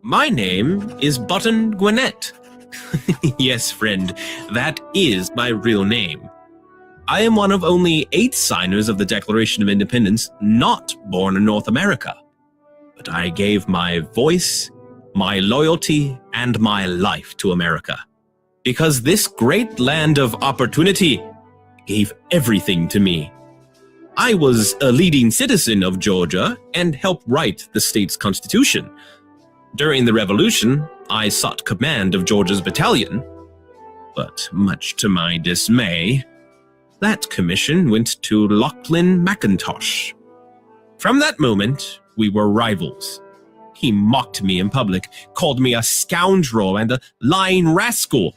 My name is Button Gwinnett. Yes, friend, that is my real name. I am one of only 8 signers of the Declaration of Independence not born in North America. But I gave my voice, my loyalty, and my life to America. Because this great land of opportunity gave everything to me. I was a leading citizen of Georgia and helped write the state's constitution. During the Revolution, I sought command of Georgia's battalion, but much to my dismay, that commission went to Lachlan McIntosh. From that moment, we were rivals. He mocked me in public, called me a scoundrel and a lying rascal,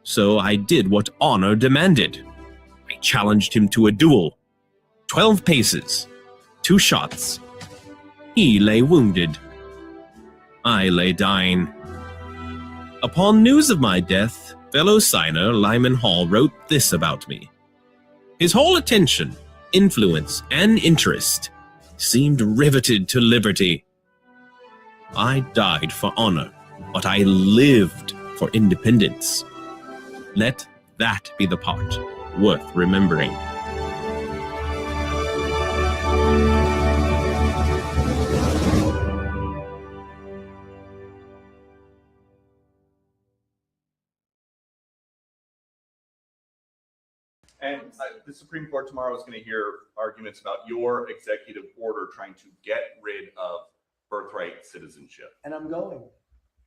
so I did what honor demanded. I challenged him to a duel. 12 paces, 2 shots. He lay wounded. I lay dying. Upon news of my death, fellow signer Lyman Hall wrote this about me. His whole attention, influence, and interest seemed riveted to liberty. I died for honor, but I lived for independence. Let that be the part worth remembering. And the Supreme Court tomorrow is going to hear arguments about your executive order trying to get rid of birthright citizenship. And I'm going.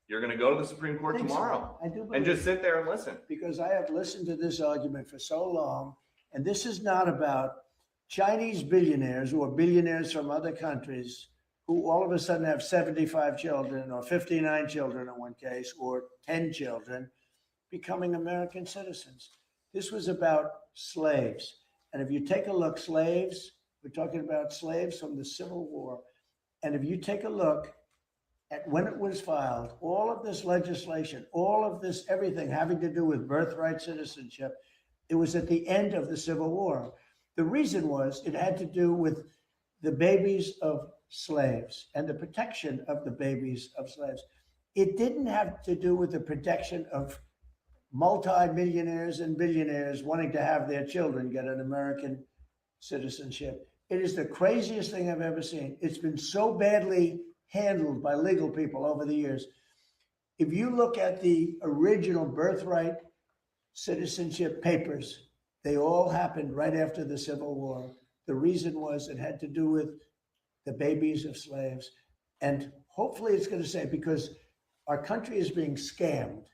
You're going to go to the Supreme Court tomorrow. So. I do. And just sit there and listen. Because I have listened to this argument for so long, and this is not about Chinese billionaires or billionaires from other countries who all of a sudden have 75 children or 59 children in one case or 10 children becoming American citizens. This was about slaves. And if you take a look, slaves, we're talking about slaves from the Civil War. And if you take a look at when it was filed, all of this legislation, all of this, everything having to do with birthright citizenship, it was at the end of the Civil War. The reason was it had to do with the babies of slaves and the protection of the babies of slaves. It didn't have to do with the protection of multi-millionaires and billionaires wanting to have their children get an American citizenship. It is the craziest thing I've ever seen. It's been so badly handled by legal people over the years. If you look at the original birthright citizenship papers, they all happened right after the Civil War. The reason was it had to do with the babies of slaves. And hopefully it's going to say, because our country is being scammed.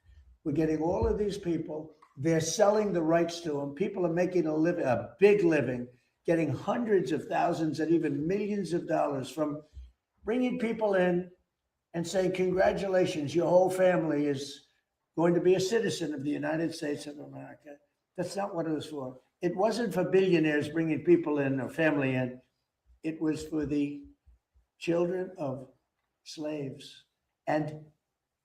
We're getting all of these people, they're selling the rights to them. People are making a living, a big living, getting hundreds of thousands and even millions of dollars from bringing people in and saying, congratulations, your whole family is going to be a citizen of the United States of America. That's not what it was for. It wasn't for billionaires bringing people in or family in. It was for the children of slaves. And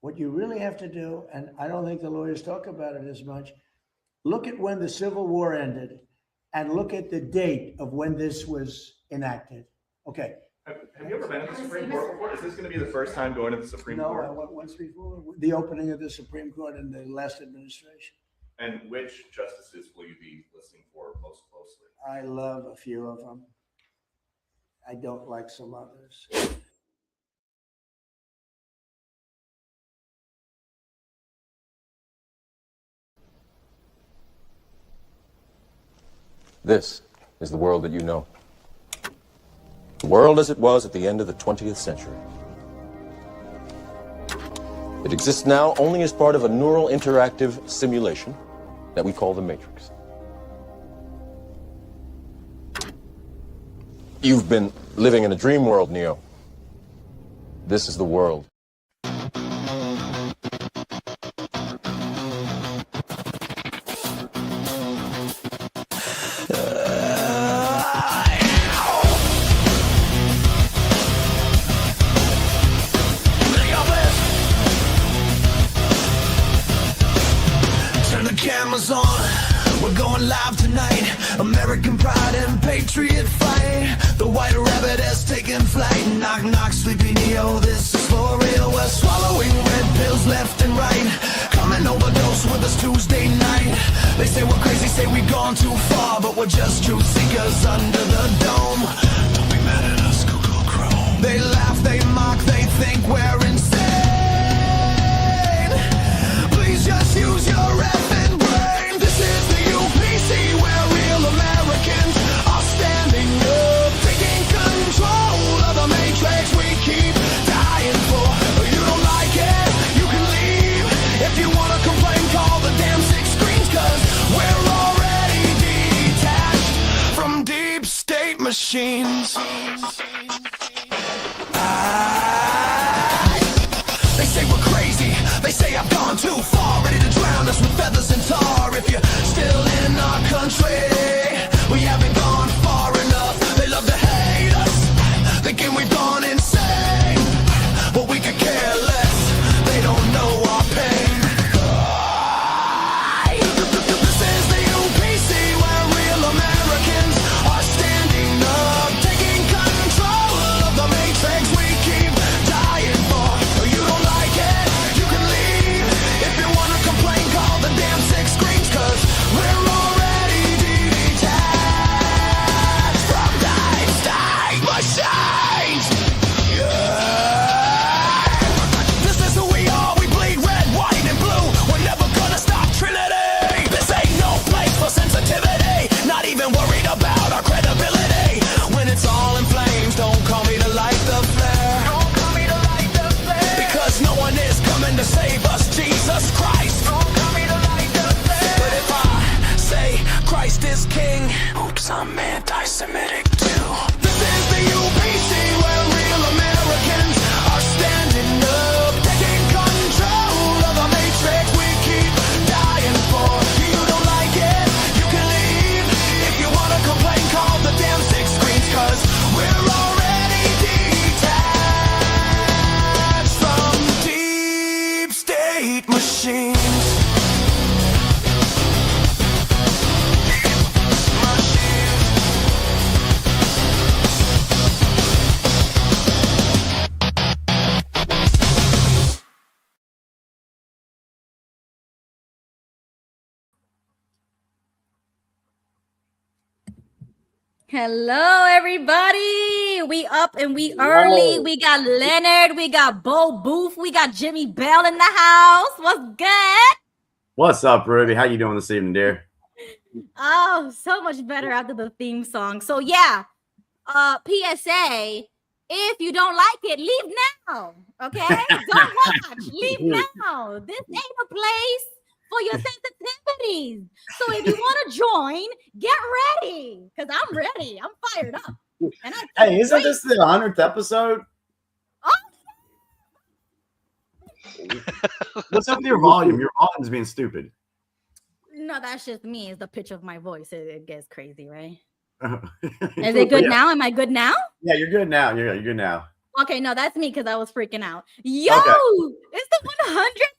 what you really have to do, and I don't think the lawyers talk about it as much, look at when the Civil War ended and look at the date of when this was enacted. Okay. Have you ever been to the Supreme Court before? Is this going to be the first time going to the Supreme Court? No, I went once before, the opening of the Supreme Court in the last administration. And which justices will you be listening for most closely? I love a few of them. I don't like some others. This is the world that you know. The world as it was at the end of the 20th century. It exists now only as part of a neural interactive simulation that we call the Matrix. You've been living in a dream world, Neo. This is the world. Cameras on, we're going going live tonight. American pride and patriot fight. The white rabbit has taken flight. Knock, knock, sleepy Neo, this is for real. We're swallowing red pills left and right. Come and overdose with us Tuesday night. They say we're crazy, say we've gone too far, but we're just truth seekers under the dome. Don't be mad at us, Google Chrome. They laugh, they mock, they think we're insane. Please just use your effing brain. This is the UPC where real Americans are standing up, taking control of the matrix we keep dying for. You don't like it, you can leave. If you wanna complain, call the damn 6 screens, cause we're already detached from deep state machines. They say we're crazy, they say I've gone too far, ready to drown us with feathers and tar. If you're still in our country, we haven't gone far enough. They love to hate us, thinking we've gone insane, but we could care less, they don't know our pain. This is the UPC where real Americans are standing up, taking control of the matrix we keep dying for. You don't like it, you can leave. If you wanna complain, call the damn 6 screens, cause we're already detached from deep state machines. This is who we are, we bleed red, white, and blue. We're never gonna stop Trinity. This ain't no place for sensitivity, not even worried about our credibility. When it's all in flames, don't call me to light the flare. Don't call me to light the flare, because no one is coming to save us, Jesus Christ. Don't call me to light the flare. But if I say Christ is king, oops, I'm anti-Semitic too. This is the UPC where real Americans are standing up, taking control of the matrix we keep dying for. You don't like it, you can leave. If you wanna complain, call the damn 6 screens, cause we're already detached from deep state machines. Hello, everybody. We up and we early. We got Leonard, we got Beau Booth, we got Jimmy Bell in the house. What's good? What's up, Ruby? How you doing this evening, dear? Oh, so much better after the theme song. So yeah, PSA, if you don't like it, leave now. Okay? Don't watch. Leave now. This ain't a place for your sensitivities. So if you want to join, get ready. Because I'm ready. I'm fired up. And Hey, isn't this the 100th episode? Oh. What's up with your volume? Your volume's being stupid. No, that's just me. It's the pitch of my voice. It gets crazy, right? Is Is it good now? Am I good now? Yeah, you're good now. You're good now. Okay, no, that's me because I was freaking out. Yo, Okay. it's the 100.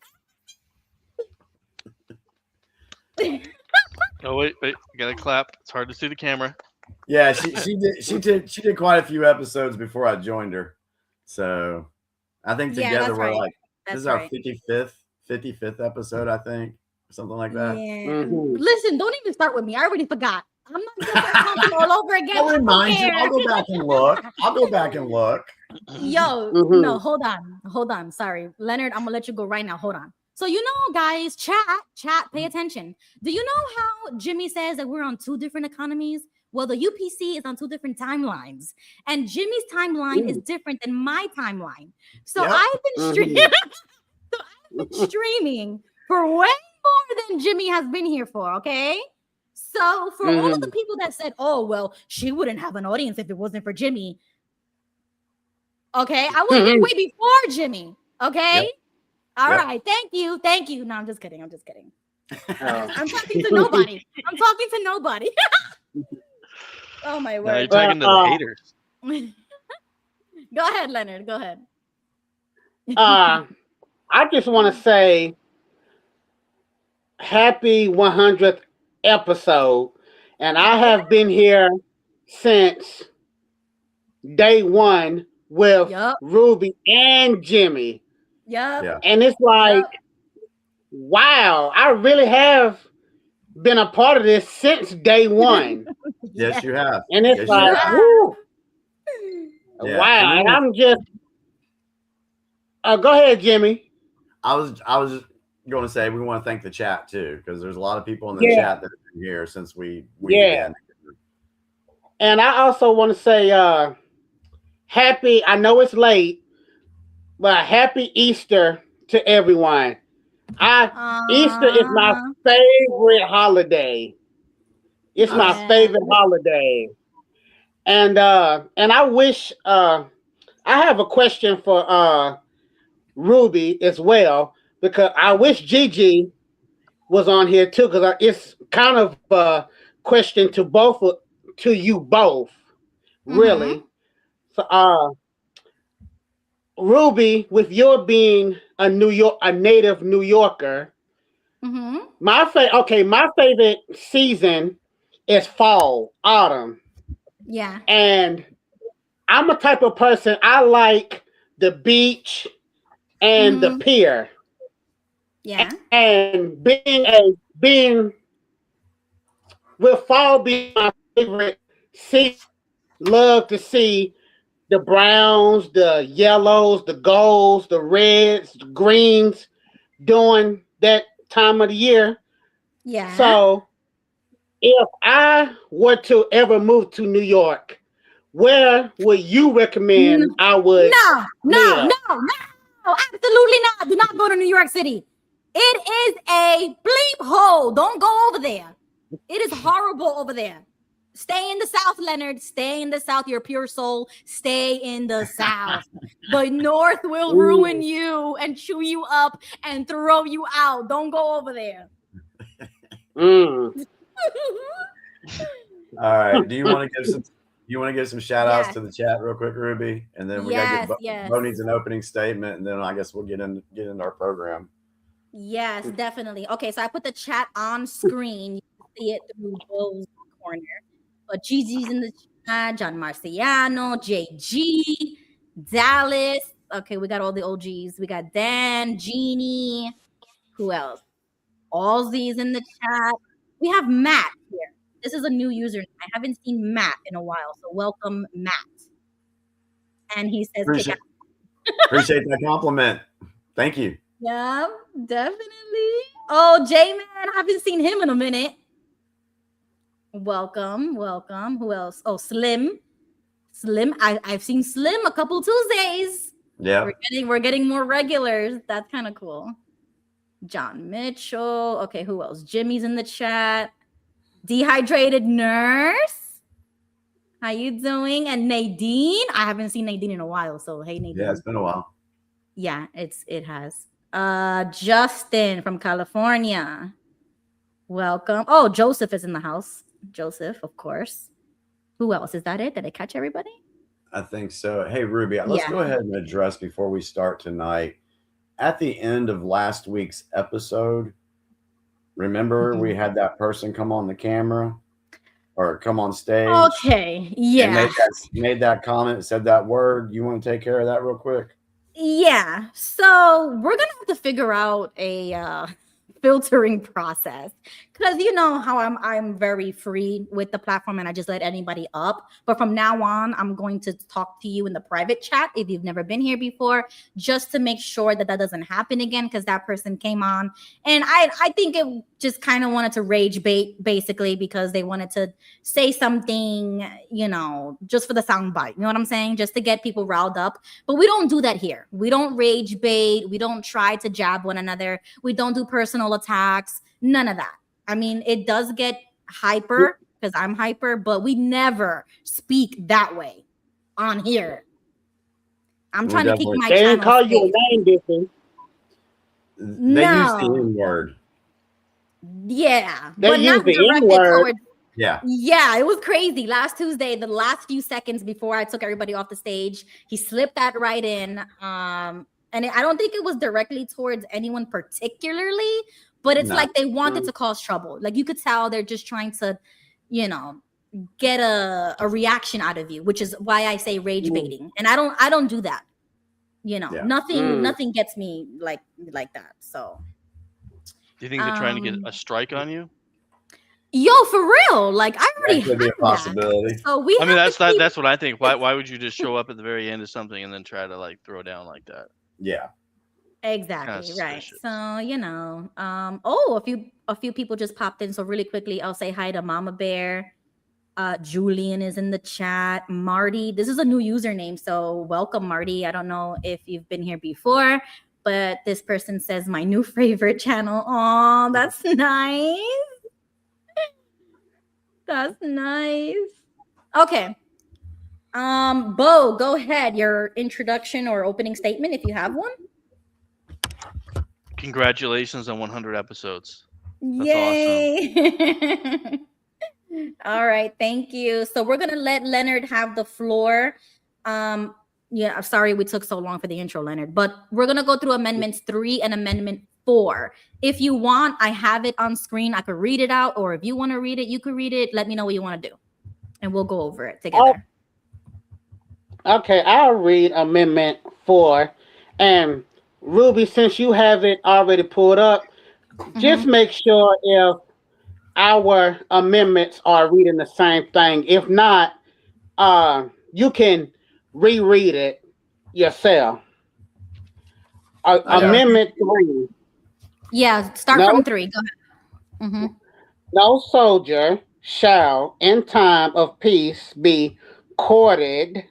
Oh wait, you gotta clap. It's hard to see the camera. Yeah, she did quite a few episodes before I joined her. So I think Yeah, together that's we're right. like That's this is our right. 55th episode, I think, or something like that. Yeah. Listen, don't even start with me. I already forgot. I'm not gonna start talking all over again. I'll I don't remind you. care. I'll go back and look. Yo, Mhm. no, hold on. Sorry, Leonard, I'm gonna let you go right now. Hold on. So you know, guys, chat, pay attention. Do you know how Jimmy says that we're on 2 different economies? Well, the UPC is on 2 different timelines, and Jimmy's timeline is different than my timeline. So Yep. I've been streaming. Streaming for way more than Jimmy has been here for. Okay. So for all of the people that said, "Oh, well, she wouldn't have an audience if it wasn't for Jimmy." Okay, I would have been way before Jimmy. Okay. Yep. All Yep. right. Thank you. No, I'm just kidding. I'm talking to nobody. Oh my Now you're word. talking to the haters. Go ahead, Leonard. Go ahead. I just want to say happy 100th episode, and I have been here since day one with Yup. Ruby and Jimmy. Yup. Yeah. And it's like, Yup. wow, I really have been a part of this since day one. Yes, you have. And it's Yes, you like, have. woo, Yeah. wow. And And then- I'm just, go ahead, Jimmy. I was going to say we want to thank the chat too, because there's a lot of people in the Yeah. chat that have been here since we Yeah. began. And I also want to say, happy, I know it's late, but happy Easter to everyone. Easter is my favorite holiday. It's my Yeah. favorite holiday. And I wish I have a question for Ruby as well, because I wish Gigi was on here too, because it's kind of a question to you both, really. So Ruby, with your being a native New Yorker, my favorite season is fall, autumn. Yeah. And I'm a type of person, I like the beach and the pier. Yeah. And with fall being my favorite season, love to see the browns, the yellows, the golds, the reds, the greens during that time of the year. Yeah. So if I were to ever move to New York, where would you recommend I would live? No, absolutely not. Do not go to New York City. It is a bleep hole. Don't go over there. It is horrible over there. Stay in the South, Leonard. Stay in the South. You're a pure soul. Stay in the South. The North will ruin you and chew you up and throw you out. Don't go over there. All right. Do you want to give some shout outs to the chat real quick, Ruby? And then we gotta get Beau needs an opening statement, and then I guess we'll get into our program. Yes, definitely. Okay, so I put the chat on screen. You can see it through Beau's corner. But Gigi's in the chat, John Marciano, JG, Dallas. Okay, we got all the OGs. We got Dan, Jeannie. Who else? Allsy's in the chat. We have Matt here. This is a new user. I haven't seen Matt in a while, so welcome, Matt. And he says, Appreciate that compliment. Thank you. yeah, definitely. Oh, J-Man, I haven't seen him in a minute. Welcome. Who else? Oh, Slim. I've seen Slim a couple Tuesdays. Yeah. We're getting more regulars. That's kind of cool. John Mitchell. Okay, who else? Jimmy's in the chat. Dehydrated Nurse. How you doing? And Nadine. I haven't seen Nadine in a while, so hey, Nadine. Yeah, it's been a while. Yeah, it has. Justin from California. Welcome. Oh, Joseph is in the house. Joseph, of course. Who else? Is that it? Did I catch everybody? I think so. Hey, Ruby, let's go ahead and address before we start tonight. At the end of last week's episode, remember we had that person come on the camera or come on stage. Okay, yeah. And made that comment, said that word. You want to take care of that real quick? Yeah. So we're gonna have to figure out a filtering process, because you know how I'm very free with the platform and I just let anybody up. But from now on, I'm going to talk to you in the private chat if you've never been here before, just to make sure that doesn't happen again, because that person came on and I think it just kind of wanted to rage bait, basically, because they wanted to say something, you know, just for the sound bite. You know what I'm saying? Just to get people riled up. But we don't do that here. We don't rage bait. We don't try to jab one another. We don't do personal attacks. None of that. I mean, it does get hyper because I'm hyper, but we never speak that way on here. I'm trying to keep my They channel didn't call you safe. a name, did they? They used the N-word. Yeah, They but use not the directed N-word. towards. Yeah. Yeah, it was crazy. Last Tuesday, the last few seconds before I took everybody off the stage, he slipped that right in. I don't think it was directly towards anyone particularly, but it's No. like they wanted to cause trouble. Like you could tell they're just trying to, get a reaction out of you, which is why I say rage baiting. And I don't do that. Nothing gets me like that. So Do you think they're trying to get a strike on you? Yo, for real. Like I already That could be a had possibility. that. So we I mean, have that's what I think. Why would you just show up at the very end of something and then try to like throw down like that? Yeah. Exactly, Kinda right. suspicious. So a few people just popped in. So really quickly, I'll say hi to Mama Bear. Julian is in the chat. Marty, this is a new username, so welcome, Marty. I don't know if you've been here before, but this person says my new favorite channel. Oh, that's nice. That's nice. Okay. Beau, go ahead. Your introduction or opening statement, if you have one. Congratulations on 100 episodes. That's Yay. All right, thank you. So we're gonna let Leonard have the floor. I'm sorry we took so long for the intro, Leonard, but we're gonna go through amendments 3 and amendment 4. If you want, I have it on screen. I could read it out, or if you want to read it, you could read it. Let me know what you want to do, and we'll go over it together. Okay, I'll read Amendment 4. And Ruby, since you have it already pulled up, just make sure if our amendments are reading the same thing. If not, you can reread it yourself. Amendment 3. Yeah, start from 3. Go ahead. No soldier shall, in time of peace, be quartered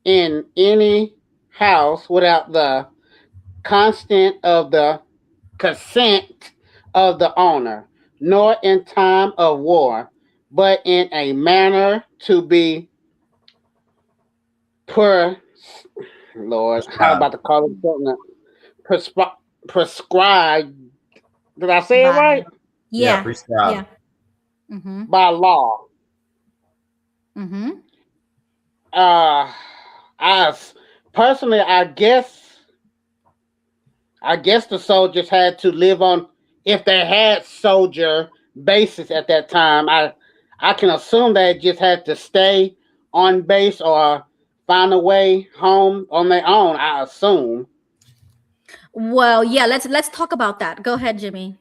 in any house without the consent of the owner, nor in time of war, but in a manner to be Lord, how about to call it something? Prescribed. Did I say it right? Yeah. Prescribed. Yeah. By law. I guess the soldiers had to live on, if they had soldier bases at that time. I can assume they just had to stay on base or find a way home on their own, I assume. Well, yeah, let's talk about that. Go ahead, Jimmy.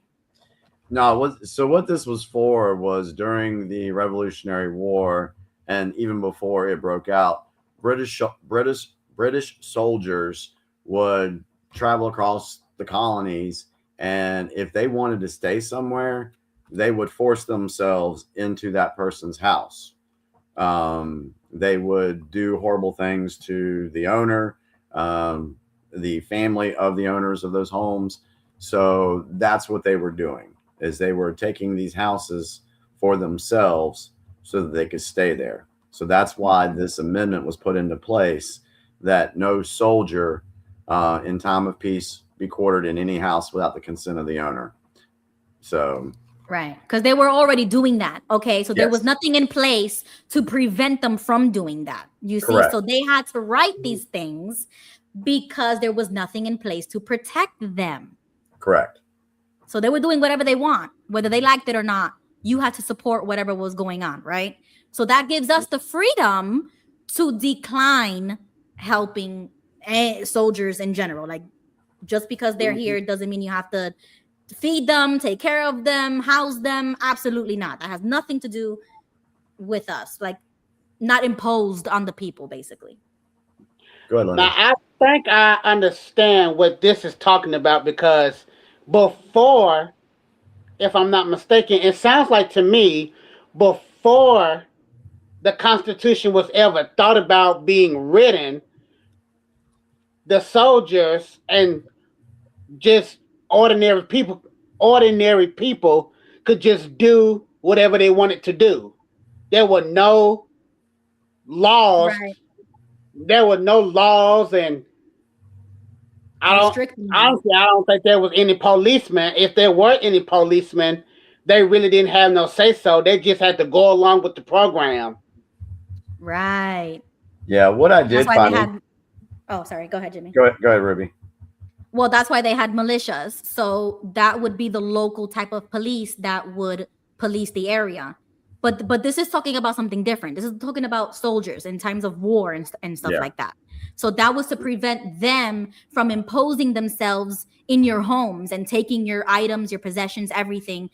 No, what this was for was during the Revolutionary War, and even before it broke out, British soldiers would travel across the colonies, and if they wanted to stay somewhere, they would force themselves into that person's house. They would do horrible things to the owner, the family of the owners of those homes. So that's what they were doing, is they were taking these houses for themselves so that they could stay there. So that's why this amendment was put into place, that no soldier in time of peace be quartered in any house without the consent of the owner. So right, because they were already doing that. Okay, so there was nothing in place to prevent them from doing that. You see, so they had to write these things because there was nothing in place to protect them. Correct. So they were doing whatever they want, whether they liked it or not. You had to support whatever was going on, right? So that gives us the freedom to decline helping soldiers in general. Like, just because they're here doesn't mean you have to feed them, take care of them, house them. Absolutely not. That has nothing to do with us. Like, not imposed on the people, basically. Go ahead, Leonard. Now, I think I understand what this is talking about, because before, if I'm not mistaken, it sounds like to me, before the Constitution was ever thought about being written, the soldiers and just ordinary people could just do whatever they wanted to do. There were no laws. Right. There were no laws, and honestly, I don't think there was any policemen. If there were any policemen, they really didn't have no say so. They just had to go along with the program. Right. Yeah, what I did find. Oh, sorry. Go ahead, Jimmy. Go ahead, Ruby. Well, that's why they had militias. So that would be the local type of police that would police the area. But this is talking about something different. This is talking about soldiers in times of war and stuff like that. So that was to prevent them from imposing themselves in your homes and taking your items, your possessions, everything.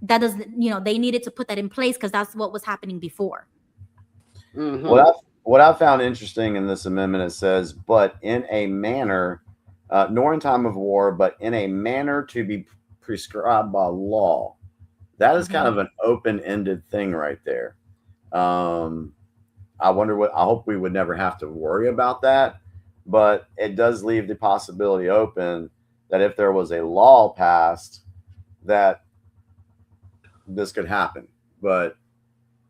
That doesn't, they needed to put that in place because that's what was happening before. Mhm. What I found interesting in this amendment, it says, but in a manner, nor in time of war, but in a manner to be prescribed by law. That is kind of an open-ended thing right there. I hope we would never have to worry about that, but it does leave the possibility open that if there was a law passed, that this could happen. But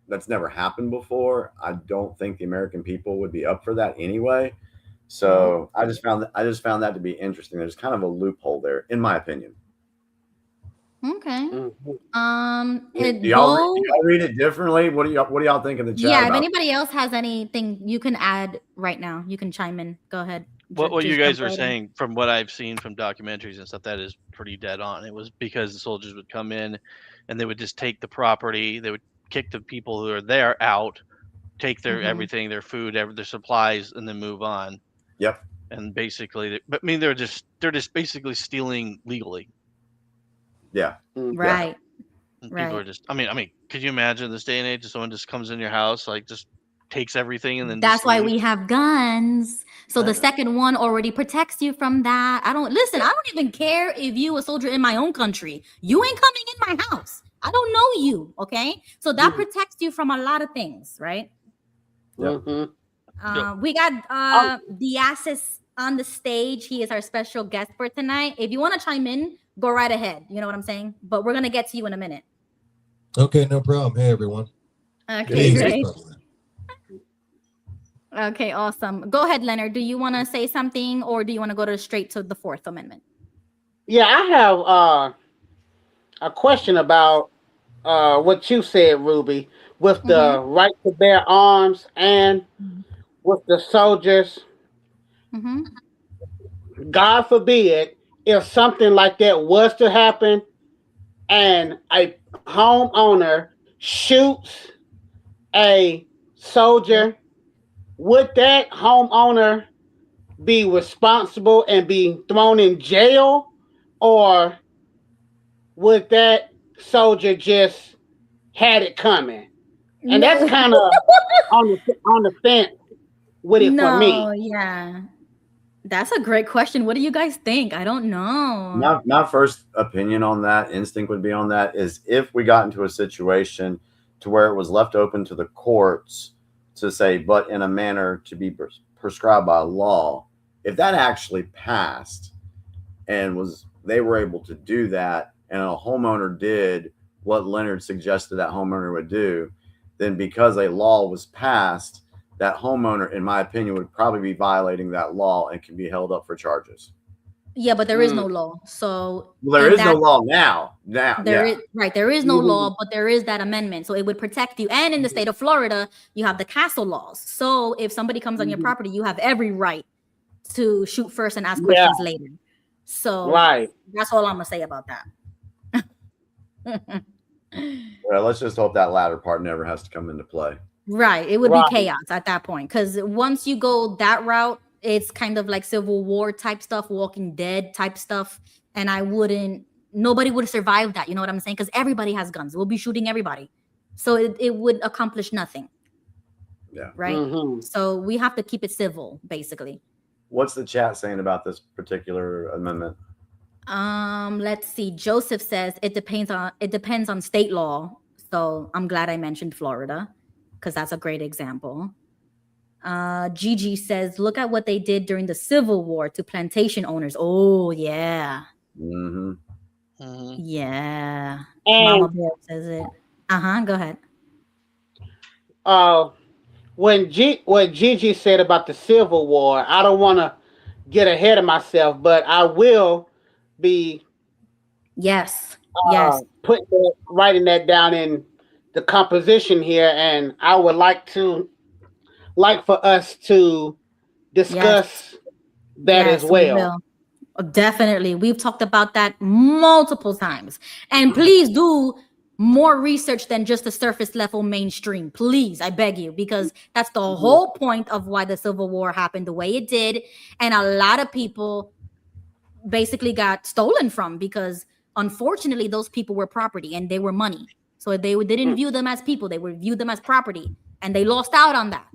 that's never happened before. I don't think the American people would be up for that anyway. So I just found that to be interesting. There's kind of a loophole there, in my opinion. Okay. Do y'all read it differently? What do y'all think in the chat? Yeah, if anybody else has anything, you can add right now. You can chime in. Go ahead. What you guys were saying, from what I've seen from documentaries and stuff, that is pretty dead on. It was because the soldiers would come in and they would just take the property. They would kick the people who are there out, take their everything, their food, their supplies, and then move on. Yep. And basically, they're just basically stealing legally. Yeah. Right. And people are just. I mean, could you imagine this day and age if someone just comes in your house, like just takes everything and then? That's why we have guns. So the second one already protects you from that. I don't even care if you a soldier in my own country. You ain't coming in my house. I don't know you. Okay. So that protects you from a lot of things, right? Yeah. We got Diasiss on the stage. He is our special guest for tonight. If you want to chime in, go right ahead. You know what I'm saying? But we're going to get to you in a minute. Okay, no problem. Hey, everyone. Okay, great. Okay, awesome. Go ahead, Leonard. Do you want to say something or do you want to go straight to the Fourth Amendment? Yeah, I have a question about what you said, Ruby, with the right to bear arms and with the soldiers. God forbid if something like that was to happen and a homeowner shoots a soldier, would that homeowner be responsible and be thrown in jail, or would that soldier just had it coming? And that's kind of on the fence with it for me. Yeah. That's a great question. What do you guys think? I don't know. My first opinion on that, instinct would be on that, is if we got into a situation to where it was left open to the courts to say, but in a manner to be prescribed by law, if that actually passed and they were able to do that, and a homeowner did what Leonard suggested that homeowner would do, then because a law was passed, that homeowner, in my opinion, would probably be violating that law and can be held up for charges. Yeah, but there is no law. So there is no law now. There is no law, but there is that amendment. So it would protect you. And in the state of Florida, you have the castle laws. So if somebody comes on your property, you have every right to shoot first and ask questions later. So that's all I'm gonna say about that. Well, let's just hope that latter part never has to come into play. Right. It would be chaos at that point. Because once you go that route, it's kind of like Civil War type stuff, Walking Dead type stuff. And nobody would survive that. You know what I'm saying? Because everybody has guns. We'll be shooting everybody. So it would accomplish nothing. Yeah. Right. So we have to keep it civil, basically. What's the chat saying about this particular amendment? Let's see. Joseph says it depends on state law. So I'm glad I mentioned Florida, because that's a great example. Gigi says, look at what they did during the Civil War to plantation owners. Oh, yeah. Yeah. Mama Bear says it. Go ahead. What Gigi said about the Civil War, I don't want to get ahead of myself, but I will be writing that down in the composition here, and I would like for us to discuss that as well. Definitely. We've talked about that multiple times. And please do more research than just the surface level mainstream. Please, I beg you, because that's the whole point of why the Civil War happened the way it did. And a lot of people basically got stolen from because unfortunately those people were property and they were money. So they didn't view them as people, they would view them as property, and they lost out on that.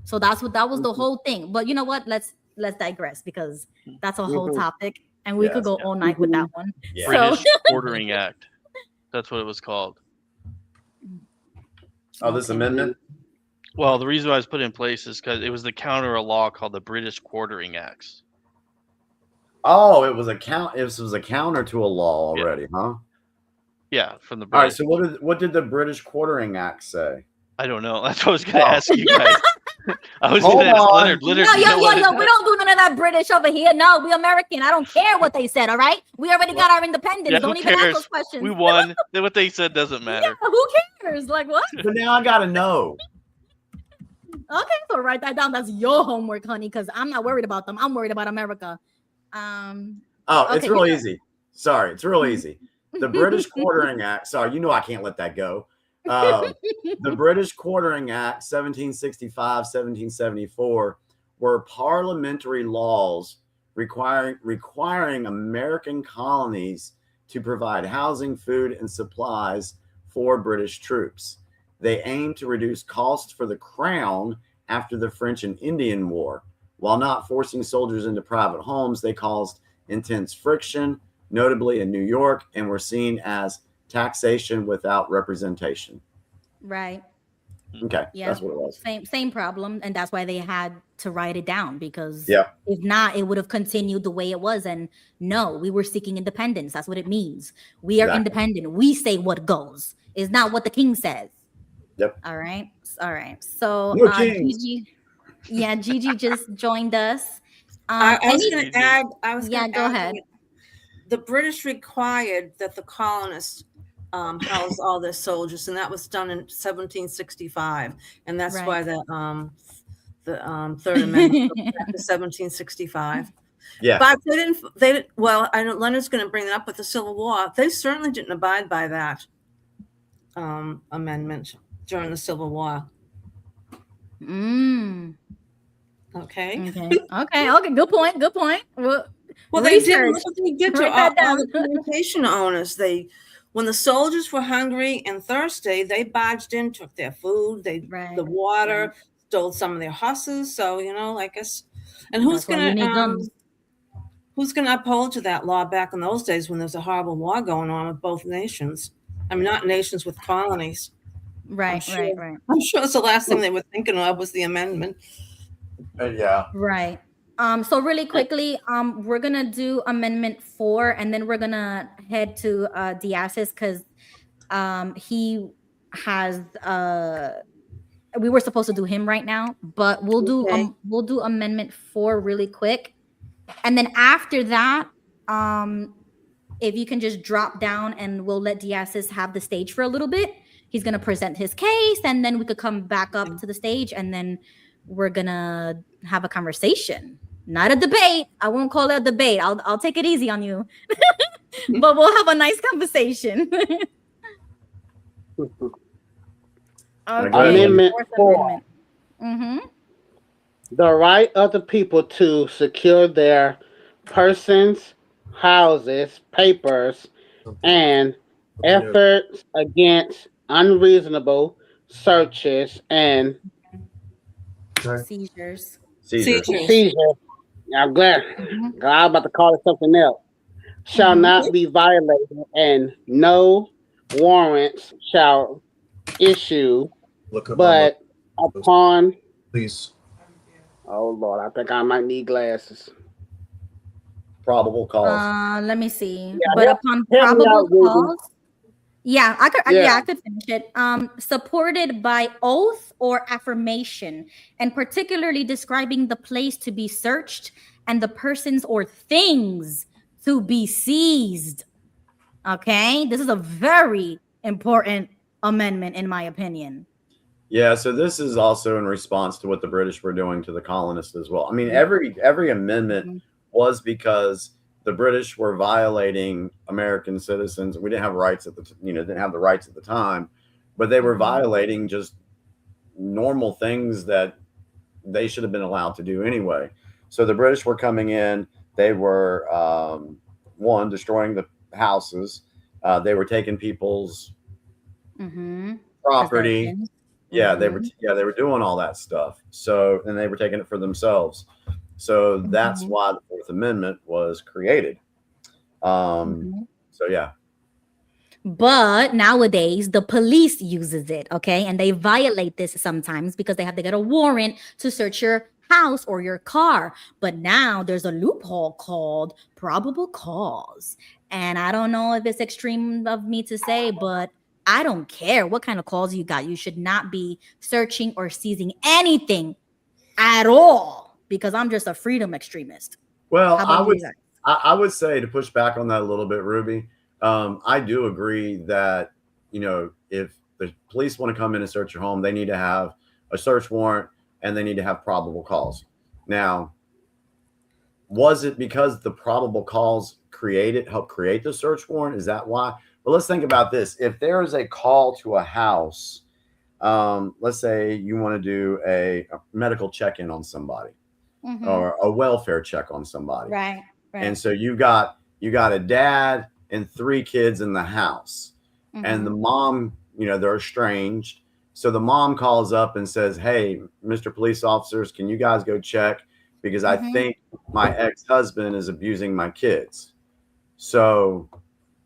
So that was the whole thing. But you know what? Let's digress because that's a whole topic and we could go all night with that one. Yeah. British Quartering Act. That's what it was called. Oh, this amendment? Well, the reason why it was put in place is because it was the counter a law called the British Quartering Acts. Oh, it was a counter to a law already, huh? Yeah, from the All right, British. so what did the British Quartering Act say? I don't know. That's what I was going to ask you guys. I was going to ask Leonard. Yo, we don't do none of that British over here. No, we American. I don't care what they said, all right? We already got our independence. Yeah, don't even ask those questions. We won. What they said doesn't matter. Yeah, who cares? Like, what? But now I got to know. Okay, so write that down. That's your homework, honey, because I'm not worried about them. I'm worried about America. It's real easy. Sorry, it's real easy. The British Quartering Act. Sorry, you know I can't let that go. The British Quartering Act, 1765, 1774, were parliamentary laws requiring American colonies to provide housing, food, and supplies for British troops. They aimed to reduce costs for the crown after the French and Indian War. While not forcing soldiers into private homes, they caused intense friction, notably in New York, and were seen as taxation without representation. Right. Okay. Yeah. That's what it was. Same problem, and that's why they had to write it down because if not, it would have continued the way it was. And no, we were seeking independence. That's what it means. We are independent. We say what goes. It's not what the king says. Yep. All right. So Gigi, Gigi just joined us. I was going to add. Go ahead. The British required that the colonists house all their soldiers, and that was done in 1765, and that's why the Third Amendment was back to 1765. Yeah, but they didn't. Well, I know Leonard's going to bring it up with the Civil War. They certainly didn't abide by that amendment during the Civil War. Okay. Good point. Well, they did. Look what they did to all the plantation owners. When the soldiers were hungry and thirsty, they barged in, took their food, the water, stole some of their horses. So and who's going to uphold to that law back in those days when there's a horrible war going on with both nations? I mean, not nations with colonies. Right. I'm sure it's the last thing they were thinking of was the amendment. Right. So really quickly, we're gonna do Amendment 4, and then we're gonna head to Diasiss because he has we were supposed to do him right now, but we'll do Amendment 4 really quick, and then after that, if you can just drop down, and we'll let Diasiss have the stage for a little bit. He's gonna present his case, and then we could come back up to the stage, and then we're gonna have a conversation. Not a debate. I won't call it a debate. I'll take it easy on you. But we'll have a nice conversation. Amendment 4. The right of the people to secure their persons, houses, papers, and efforts against unreasonable searches and seizures. I'm glad. I'm about to call it something else. Shall not be violated, and no warrants shall issue, but upon. Please. Oh Lord, I think I might need glasses. Probable cause. Let me see. But upon probable cause. Yeah, I could finish it. Supported by oath or affirmation, and particularly describing the place to be searched and the persons or things to be seized. Okay, this is a very important amendment, in my opinion. Yeah, so this is also in response to what the British were doing to the colonists as well. I mean, every amendment was because the British were violating American citizens. We didn't have rights didn't have the rights at the time, but they were violating just normal things that they should have been allowed to do anyway. So the British were coming in. They were destroying the houses. They were taking people's property. Yeah, they were doing all that stuff. So, and they were taking it for themselves. So that's why the Fourth Amendment was created. So yeah. But nowadays, the police uses it, okay? And they violate this sometimes because they have to get a warrant to search your house or your car. But now there's a loophole called probable cause. And I don't know if it's extreme of me to say, but I don't care what kind of calls you got. You should not be searching or seizing anything at all because I'm just a freedom extremist. Well, I would say, to push back on that a little bit, Ruby, I do agree that, if the police want to come in and search your home, they need to have a search warrant and they need to have probable cause. Now, was it because the probable cause helped create the search warrant? Is that why? Well, let's think about this. If there is a call to a house, let's say you want to do a medical check-in on somebody or a welfare check on somebody. Right. And so you got a dad and 3 kids in the house, and the mom, they're estranged. So the mom calls up and says, "Hey, Mr. Police Officers, can you guys go check? Because I think my ex-husband is abusing my kids." So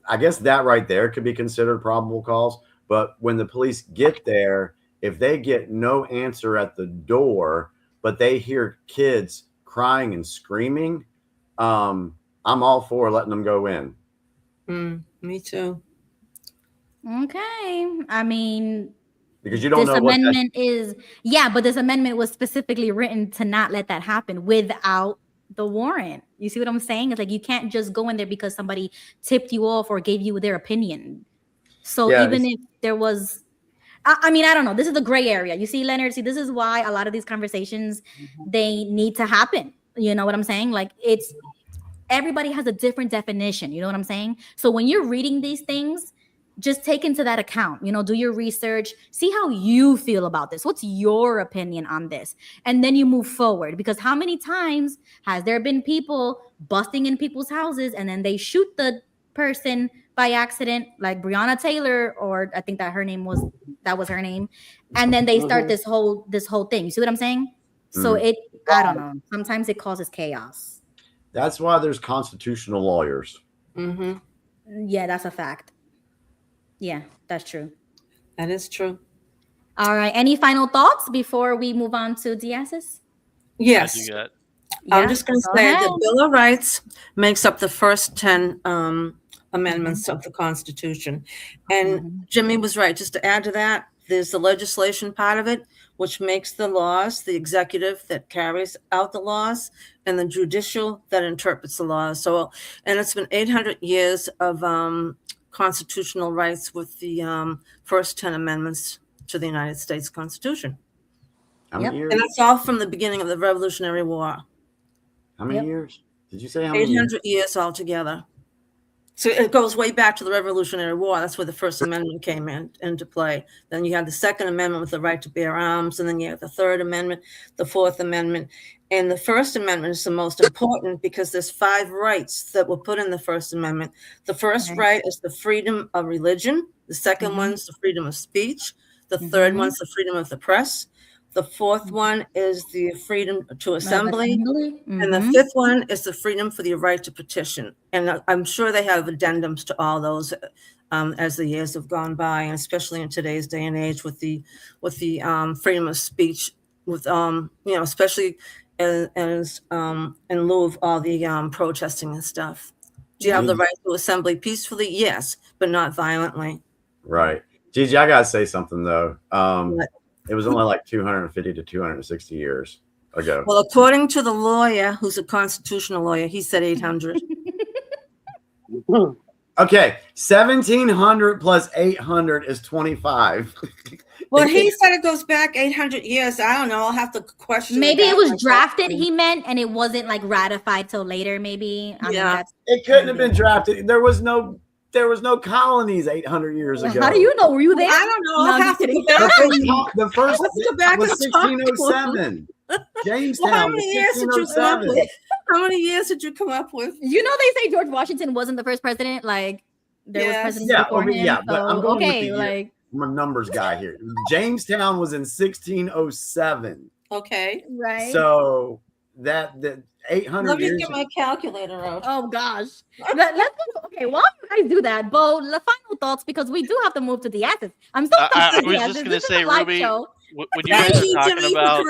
I guess that right there could be considered probable cause. But when the police get there, if they get no answer at the door, but they hear kids crying and screaming, I'm all for letting them go in. Me too. Okay. I mean, because you don't know this what amendment is. Yeah, but this amendment was specifically written to not let that happen without the warrant. You see what I'm saying? It's like you can't just go in there because somebody tipped you off or gave you their opinion. So even if there was, I mean, I don't know. This is the gray area. You see, Leonard, this is why a lot of these conversations, they need to happen. You know what I'm saying? Like everybody has a different definition. You know what I'm saying? So when you're reading these things, just take into that account, do your research, see how you feel about this. What's your opinion on this? And then you move forward, because how many times has there been people busting in people's houses and then they shoot the person by accident, like Breonna Taylor, or I think that was her name. And then they start this whole thing. You see what I'm saying? So I don't know. Sometimes it causes chaos. That's why there's constitutional lawyers. Yeah, that's a fact. Yeah, that's true. That is true. All right. Any final thoughts before we move on to Diasiss? Yes. I'm just going to say the Bill of Rights makes up the first 10 amendments of the Constitution. And Jimmy was right. Just to add to that, there's the legislation part of it, which makes the laws, the executive that carries out the laws, and the judicial that interprets the laws. So, and it's been 800 years of constitutional rights with the first 10 amendments to the United States Constitution. How many years? And it's all from the beginning of the Revolutionary War. How many years? Did you say how many? 800 years altogether. So it goes way back to the Revolutionary War. That's where the First Amendment came into play. Then you had the Second Amendment with the right to bear arms, and then you have the Third Amendment, the Fourth Amendment. And the First Amendment is the most important because there's 5 rights that were put in the First Amendment. The first right is the freedom of religion. The second one's the freedom of speech. The third one's the freedom of the press. The fourth one is the freedom to assembly. And the fifth one is the freedom for the right to petition. And I'm sure they have addendums to all those as the years have gone by, and especially in today's day and age with the freedom of speech, with especially as in lieu of all the protesting and stuff. Do you have the right to assembly peacefully? Yes, but not violently. Right. Gigi, I gotta say something though. It was only like 250 to 260 years ago. Well, according to the lawyer, who's a constitutional lawyer, he said 800. Okay, 1700 plus 800 is 25. Well, he said it goes back 800 years. I don't know. I'll have to question. Maybe it was drafted, he meant, and it wasn't like ratified till later. Maybe. I mean, that's it couldn't have been drafted. There was no colonies 800 years ago. How do you know? Were you there? I don't know. No, I'll I'm have to kidding. go back. The first Go back was and talk to him. 1607. Jamestown. Well, how many years did you come up 1607. with? How many years did you come up with? You know, they say George Washington wasn't the first president. Like there was presidents before him. But So, I'm going with the okay, year. like I'm a numbers guy here. Jamestown was in 1607. Okay. right. So that 800 Let me years. get my calculator out. Oh gosh. Okay, while you guys do that, Beau, the final thoughts, because we do have to move to Diasiss. I'm so I was just gonna say, Ruby, when you guys are talking about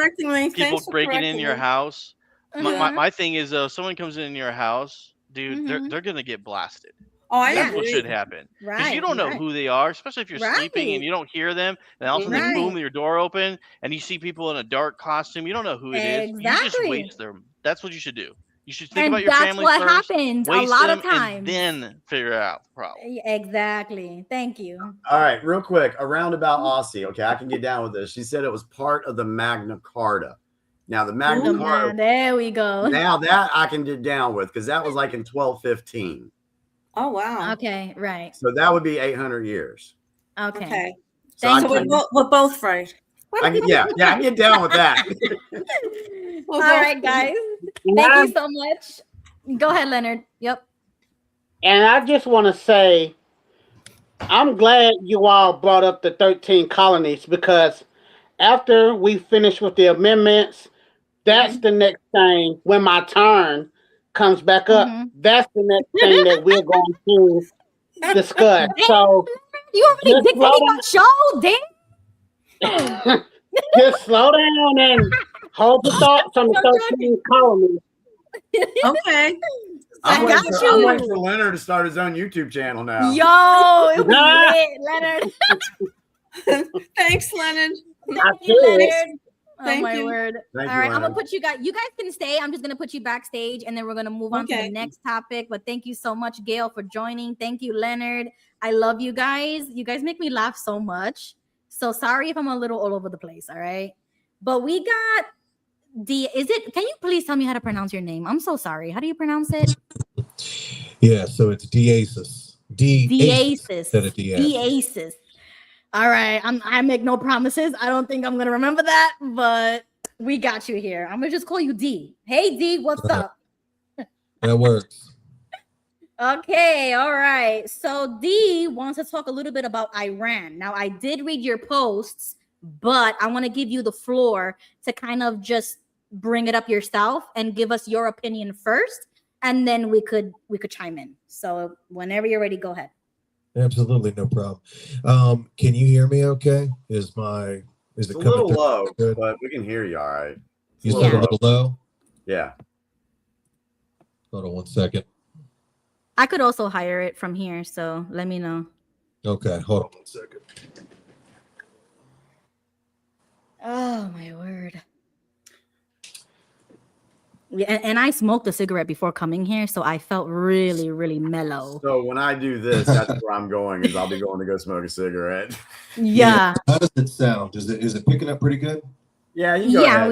people breaking in your house, my thing is, if someone comes in your house, dude, they're gonna get blasted. Oh, That's what should happen. Because you don't know who they are, especially if you're sleeping and you don't hear them. And all of a sudden, boom, your door open, and you see people in a dark costume. You don't know who it is. You just waste them. That's what you should do. You should think about your family first. That's what happens a lot of times. And then figure out the problem. Exactly. Thank you. All right, real quick, a roundabout Aussie. Okay, I can get down with this. She said it was part of the Magna Carta. Now the Magna Carta. There we go. Now that I can get down with, because that was like in 1215. Oh wow. Okay, right. So that would be 800 years. Okay. So we're both right. I can get down with that. All right, guys. Thank you so much. Go ahead, Leonard. Yep. And I just want to say, I'm glad you all brought up the 13 colonies, because after we finish with the amendments, that's the next thing. When my turn comes back up, that's the next thing that we're going to discuss. So you already dictated my show, damn. Just slow down and hold the thoughts on the 13 colonies. Okay. I'm waiting for Leonard to start his own YouTube channel now. Yo, it was lit, Leonard. Thanks, Leonard. Thank you, Leonard. Thank my you. word. All right, I'm gonna put you guys can stay. I'm just gonna put you backstage, and then we're gonna move on to the next topic. But thank you so much, Gail, for joining. Thank you, Leonard. I love you guys. You guys make me laugh so much. So sorry if I'm a little all over the place, all right? But we got can you please tell me how to pronounce your name? I'm so sorry. How do you pronounce it? Yeah, so it's Diasiss. Diasiss. Diasiss. All right. I make no promises. I don't think I'm gonna remember that, but we got you here. I'm gonna just call you D. Hey D, what's up? That works. Okay, all right. So D wants to talk a little bit about Iran. Now, I did read your posts, but I want to give you the floor to kind of just bring it up yourself and give us your opinion first, and then we could chime in. So whenever you're ready, go ahead. Absolutely, no problem. Can you hear me okay? Is it a coming little through low, good? but we can hear you all right. You still a little low? Yeah. Hold on one second. I could also hire it from here, so let me know. Okay, hold on one second. Oh my word. Yeah, and I smoked a cigarette before coming here, so I felt really, really mellow. So when I do this, that's where I'm going, is I'll be going to go smoke a cigarette. Yeah. How does it sound? Is it picking up pretty good? Yeah, you go ahead.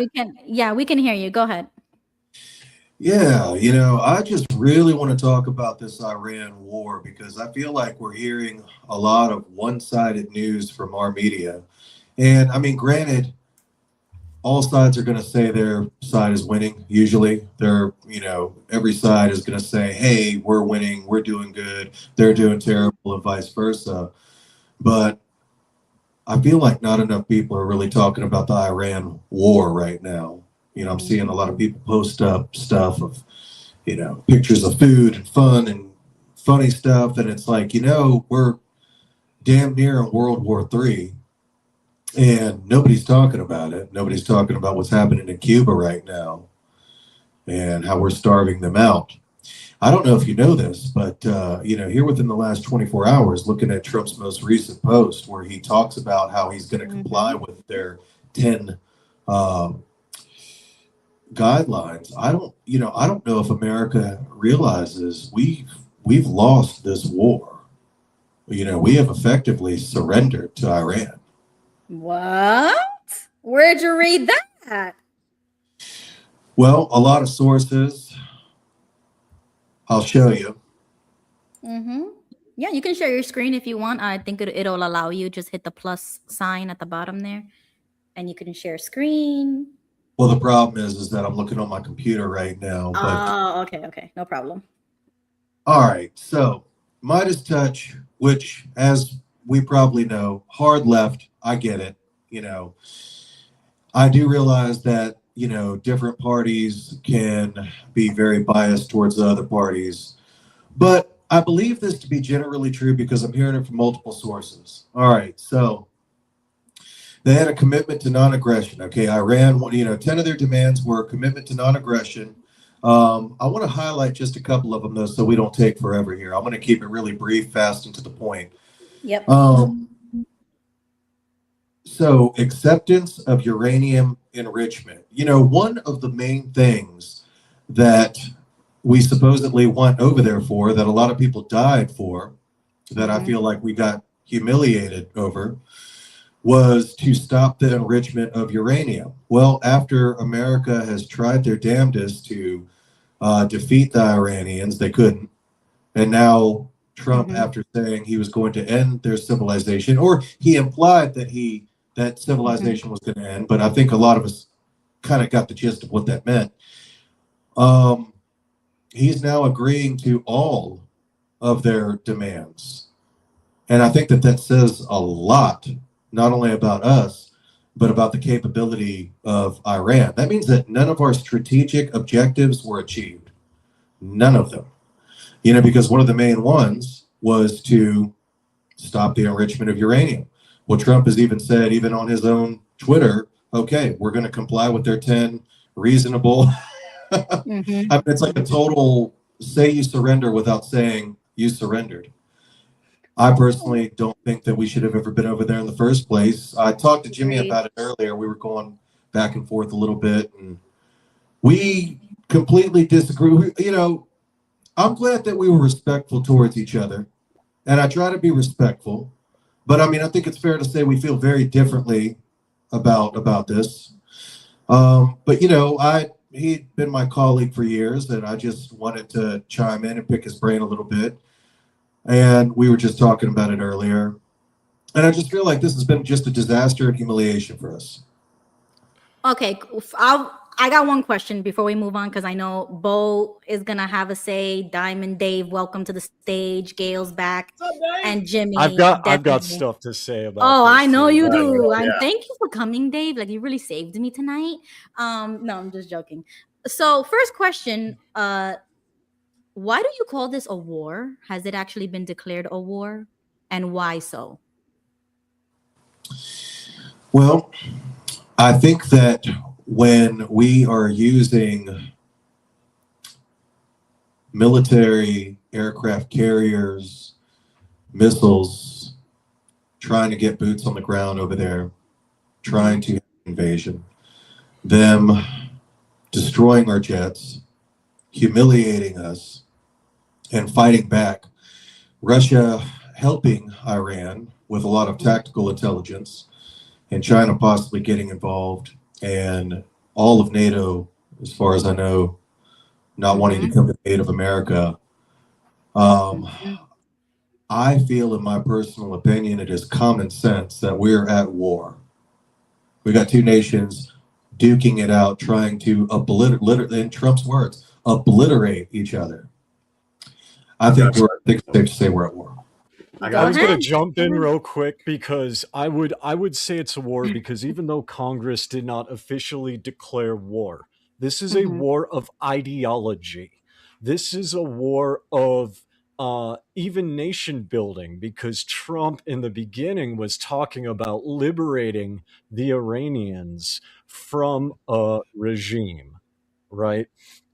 we can hear you. Go ahead. Yeah, I just really want to talk about this Iran war, because I feel like we're hearing a lot of one-sided news from our media. And I mean, granted, all sides are going to say their side is winning. Usually every side is going to say, hey, we're winning, we're doing good, they're doing terrible, and vice versa. But I feel like not enough people are really talking about the Iran war right now. I'm seeing a lot of people post up stuff of, pictures of food and fun and funny stuff. And it's like, we're damn near in World War III. And nobody's talking about it. Nobody's talking about what's happening in Cuba right now and how we're starving them out. I don't know if you know this, but, here within the last 24 hours, looking at Trump's most recent post where he talks about how he's going to comply with their 10 guidelines. I don't know if America realizes we've lost this war. We have effectively surrendered to Iran. What? Where'd you read that? Well, a lot of sources. I'll show you. Yeah, you can share your screen if you want. I think it'll allow you. Just hit the plus sign at the bottom there, and you can share screen. Well, the problem is that I'm looking on my computer right now. Oh, okay, no problem. All right, so Midas Touch, which, as we probably know, hard left. I get it. I do realize that different parties can be very biased towards the other parties, but I believe this to be generally true because I'm hearing it from multiple sources. All right, so they had a commitment to non-aggression. Okay, Iran, 10 of their demands were a commitment to non-aggression. I want to highlight just a couple of them, though, so we don't take forever here. I'm going to keep it really brief, fast, and to the point. Yep. So acceptance of uranium enrichment. One of the main things that we supposedly went over there for, that a lot of people died for, that I feel like we got humiliated over, was to stop the enrichment of uranium. Well, after America has tried their damnedest to defeat the Iranians, they couldn't. And now Trump, after saying he was going to end their civilization, or he implied that civilization was going to end, but I think a lot of us kind of got the gist of what that meant. He's now agreeing to all of their demands. And I think that says a lot, not only about us, but about the capability of Iran. That means that none of our strategic objectives were achieved. None of them. Because one of the main ones was to stop the enrichment of uranium. Well, Trump has even said, even on his own Twitter, okay, we're going to comply with their 10 reasonable. I mean, it's like a total say you surrender without saying you surrendered. I personally don't think that we should have ever been over there in the first place. I talked to Jimmy about it earlier. We were going back and forth a little bit, and we completely disagree. I'm glad that we were respectful towards each other, and I try to be respectful. But I mean, I think it's fair to say we feel very differently about this. But he'd been my colleague for years, and I just wanted to chime in and pick his brain a little bit. And we were just talking about it earlier. And I just feel like this has been just a disaster and humiliation for us. Okay, I got one question before we move on, because I know Beau is gonna have a say. Diamond Dave, welcome to the stage. Gail's back, and Jimmy. I've got stuff to say about. Oh, I know too. you do. Yeah. Thank you for coming, Dave. Like, you really saved me tonight. No, I'm just joking. So, first question: why do you call this a war? Has it actually been declared a war, and why so? Well, I think that when we are using military aircraft carriers, missiles, trying to get boots on the ground over there, trying to invasion, them destroying our jets, humiliating us, and fighting back, Russia helping Iran with a lot of tactical intelligence, and China possibly getting involved, and all of NATO, as far as I know, not wanting to come to the aid of America. I feel, in my personal opinion, it is common sense that we're at war. We got two nations duking it out, trying to obliterate, in Trump's words, obliterate each other. I think it's safe to say we're at war. I was going to jump in real quick because I would say it's a war because even though Congress did not officially declare war, this is a war of ideology. This is a war of even nation building, because Trump in the beginning was talking about liberating the Iranians from a regime, right?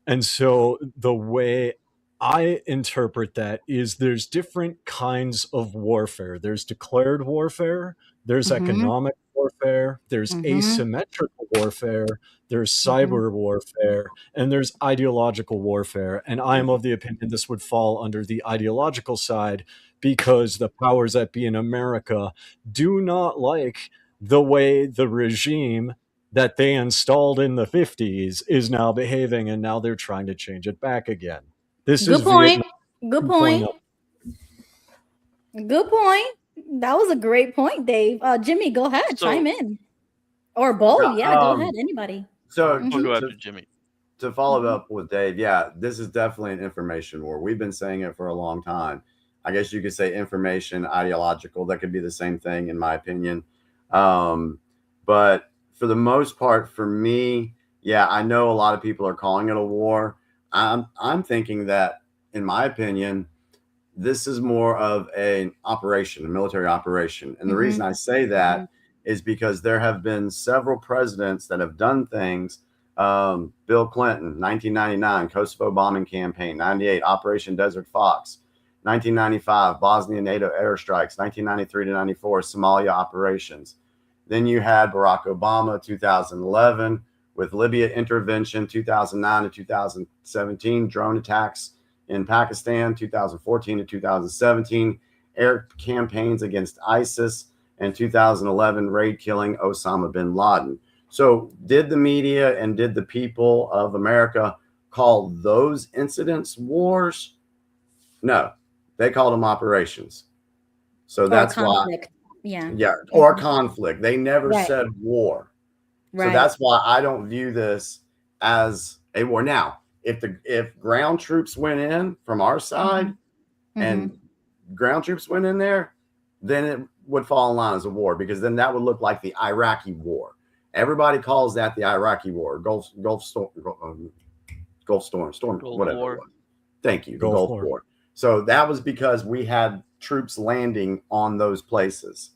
And so the way I interpret that is there's different kinds of warfare. There's declared warfare, there's economic warfare, there's asymmetrical warfare, there's cyber warfare, and there's ideological warfare. And I am of the opinion this would fall under the ideological side because the powers that be in America do not like the way the regime that they installed in the 50s is now behaving, and now they're trying to change it back again. This Good is point. Vietnam Good point. 2.0. Good point. That was a great point, Dave. Jimmy, go ahead, chime in. Or Beau, yeah, go ahead. Anybody. So Mhm. We'll go after Jimmy. To follow up with Dave, yeah, this is definitely an information war. We've been saying it for a long time. I guess you could say information, ideological. That could be the same thing, in my opinion. But for the most part, for me, yeah, I know a lot of people are calling it a war. I'm thinking that, in my opinion, this is more of an operation, a military operation. And the reason I say that is because there have been several presidents that have done things. Bill Clinton, 1999, Kosovo bombing campaign, 98, Operation Desert Fox, 1995, Bosnia NATO airstrikes, 1993 to 94, Somalia operations. Then you had Barack Obama, 2011, with Libya intervention, 2009 to 2017, drone attacks in Pakistan, 2014 to 2017, air campaigns against ISIS, and 2011 raid killing Osama bin Laden. So did the media and did the people of America call those incidents wars? No, they called them operations. So that's why. Yeah, or conflict. They never said war. So that's why I don't view this as a war. Now, if ground troops went in from our side and ground troops went in there, then it would fall in line as a war, because then that would look like the Iraqi war. Everybody calls that the Iraqi war, Gulf Storm, whatever. War. Thank you, Gulf War. So that was because we had troops landing on those places.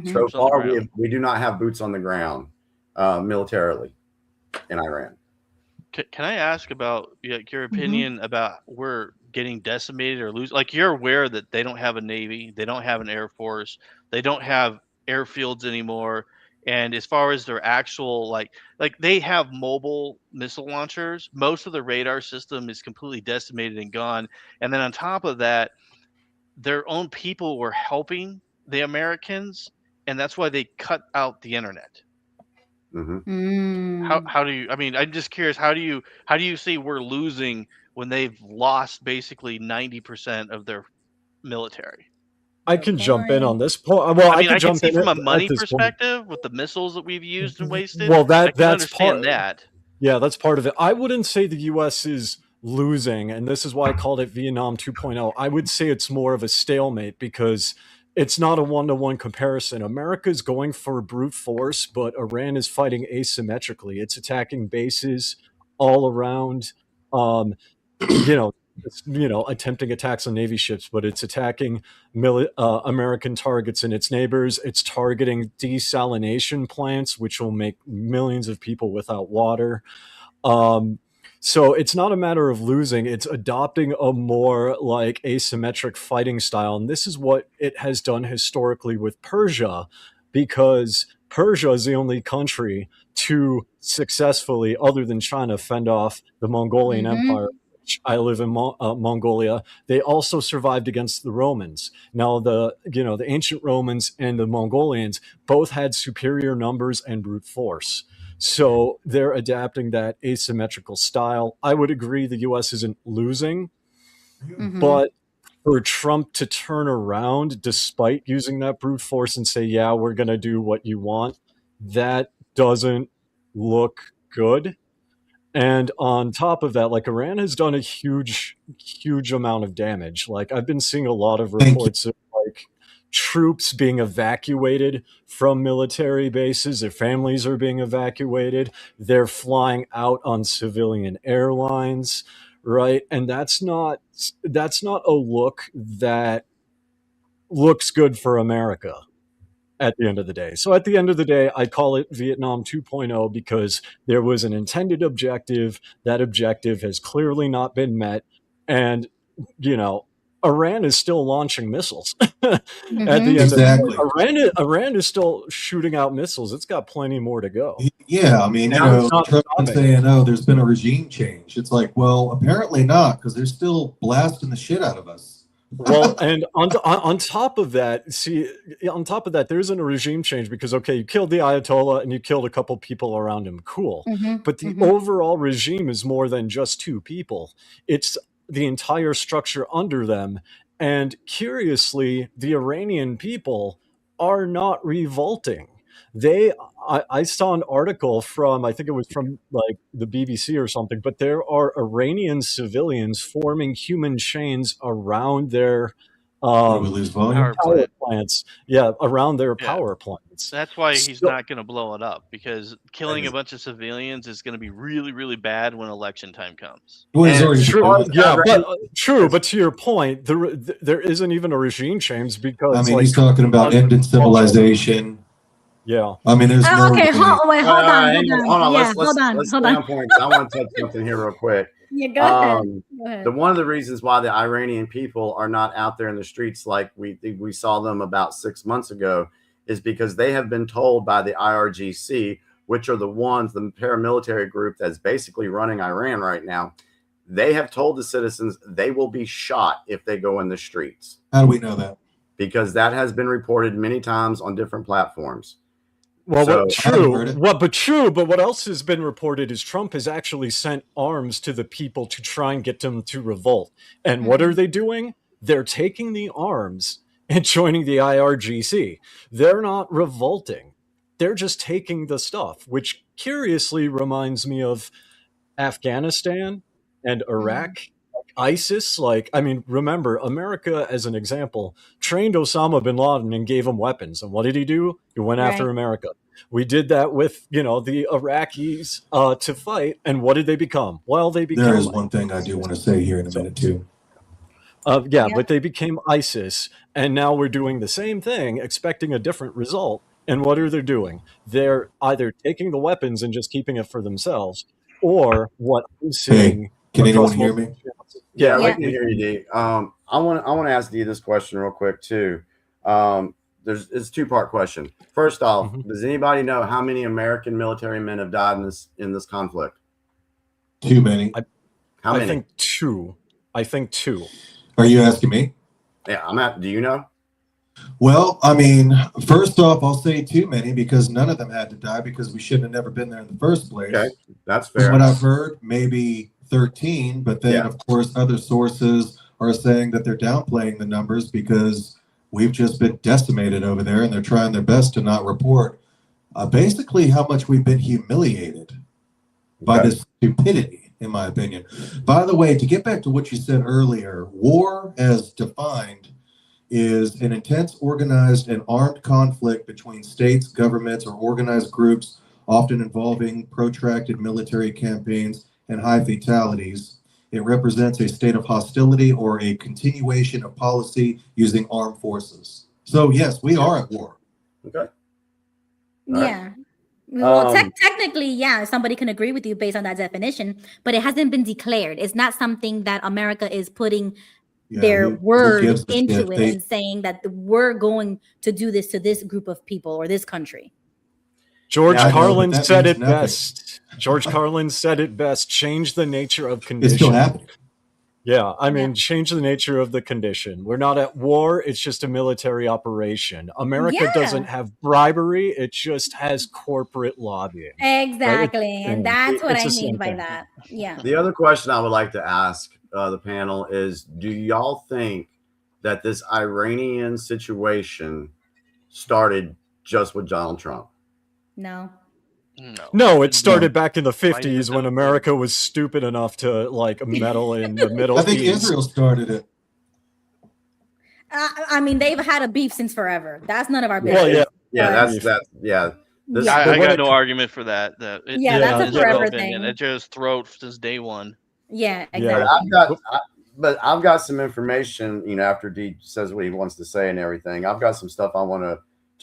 So far, we do not have boots on the ground militarily in Iran. Can I ask about your opinion about we're getting decimated or lose? Like, you're aware that they don't have a Navy, they don't have an Air Force, they don't have airfields anymore. And as far as their actual, like they have mobile missile launchers, most of the radar system is completely decimated and gone. And then on top of that, their own people were helping the Americans, and that's why they cut out the internet. How do you? I mean, I'm just curious. How do you see we're losing when they've lost basically 90% of their military? I can jump in on this point. Well, I mean, I can see from a in money at this point. perspective with the missiles that we've used and wasted. Well, I can that's understand part. that. Yeah, that's part of it. I wouldn't say the U.S. is losing, and this is why I called it Vietnam 2.0. I would say it's more of a stalemate, because it's not a one-to-one comparison. America's going for brute force, but Iran is fighting asymmetrically. It's attacking bases all around, attempting attacks on Navy ships, but it's attacking American targets and its neighbors. It's targeting desalination plants, which will make millions of people without water. So it's not a matter of losing, it's adopting a more like asymmetric fighting style. And this is what it has done historically with Persia, because Persia is the only country to successfully, other than China, fend off the Mongolian Empire. I live in Mongolia. They also survived against the Romans. Now, the ancient Romans and the Mongolians both had superior numbers and brute force. So they're adapting that asymmetrical style. I would agree the U.S. isn't losing, but for Trump to turn around despite using that brute force and say, yeah, we're going to do what you want, that doesn't look good. And on top of that, like, Iran has done a huge amount of damage. Like, I've been seeing a lot of reports of like troops being evacuated from military bases. Their families are being evacuated. They're flying out on civilian airlines, right? And that's not a look that looks good for America at the end of the day. So at the end of the day, I call it Vietnam 2.0 because there was an intended objective. That objective has clearly not been met. And, Iran is still launching missiles at the end of the day. Iran is still shooting out missiles. It's got plenty more to go. Yeah, I mean, Trump's saying, oh, there's been a regime change. It's like, well, apparently not, because they're still blasting the shit out of us. Well, and on top of that, see, on top of that, there isn't a regime change because, okay, you killed the Ayatollah and you killed a couple people around him. Cool. But the overall regime is more than just two people. It's the entire structure under them. And curiously, the Iranian people are not revolting. I saw an article from, I think it was from like the BBC or something, but there are Iranian civilians forming human chains around their Did we lose volume? power plants. Yeah, around their power plants. That's why he's So- not going to blow it up, because killing a bunch of civilians is going to be really, really bad when election time comes. Well, he's already True, done yeah, that. but true. But to your point, there isn't even a regime change because I mean, like, he's talking about ending civilization. Yeah. I mean, there's no Okay, way. hold on. Hang on, Yeah, Let's hold on. stay on point, 'cause I want to touch something here real quick. Yeah, go ahead. Go ahead. One of the reasons why the Iranian people are not out there in the streets like we saw them about 6 months ago is because they have been told by the IRGC, which are the paramilitary group that's basically running Iran right now. They have told the citizens they will be shot if they go in the streets. How do we know that? Because that has been reported many times on different platforms. Well, So- true. But what else has been reported is Trump has actually sent arms to the people to try and get them to revolt. And what are they doing? They're taking the arms and joining the IRGC. They're not revolting. They're just taking the stuff, which curiously reminds me of Afghanistan and Iraq. ISIS, remember, America, as an example, trained Osama bin Laden and gave him weapons. And what did he do? He went after Right. America. We did that with, the Iraqis to fight. And what did they become? Well, they became... There is one thing I do want to say here in a minute, too. But they became ISIS. And now we're doing the same thing, expecting a different result. And what are they doing? They're either taking the weapons and just keeping it for themselves, or what I'm seeing... Can anyone across hear me? multiple channels. Yeah, I can hear you, D. I want to ask D this question real quick too. It's a two-part question. First off, does anybody know how many American military men have died in this conflict? Too many. How many? I think two. Are you asking me? Yeah, do you know? Well, I mean, first off, I'll say too many because none of them had to die because we shouldn't have never been there in the first place. Okay, that's From fair. what I've heard, maybe 13, but then of course other sources are saying that they're downplaying the numbers because we've just been decimated over there and they're trying their best to not report basically how much we've been humiliated by this stupidity, in my opinion. By the way, to get back to what you said earlier, war as defined is an intense, organized, and armed conflict between states, governments, or organized groups, often involving protracted military campaigns and high fatalities. It represents a state of hostility or a continuation of policy using armed forces. So yes, we are at war. Okay. Yeah. Well, technically, yeah, somebody can agree with you based on that definition, but it hasn't been declared. It's not something that America is putting their word into it and saying that we're going to do this to this group of people or this country. George Carlin said it best. George Carlin said it best. Change the nature of condition. It's still happening. Yeah, I mean, change the nature of the condition. We're not at war. It's just a military operation. America doesn't have bribery. It just has corporate lobbying. Exactly. And that's what I It's the mean same by thing. that. Yeah. The other question I would like to ask the panel is, do y'all think that this Iranian situation started just with Donald Trump? No. No, it started back in the 50s when America was stupid enough to meddle in the Middle I think East. Israel started it. I mean, they've had a beef since forever. That's none of our business. Well, Yeah, Yeah. I got no argument for that. That's a forever thing. It just throat since day one. Yeah, But exactly. I've got some information, after D says what he wants to say and everything. I've got some stuff I want to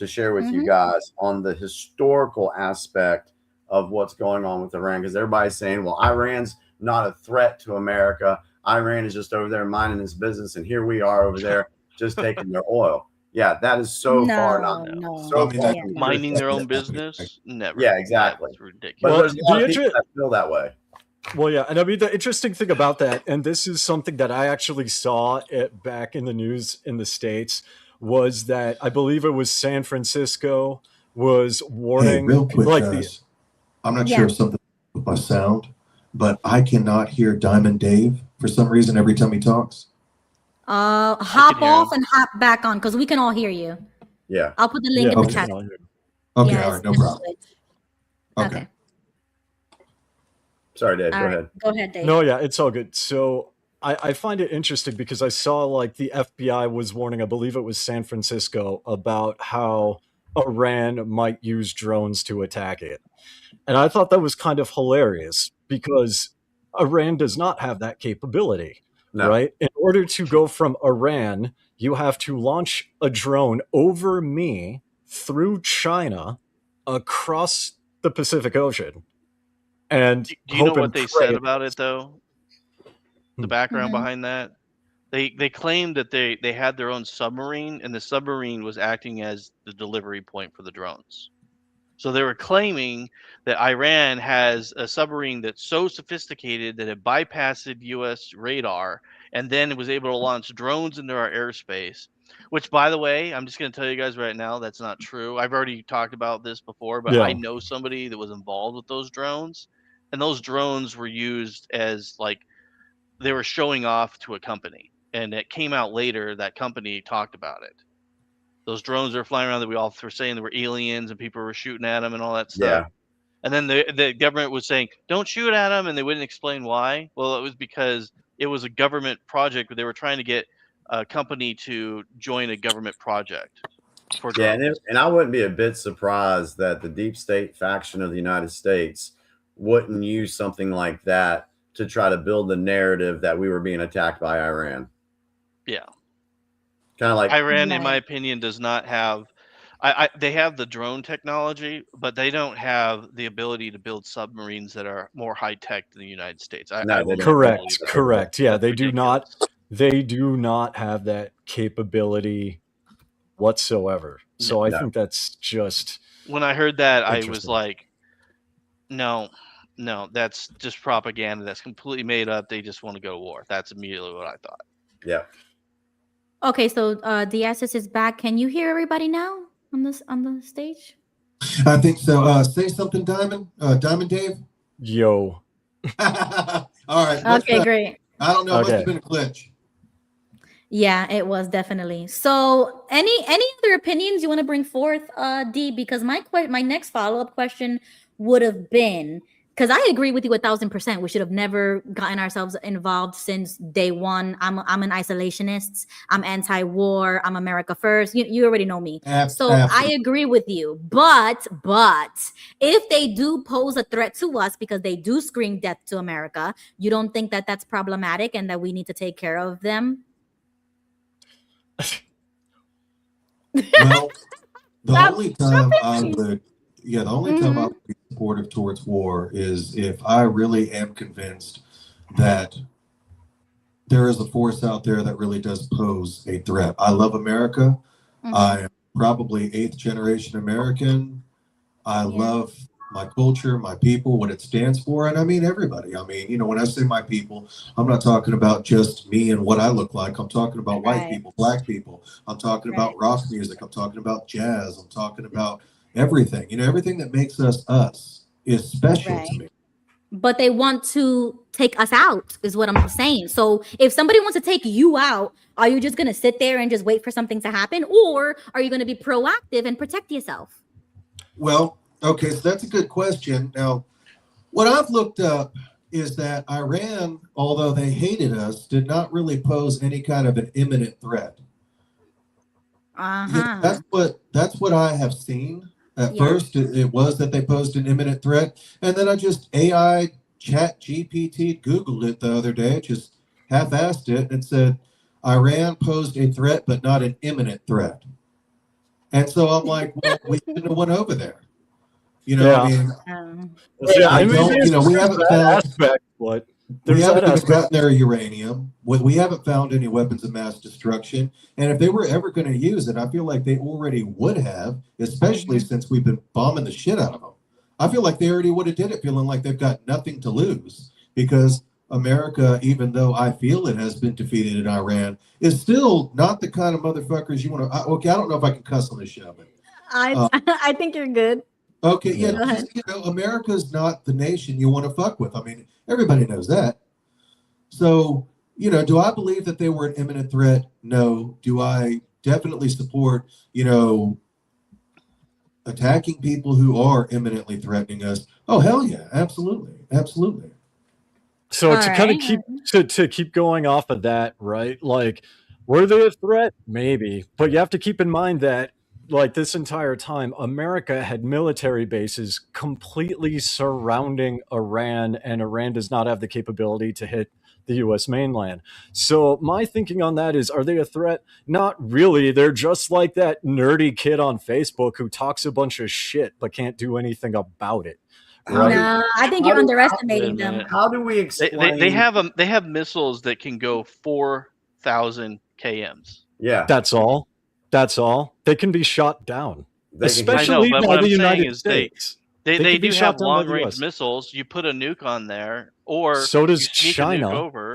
share with you guys on the historical aspect of what's going on with Iran, because everybody's saying, well, Iran's not a threat to America. Iran is just over there minding his business, and here we are over there just taking their oil. Yeah, that is so far not so far minding their own business. Never. Yeah, exactly. That's ridiculous. But there's a lot of people that feel that way. Well, yeah, and I mean the interesting thing about that, and this is something that I actually saw it back in the news in the States, was that I believe it was San Francisco was Hey, warning real quick, like guys. I'm not sure if something with my sound, but I cannot hear Diamond Dave for some reason every time he talks. Hop off and hop back on because we can all hear you. Yeah. I'll put the link in the chat. Okay, Yeah, all right, no problem. Okay. Sorry, Dave. All Go right. ahead. Go ahead, Dave. No, yeah, it's all good. So I find it interesting because I saw like the FBI was warning, I believe it was San Francisco, about how Iran might use drones to attack it. And I thought that was kind of hilarious because Iran does not have that capability, right? In order to go from Iran, you have to launch a drone over me through China across the Pacific Ocean. And Do you know hope and what they pray said about it though? The background behind that? They claimed that they had their own submarine, and the submarine was acting as the delivery point for the drones. So they were claiming that Iran has a submarine that's so sophisticated that it bypassed U.S. radar and then it was able to launch drones into our airspace. Which, by the way, I'm just going to tell you guys right now, that's not true. I've already talked about this before, but I know somebody that was involved with those drones, and those drones were used as like they were showing off to a company, and it came out later that company talked about it. Those drones are flying around that we all were saying they were aliens and people were shooting at them and all that stuff. And then the government was saying, don't shoot at them, and they wouldn't explain why. Well, it was because it was a government project where they were trying to get a company to join a government project. For drones. And I wouldn't be a bit surprised that the deep state faction of the United States wouldn't use something like that to try to build the narrative that we were being attacked by Iran. Yeah. Kind of like Iran, in my opinion, does not have. They have the drone technology, but they don't have the ability to build submarines that are more high tech than the United States. Correct. Yeah, they do not. They do not have that capability whatsoever. So I think that's just. When I heard that, I was like, no, that's just propaganda. That's completely made up. They just want to go to war. That's immediately what I thought. Yeah. Okay, so Diasiss is back. Can you hear everybody now on the stage? I think so. Say something, Diamond. Diamond Dave. Yo. All right. Okay, great. I don't know. Must have been a glitch. Yeah, it was definitely. So, any other opinions you want to bring forth, D? Because my next follow-up question would have been, because I agree with you 1,000%. We should have never gotten ourselves involved since day one. I'm an isolationist. I'm anti-war. I'm America first. You already know me. So I agree with you. But if they do pose a threat to us because they do scream death to America, you don't think that that's problematic and that we need to take care of them? Well, the only time I would be supportive towards war is if I really am convinced that there is a force out there that really does pose a threat. I love America. I am probably 8th generation American. I love my culture, my people, what it stands for. And I mean everybody. I mean, when I say my people, I'm not talking about just me and what I look like. I'm talking about white people, black people. I'm talking about rock music. I'm talking about jazz. I'm talking about everything. Everything that makes us is special to me. But they want to take us out, is what I'm saying. So if somebody wants to take you out, are you just going to sit there and just wait for something to happen? Or are you going to be proactive and protect yourself? Well, okay, so that's a good question. Now, what I've looked up is that Iran, although they hated us, did not really pose any kind of an imminent threat. That's what I have seen. At first, it was that they posed an imminent threat. And then I just AI chat GPT Googled it the other day, just half-assed it, and said, Iran posed a threat, but not an imminent threat. And so I'm like, well, we shouldn't have went over there. I mean, we haven't found we haven't even gotten their uranium. We haven't found any weapons of mass destruction. And if they were ever going to use it, I feel like they already would have, especially since we've been bombing the shit out of them. I feel like they already would have did it, feeling like they've got nothing to lose. because America, even though I feel it has been defeated in Iran, is still not the kind of motherfuckers you want to. Okay, I don't know if I can cuss on this show, but I think you're good. okay, yeah, Go ahead. just, America's not the nation you want to fuck with. I mean, everybody knows that. So, do I believe that they were an imminent threat? No. Do I definitely support, attacking people who are imminently threatening us? Oh, hell yeah, absolutely, absolutely. So All to kind of right. keep going off of that, right? Like, were they a threat? Maybe, but you have to keep in mind that, like, this entire time, America had military bases completely surrounding Iran, and Iran does not have the capability to hit the U.S. mainland. So my thinking on that is, are they a threat? Not really. They're just like that nerdy kid on Facebook who talks a bunch of shit but can't do anything about it. Right? No, I think you're underestimating them. How do we explain? They have missiles that can go 4,000 kms. Yeah, That's all. That's all. They can be shot down, especially but by what the I'm saying United is States. They can be do shot have down by the long range US. missiles. You put a nuke on there, or So does you sneak a nuke China. over.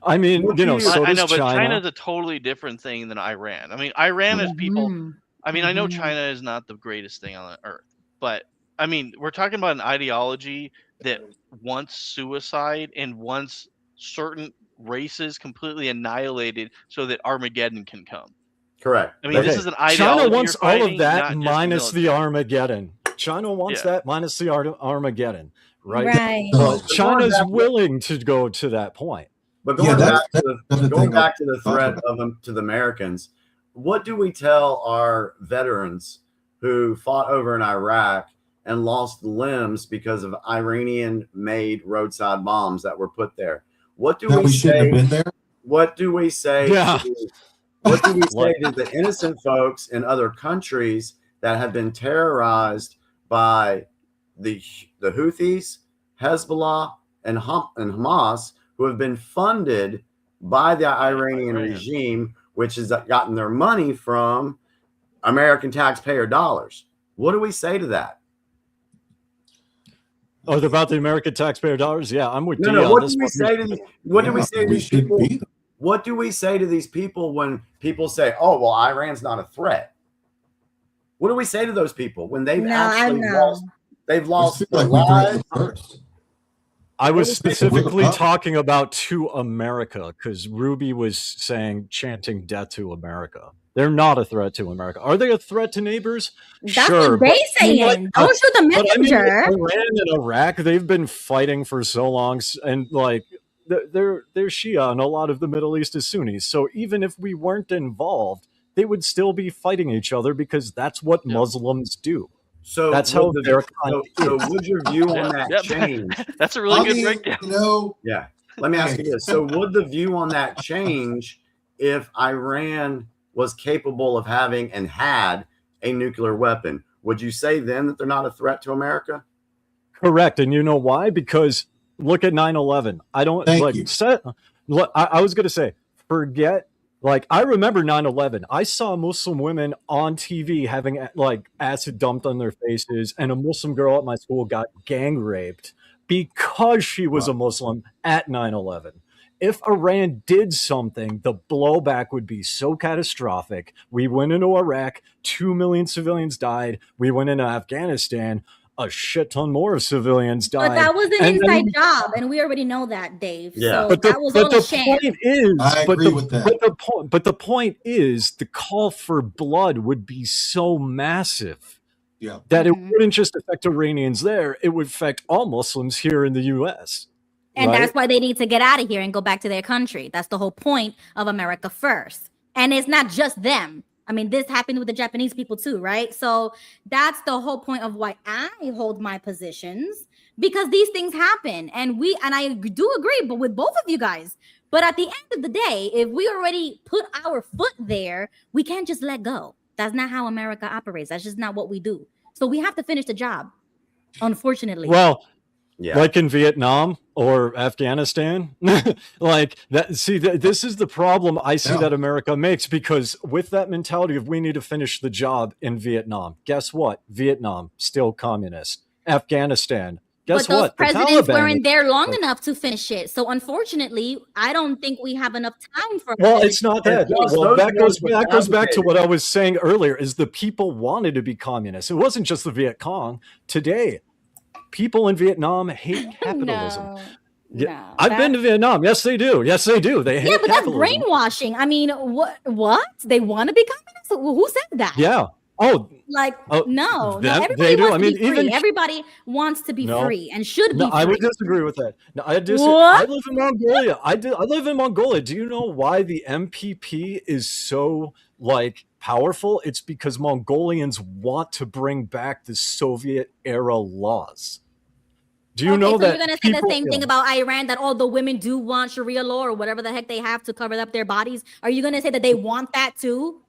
I mean, so I does know, but China. China's a totally different thing than Iran. I mean, Iran is people. I mean, I know China is not the greatest thing on earth, but I mean, we're talking about an ideology that wants suicide and wants certain races completely annihilated so that Armageddon can come. correct. I mean, this is an ideology. China wants you're all of fighting, that not just minus the military. Armageddon. China wants that minus the Armageddon, right? Right. But China's willing to go to that point. But going back to the Talk threat about. of them to the Americans, what do we tell our veterans who fought over in Iraq and lost limbs because of Iranian-made roadside bombs that were put there? What do we shouldn't have say? been there? What do we say? Yeah. What do we say to the innocent folks in other countries that have been terrorized by the Houthis, Hezbollah, and Hamas, who have been funded by the Iranian regime, which has gotten their money from American taxpayer dollars? What do we say to that? Oh, about the American taxpayer dollars? Yeah, I'm with you. No. What do we say to these people? Be. What do we say to these people when people say, "Oh, well, Iran's not a threat"? What do we say to those people when they've actually lost? They've lost their lives. I was specifically talking about to America because Ruby was chanting death to America. They're not a threat to America. Are they a threat to neighbors? That's sure. what they saying. Don't shoot the messenger. Iran and Iraq, they've been fighting for so long, and like they're Shia, and a lot of the Middle East is Sunnis. So even if we weren't involved, they would still be fighting each other because that's what Muslims do. So that's how their so would your view on that change? That's a really good breakdown. Yeah. Let me ask you this. So would the view on that change if Iran was capable of having and had a nuclear weapon? Would you say then that they're not a threat to America? Correct. And you know why? Because look at 9/11. I don't I was going to say, forget. Like, I remember 9/11. I saw Muslim women on TV having like acid dumped on their faces, and a Muslim girl at my school got gang raped because she was a Muslim at 9/11. If Iran did something, the blowback would be so catastrophic. We went into Iraq, 2 million civilians died. We went into Afghanistan, a shit ton more of civilians died. But that was an inside job, and we already know that, Dave. Yeah, so but that was only sham. But the point is, the call for blood would be so massive that it wouldn't just affect Iranians there; it would affect all Muslims here in the U.S. And that's why they need to get out of here and go back to their country. That's the whole point of America First. And it's not just them. I mean, this happened with the Japanese people too, right? So that's the whole point of why I hold my positions, because these things happen. And I do agree, but with both of you guys. But at the end of the day, if we already put our foot there, we can't just let go. That's not how America operates. That's just not what we do. So we have to finish the job, unfortunately. Well, like in Vietnam or Afghanistan, like that. See, this is the problem I see that America makes, because with that mentality of we need to finish the job in Vietnam, guess what? Vietnam, still communist. Afghanistan, Guess but those what? The presidents Taliban weren't there long is- enough to finish it. So unfortunately, I don't think we have enough time for. Well, it's not that. Plus, Well, those that goes ones that goes back to advocated. what I was saying earlier. Is the people wanted to be communist. It wasn't just the Viet Cong. Today, people in Vietnam hate capitalism. No, Yeah, no, I've been to Vietnam. Yes, they do. Yes, they do. They hate Yeah, but that's capitalism. brainwashing. I mean, what? They want to be communist? Who said that? Yeah. Oh, Like, Oh, no, that- everybody they do. wants I to mean, be free. even- Everybody wants to be No. free and should be no, free. I would disagree with that. No, I What? live in Mongolia. I live in Mongolia. Do you know why the MPP is so like powerful? It's because Mongolians want to bring back the Soviet era laws. Do you know so that you're gonna say the people- same thing about Iran, that all the women do want Sharia law or whatever the heck they have to cover up their bodies? Are you gonna say that they want that too?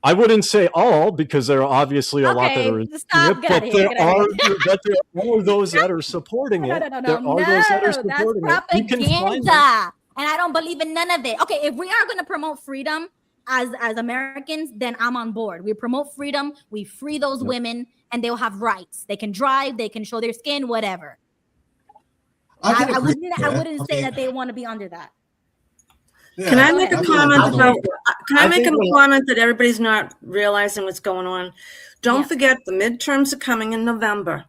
I wouldn't say all, because there are obviously a lot that Okay, are stop, get but outta here, there get outta are but there are those that are supporting No, it. no, no, There no, are those that are that's supporting it. You can find them. propaganda, and I don't believe in none of it. Okay, if we are gonna promote freedom as Americans, then I'm on board. We promote freedom, we free those Yep. women, and they'll have rights. They can drive, they can show their skin, whatever. I can I agree wouldn't. with I that. wouldn't say mean, that they want to be under that. yeah, Can I make a feel comment like- about? Can I I make a think when- comment that everybody's not realizing what's going on? Don't Yeah. forget the midterms are coming in November.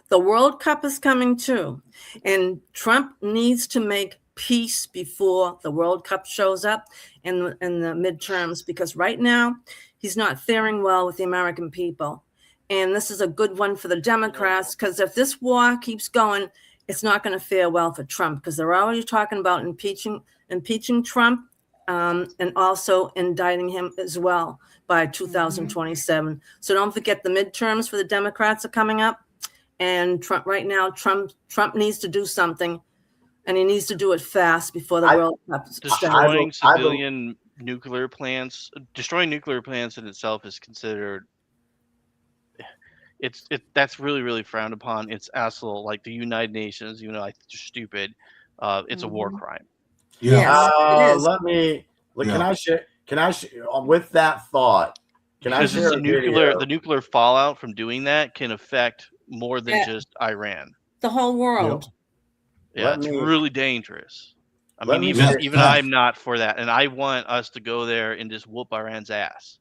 The World Cup is coming too, and Trump needs to make peace before the World Cup shows up in the midterms, because right now he's not faring well with the American people, and this is a good one for the Democrats, because if this war keeps going, it's not going to fare well for Trump, because they're already talking about impeaching Trump, and also indicting him as well by 2027. So don't forget the midterms for the Democrats are coming up, and Trump needs to do something, and he needs to do it fast before the World Cup starts. Destroying I will- civilian nuclear plants, destroying nuclear plants in itself is considered. That's really, really frowned upon. It's absolute, like the United Nations, even though I think they're stupid. It's a war crime. Yeah. Yes, it is. Let me. Can Yeah. I share? Can I with that thought? Can I Because share it's a the video? nuclear fallout from doing that can affect more than Yeah. just Iran. The whole world. Yeah, Let it's me- really dangerous. I let mean, me even share- even I'm not for that, and I want us to go there and just whoop Iran's ass.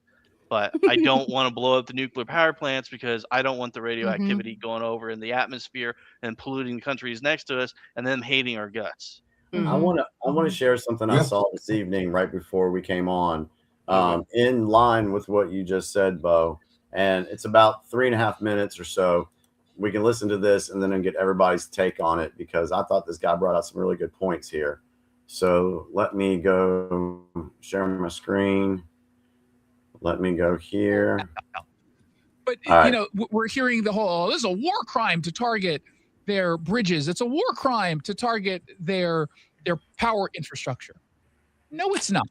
But I don't want to blow up the nuclear power plants, because I don't want the radioactivity going over in the atmosphere and polluting the countries next to us and them hating our guts. Mhm. I want to share something I Yeah. saw this evening right before we came on, in line with what you just said, Beau. And it's about 3.5 minutes or so. We can listen to this and then get everybody's take on it, because I thought this guy brought out some really good points here. So let me go share my screen. Let me go here. But All right. you know, we're hearing the whole, oh, this is a war crime to target their bridges. It's a war crime to target their power infrastructure. No, it's not.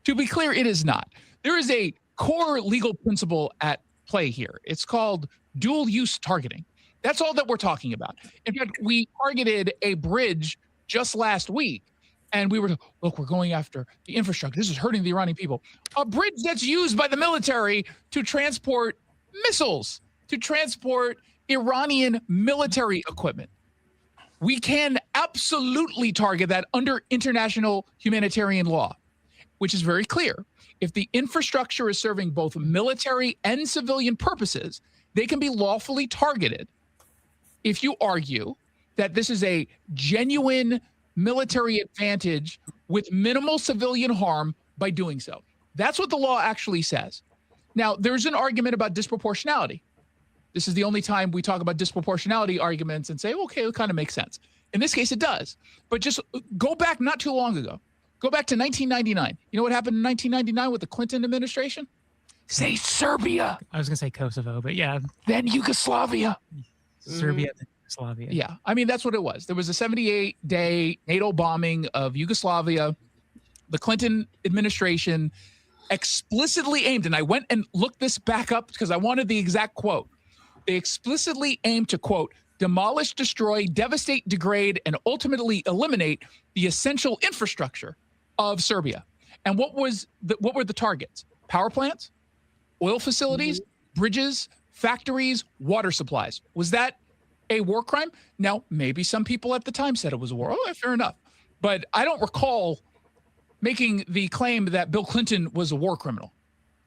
To be clear, it is not. There is a core legal principle at play here. It's called dual use targeting. That's all that we're talking about. In fact, we targeted a bridge just last week, and we were, look, we're going after the infrastructure. This is hurting the Iranian people. A bridge that's used by the military to transport missiles, to transport Iranian military equipment. We can absolutely target that under international humanitarian law, which is very clear. If the infrastructure is serving both military and civilian purposes, they can be lawfully targeted if you argue that this is a genuine military advantage with minimal civilian harm by doing so. That's what the law actually says. Now, there's an argument about disproportionality. This is the only time we talk about disproportionality arguments and say, okay, it kind of makes sense. In this case, it does. But just go back not too long ago. Go back to 1999. You know what happened in 1999 with the Clinton administration? Say Serbia. I was going to say Kosovo, but yeah. Then Yugoslavia. Serbia, then Yugoslavia. Yeah, I mean, that's what it was. There was a 78-day NATO bombing of Yugoslavia. The Clinton administration explicitly aimed, and I went and looked this back up because I wanted the exact quote. They explicitly aimed to, quote, demolish, destroy, devastate, degrade, and ultimately eliminate the essential infrastructure of Serbia. And what were the targets? Power plants, oil facilities, bridges, factories, water supplies. Was that a war crime? Now, maybe some people at the time said it was a war. Oh, fair enough. But I don't recall making the claim that Bill Clinton was a war criminal.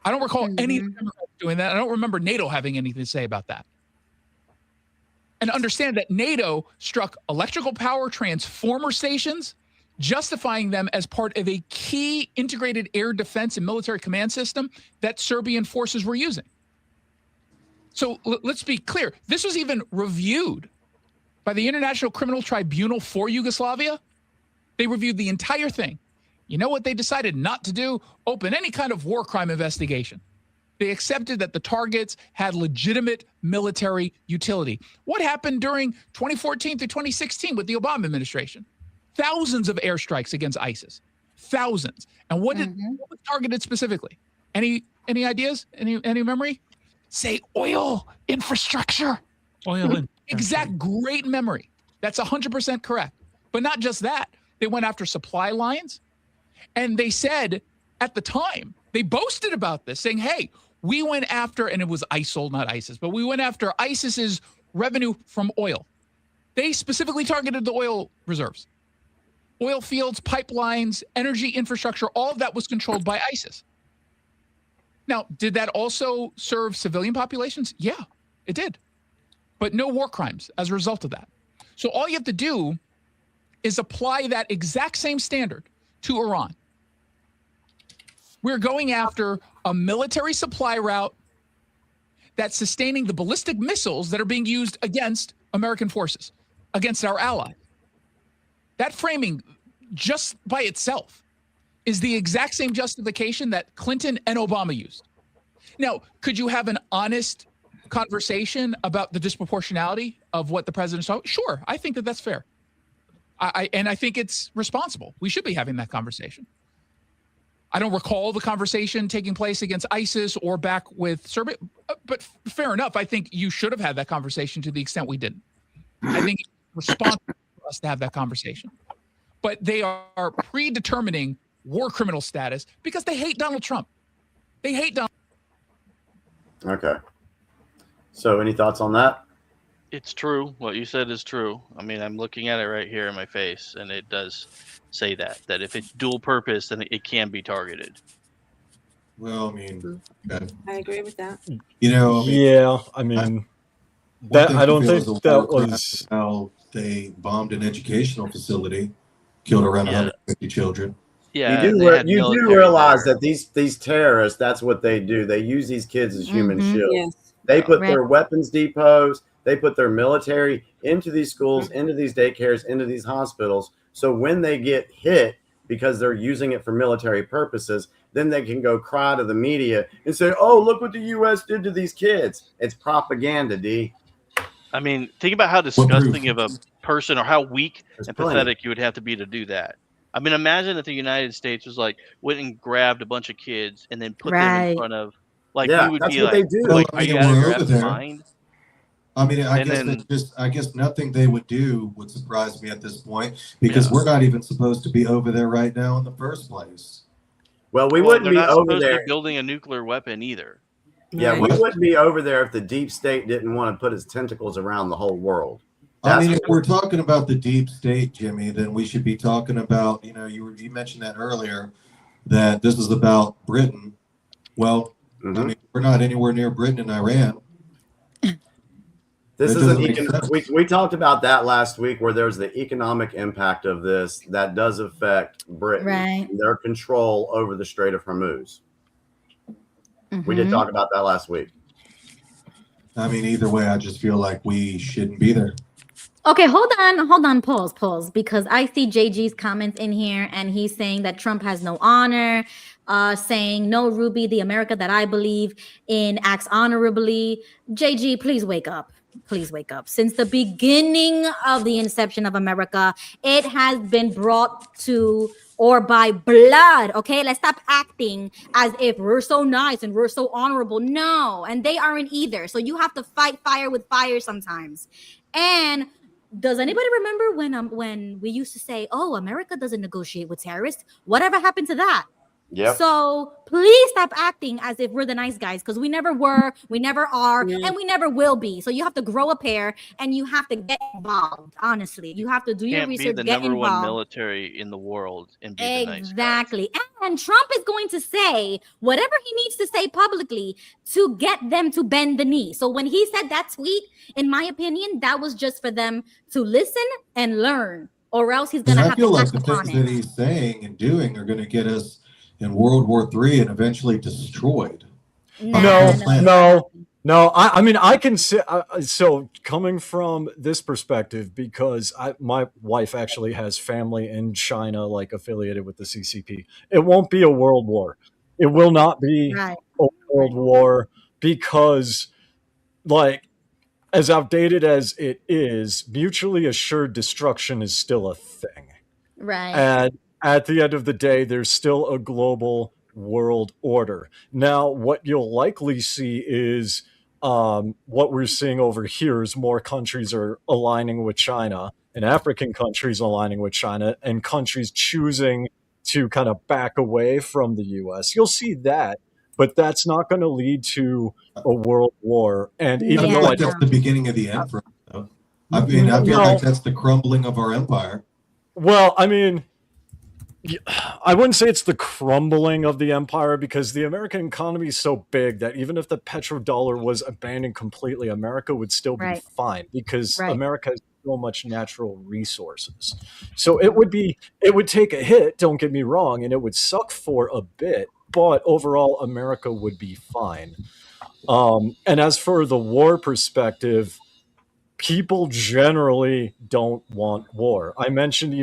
I don't recall any Democrats doing that. I don't remember NATO having anything to say about that. And understand that NATO struck electrical power transformer stations, justifying them as part of a key integrated air defense and military command system that Serbian forces were using. So let's be clear. This was even reviewed by the International Criminal Tribunal for Yugoslavia. They reviewed the entire thing. You know what they decided not to do? Open any kind of war crime investigation. They accepted that the targets had legitimate military utility. What happened during 2014 to 2016 with the Obama administration? Thousands of airstrikes against ISIS. Thousands. And what was targeted specifically? Any ideas? Any memory? Say oil infrastructure. Exact great memory. That's 100% correct. But not just that. They went after supply lines. And they said at the time, they boasted about this, saying, hey, we went after, and it was ISIL, not ISIS, but we went after ISIS's revenue from oil. They specifically targeted the oil reserves. Oil fields, pipelines, energy infrastructure, all of that was controlled by ISIS. Now, did that also serve civilian populations? Yeah, it did. But no war crimes as a result of that. So all you have to do is apply that exact same standard to Iran. We're going after a military supply route that's sustaining the ballistic missiles that are being used against American forces, against our allies. That framing just by itself is the exact same justification that Clinton and Obama used. Now, could you have an honest conversation about the disproportionality of what the president saw? Sure, I think that that's fair. And I think it's responsible. We should be having that conversation. I don't recall the conversation taking place against ISIS or back with Serbia, but fair enough. I think you should have had that conversation to the extent we didn't. I think it's responsible for us to have that conversation. But they are predetermining war criminal status because they hate Donald Trump. They hate Donald. Okay. So any thoughts on that? It's true. What you said is true. I mean, I'm looking at it right here in my face, and it does say that if it's dual purpose, then it can be targeted. Well, I mean, I agree with that. You know, I mean, that I don't think that was how they bombed an educational facility, killed around 150 children. Yeah, you do realize that these terrorists, that's what they do. They use these kids as human shields. Yes. They put their weapons depots, they put their military into these schools, into these daycares, into these hospitals. So when they get hit because they're using it for military purposes, then they can go cry to the media and say, oh, look what the U.S. did to these kids. It's propaganda, D. I mean, think about how disgusting of a person or how weak and pathetic you would have to be to do that. I mean, imagine if the United States was like, went and grabbed a bunch of kids and then put them in front of, like, we would be like, they do. Like, are you out of your mind? I mean, I guess nothing they would do would surprise me at this point because we're not even supposed to be over there right now in the first place. Well, we wouldn't be over there to be building a nuclear weapon either. Yeah, we wouldn't be over there if the deep state didn't want to put its tentacles around the whole world. I mean, if we're talking about the deep state, Jimmy, then we should be talking about, you mentioned that earlier, that this is about Britain. Well, I mean, we're not anywhere near Britain and Iran. This is we talked about that last week, where there's the economic impact of this that does affect Britain, and their control over the Strait of Hormuz. We did talk about that last week. I mean, either way, I just feel like we shouldn't be there. Okay, hold on, pause, because I see JG's comments in here, and he's saying that Trump has no honor, saying, no, Ruby, the America that I believe in acts honorably. JG, please wake up. Please wake up. Since the beginning of the inception of America, it has been brought to or by blood. Okay, let's stop acting as if we're so nice and we're so honorable. No, and they aren't either. So you have to fight fire with fire sometimes. And does anybody remember when we used to say, oh, America doesn't negotiate with terrorists? Whatever happened to that? Yep. So please stop acting as if we're the nice guys, because we never were, we never are, and we never will be. So you have to grow a pair and you have to get involved. Honestly, you have to do your Can't be research, the get number one involved. military in the world and be the nice guys. Exactly. And Trump is going to say whatever he needs to say publicly to get them to bend the knee. So when he said that tweet, in my opinion, that was just for them to listen and learn, or else he's going to I have feel to like act the upon things it. that he's saying and doing are going to get us in World War III and eventually destroyed. No. I mean, I can say, so coming from this perspective, because my wife actually has family in China, like affiliated with the CCP. It won't be a world war. It will not be a world war because, like, as outdated as it is, mutually assured destruction is still a thing. Right. And at the end of the day, there's still a global world order. Now, what you'll likely see is what we're seeing over here is more countries are aligning with China, and African countries aligning with China, and countries choosing to kind of back away from the US. You'll see that, but that's not going to lead to a world war. And even though I that's the beginning of the end for us, though. I mean, I feel like that's the crumbling of our empire. Well, I mean, I wouldn't say it's the crumbling of the empire, because the American economy is so big that even if the petrodollar was abandoned completely, America would still be fine, because America has so much natural resources. So it would take a hit, don't get me wrong, and it would suck for a bit, but overall America would be fine. And as for the war perspective, people generally don't want war. I mentioned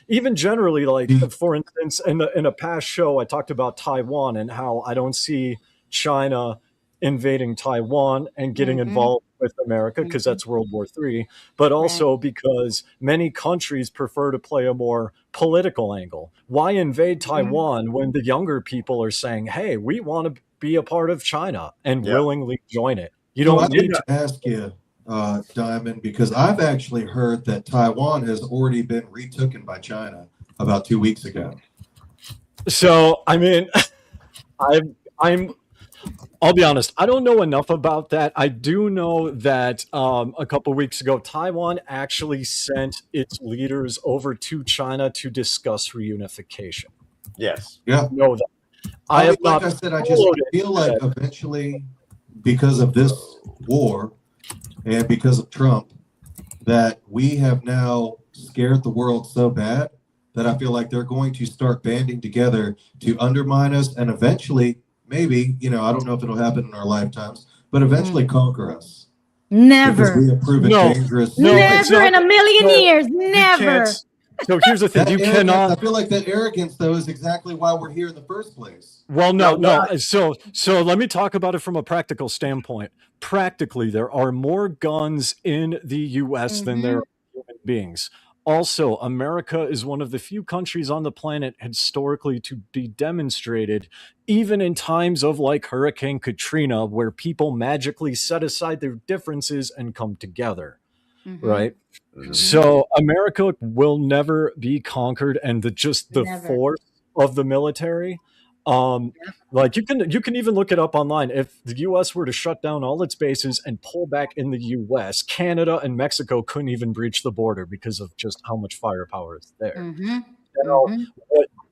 even generally, like, for instance, in a past show, I talked about Taiwan and how I don't see China invading Taiwan and getting involved with America, because that's World War III, but also because many countries prefer to play a more political angle. Why invade Taiwan when the younger people are saying, hey, we want to be a part of China and willingly join it? You don't need to ask you, Diamond, because I've actually heard that Taiwan has already been retooken by China about 2 weeks ago. So, I mean, I'll be honest, I don't know enough about that. I do know that a couple weeks ago, Taiwan actually sent its leaders over to China to discuss reunification. Yes. Yeah. Know that. I said, I just feel like eventually, because of this war and because of Trump, that we have now scared the world so bad that I feel like they're going to start banding together to undermine us and eventually, maybe, I don't know if it'll happen in our lifetimes, but eventually conquer us. Never. Because we have proven dangerous. Never in a million years. Never. So here's the thing: I feel like that arrogance, though, is exactly why we're here in the first place. Well, no. So let me talk about it from a practical standpoint. Practically, there are more guns in the U.S. than there are human beings. Also, America is one of the few countries on the planet historically to be demonstrated, even in times of like Hurricane Katrina, where people magically set aside their differences and come together. Right. So America will never be conquered, and the force of the military, like you can even look it up online. If the US were to shut down all its bases and pull back in the US, Canada and Mexico couldn't even breach the border because of just how much firepower is there.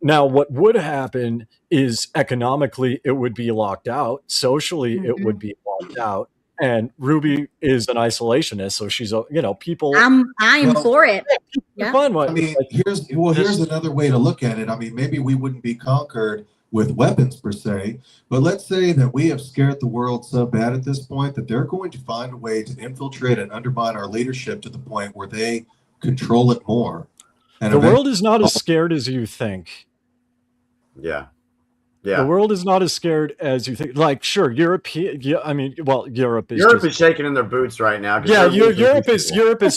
Now, what would happen is economically it would be locked out, socially it would be locked out. And Ruby is an isolationist, so she's people. I'm for it. Yeah. I mean, here's another way to look at it. I mean, maybe we wouldn't be conquered with weapons per se, but let's say that we have scared the world so bad at this point that they're going to find a way to infiltrate and undermine our leadership to the point where they control it more. And the world is not as scared as you think. Yeah. The world is not as scared as you think. Like, sure, Europe is Europe is shaking in their boots right now. Yeah, Europe is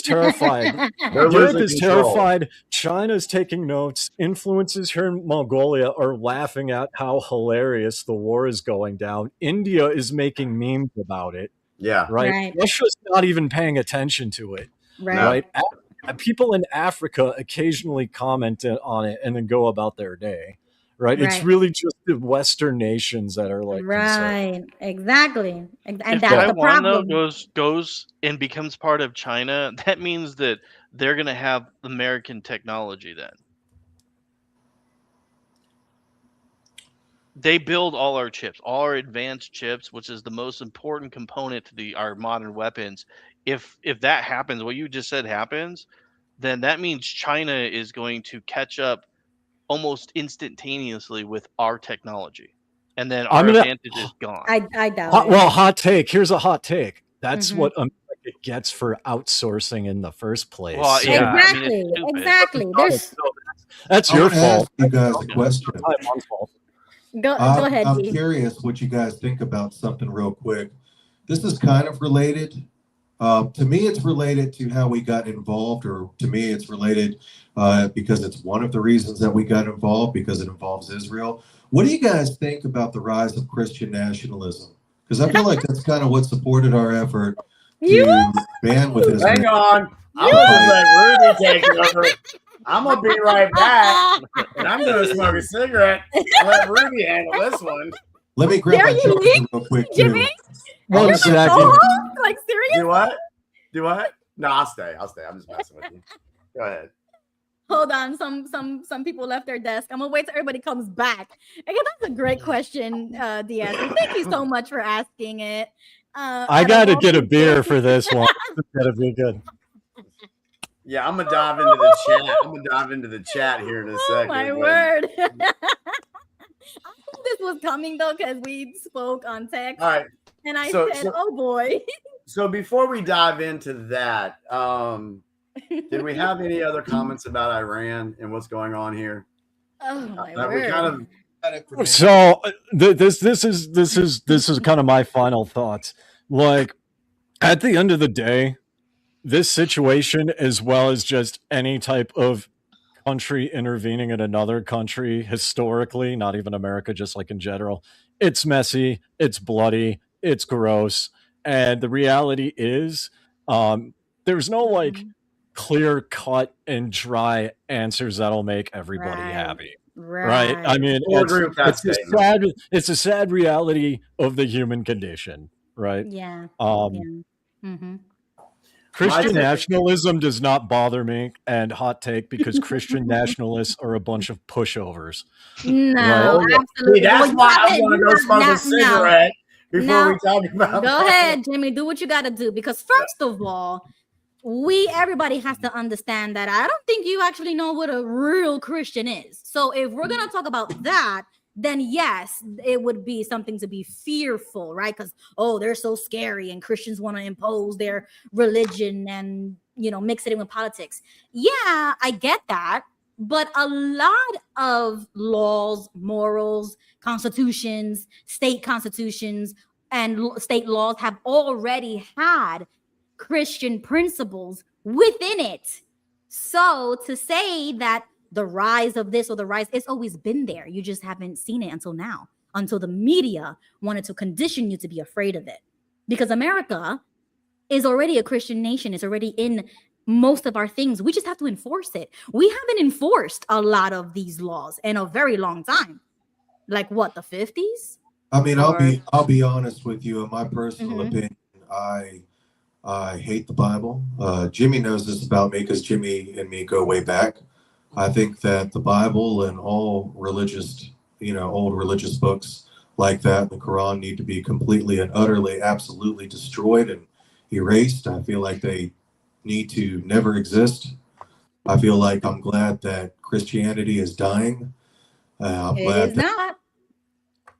terrified. Europe is terrified. China's taking notes. Influencers here in Mongolia are laughing at how hilarious the war is going down. India is making memes about it. Yeah. Right. Russia's not even paying attention to it. Right. People in Africa occasionally comment on it and then go about their day. right? It's Right. really just the Western nations that are like concerned. Right. Exactly. And If that's the Taiwan though problem. goes and becomes part of China, that means that they're gonna have American technology then. They build all our chips, all our advanced chips, which is the most important component to our modern weapons. If that happens, what you just said happens, then that means China is going to catch up almost instantaneously with our technology, and then I'm our gonna advantage is gone. I doubt it. well, hot take. Here's a hot take. That's Mhm. what America gets for outsourcing in the first place. Well, So yeah, I mean, it's Exactly. stupid. Exactly. There's that's I your want to fault. ask you guys a question. Taiwan's fault. go ahead, I'm D. curious what you guys think about something real quick. This is kind of related. To me, it's related to how we got involved, or to me, it's related because it's one of the reasons that we got involved, because it involves Israel. What do you guys think about the rise of Christian nationalism? Because I feel like that's kind of what supported our effort to ban with Israel. Hang on. I'm going to let Ruby take over. I'm going to be right back. And I'm going to smoke a cigarette and let Ruby handle this one. Let me grab There my you charger leave, real quick, Jimmy? too. One You're second. so wrong? Like, serious? Do what? Do what? No, I'll stay. I'm just messing with you. Go ahead. Hold on. Some people left their desk. I'm gonna wait till everybody comes back. Okay, that's a great question, Diasiss. Thank you so much for asking it. I gotta get a beer for this one. It's gotta be good. Yeah, I'm gonna dive into the chat. I'm gonna dive into the chat here in a second. Oh my but- word. I knew this was coming though, because we spoke on text. All right. And I So- said, so- oh boy. So before we dive into that, did we have any other comments about Iran and what's going on here? Oh my That we word. kind of So this is kind of my final thoughts. Like, at the end of the day, this situation, as well as just any type of country intervening in another country historically, not even America, just like in general, it's messy, it's bloody, it's gross. And the reality is, there's no like clear cut and dry answers that'll make everybody happy. Right. I mean, We'll agree with that statement. it's a sad reality of the human condition. Right. Yeah. Mm-hmm. Christian nationalism does not bother me, and hot take, because Christian nationalists are a bunch of pushovers. No, Right? absolutely. See, that's Well, why I you want to go gotta- smoke no, a cigarette before we talk about Go that. ahead, Jimmy. Do what you got to do, because first of all, everybody has to understand that I don't think you actually know what a real Christian is. So if we're gonna talk about that, then yes, it would be something to be fearful, right? Because they're so scary, and Christians want to impose their religion and mix it in with politics. Yeah, I get that. But a lot of laws, morals, constitutions, state constitutions, and state laws have already had Christian principles within it. So to say that the rise of this or the rise, it's always been there. You just haven't seen it until now, until the media wanted to condition you to be afraid of it. Because America is already a Christian nation. It's already in most of our things. We just have to enforce it. We haven't enforced a lot of these laws in a very long time. Like what, the 50s? I mean, I'll be honest with you. In my personal opinion, I hate the Bible. Jimmy knows this about me because Jimmy and me go way back. I think that the Bible and all religious, old religious books like that, the Quran, need to be completely and utterly, absolutely destroyed and erased. I feel like they need to never exist. I feel like I'm glad that Christianity is dying. I'm glad that not.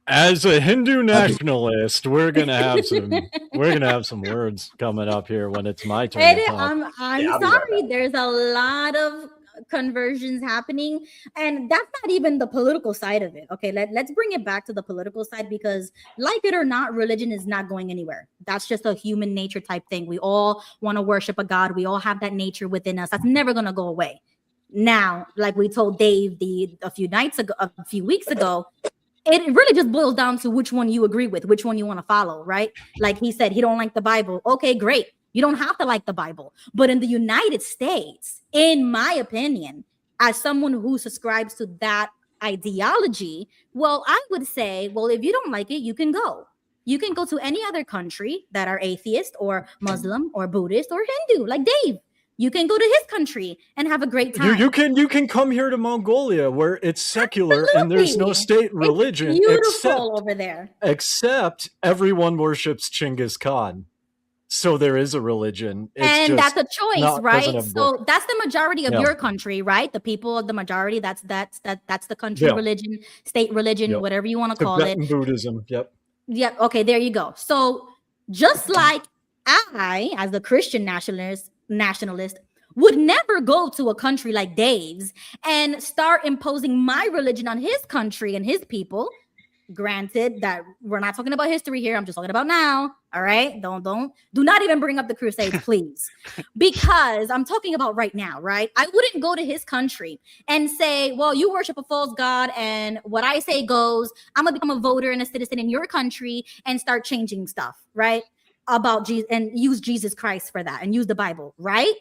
As a Hindu nationalist, we're gonna have some words coming up here when it's my turn to talk. I'm sorry. There's a lot of conversions happening, and that's not even the political side of it. Okay, let's bring it back to the political side, because like it or not, religion is not going anywhere. That's just a human nature type thing. We all want to worship a God. We all have that nature within us. That's never gonna go away. Now, like we told Dave a few weeks ago, it really just boils down to which one you agree with, which one you want to follow, right? Like he said, he don't like the Bible. Okay, great. You don't have to like the Bible. But in the United States, in my opinion, as someone who subscribes to that ideology, well, I would say, well, if you don't like it, you can go. You can go to any other country that are atheist or Muslim or Buddhist or Hindu, like Dave. You can go to his country and have a great time. You can come here to Mongolia where it's secular and there's no state religion. It's beautiful over there. Except everyone worships Genghis Khan. So there is a religion. And that's a choice, right? So that's the majority of Yeah. your country, right? The people of the majority, that's the country Yeah. religion, state religion, Yep. whatever you want to call Tibetan it. Buddhism. Yep. Yep. Okay, there you go. So just like I, as the Christian nationalist, would never go to a country like Dave's and start imposing my religion on his country and his people. Granted that we're not talking about history here. I'm just talking about now. All right. Do not even bring up the Crusades, please. Because I'm talking about right now, right? I wouldn't go to his country and say, well, you worship a false god and what I say goes. I'm gonna become a voter and a citizen in your country and start changing stuff, right? About Jesus and use Jesus Christ for that and use the Bible, right?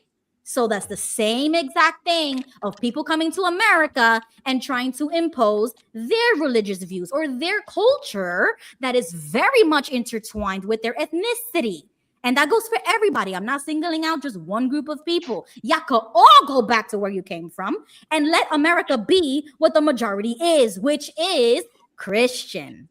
So that's the same exact thing of people coming to America and trying to impose their religious views or their culture that is very much intertwined with their ethnicity. And that goes for everybody. I'm not singling out just one group of people. Y'all could all go back to where you came from and let America be what the majority is, which is Christian.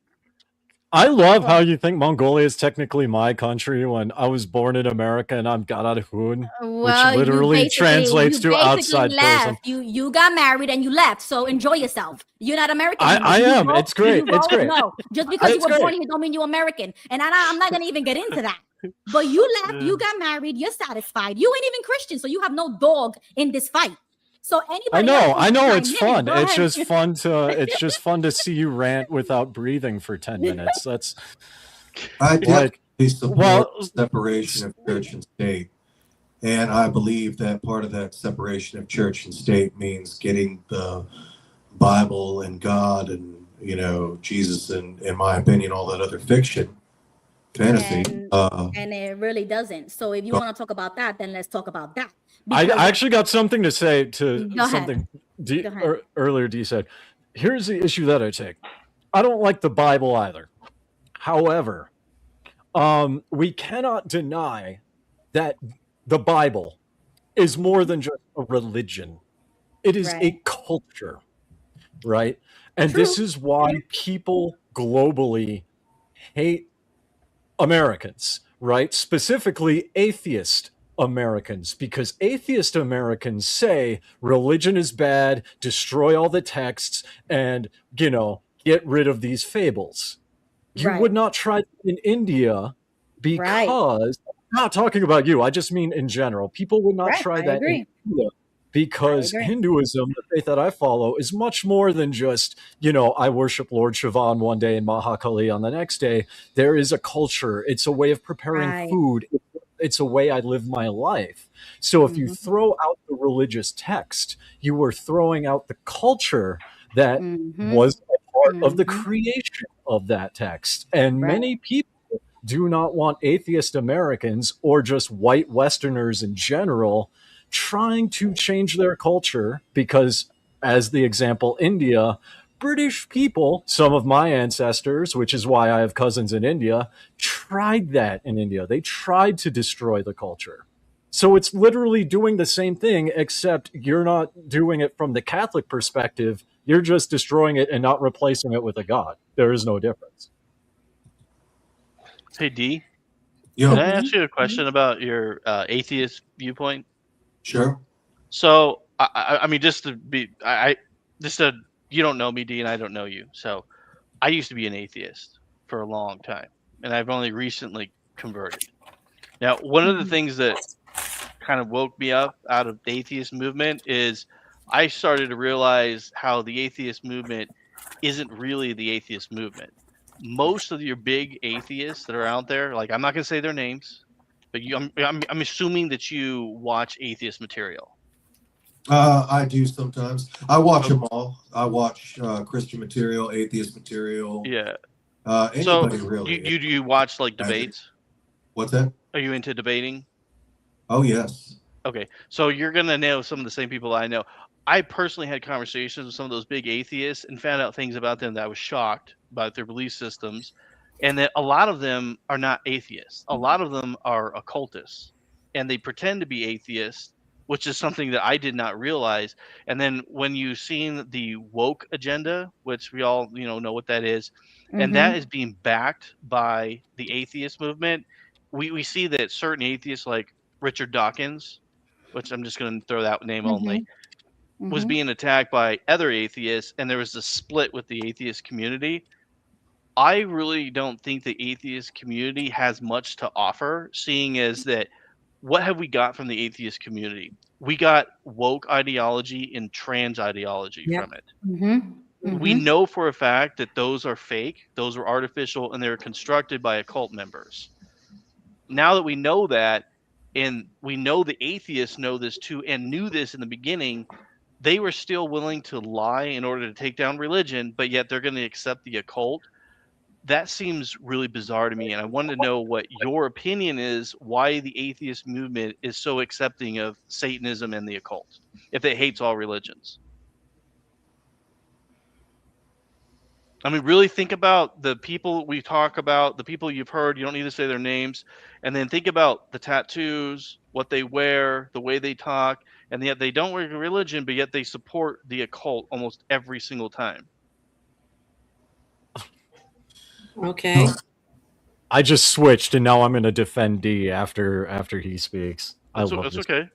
I love how you think Mongolia is technically my country when I was born in America and I'm Garadhun, Well, which literally translates to outside person. You got married and you left, so enjoy yourself. You're not American. I am. It's great. It's great. No, just because you It's were born great. here don't mean you're American. And I'm not gonna even get into that. But you left, you got married, you're satisfied. You ain't even Christian, so you have no dog in this fight. So anybody I know else it's who's fun. go It's ahead. just fun to see you rant without breathing for 10 minutes. That's I like definitely support well, separation of church and state. And I believe that part of that separation of church and state means getting the Bible and God and, Jesus and, in my opinion, all that other fiction, fantasy. And it really doesn't. So if you want to talk about that, then let's talk about that. I Because- actually got something to say to Go ahead. something Go ahead. earlier Dee said. Here's the issue that I take. I don't like the Bible either. However, we cannot deny that the Bible is more than just a religion. It is a culture, right? And this is why people globally hate Americans, right? Specifically atheist Americans, because atheist Americans say religion is bad, destroy all the texts, and, get rid of these fables. You would not try that in India because, I'm not talking about you, I just mean in general. People would not try that in India because Hinduism, the faith that I follow, is much more than just, I worship Lord Shiva one day and Mahakali on the next day. There is a culture. It's a way of preparing food. It's a way I live my life. So if you throw out the religious text, you are throwing out the culture that was a part of the creation of that text. And many people do not want atheist Americans or just white Westerners in general trying to change their culture because, as the example, India, British people, some of my ancestors, which is why I have cousins in India, tried that in India. They tried to destroy the culture. So it's literally doing the same thing, except you're not doing it from the Catholic perspective. You're just destroying it and not replacing it with a god. There is no difference. Hey, D, Yo. can I ask you a question about your atheist viewpoint? Sure. So, I mean, you don't know me, D, and I don't know you. So, I used to be an atheist for a long time, and I've only recently converted. Now, one of the things that kind of woke me up out of the atheist movement is I started to realize how the atheist movement isn't really the atheist movement. Most of your big atheists that are out there, like I'm not going to say their names, but I'm assuming that you watch atheist material. I do sometimes. I watch them all. I watch Christian material, atheist material. Yeah. Anybody so really. You watch like debates? What's that? Are you into debating? Oh yes. Okay, so you're gonna know some of the same people I know. I personally had conversations with some of those big atheists and found out things about them that I was shocked about their belief systems, and that a lot of them are not atheists. A lot of them are occultists, and they pretend to be atheists, which is something that I did not realize. And then when you've seen the woke agenda, which we all know what that is, and that is being backed by the atheist movement, we see that certain atheists like Richard Dawkins, which I'm just going to throw that name only, was being attacked by other atheists, and there was a split with the atheist community. I really don't think the atheist community has much to offer, seeing as that what have we got from the atheist community? We got woke ideology and trans ideology from it. We know for a fact that those are fake, those are artificial, and they're constructed by occult members. Now that we know that, and we know the atheists know this too and knew this in the beginning, they were still willing to lie in order to take down religion, but yet they're going to accept the occult. That seems really bizarre to me, and I wanted to know what your opinion is, why the atheist movement is so accepting of Satanism and the occult, if it hates all religions. I mean, really think about the people we talk about, the people you've heard, you don't need to say their names, and then think about the tattoos, what they wear, the way they talk, and yet they don't wear religion, but yet they support the occult almost every single time. Okay. I just switched, and now I'm going to defend D after he speaks. That's love this. okay.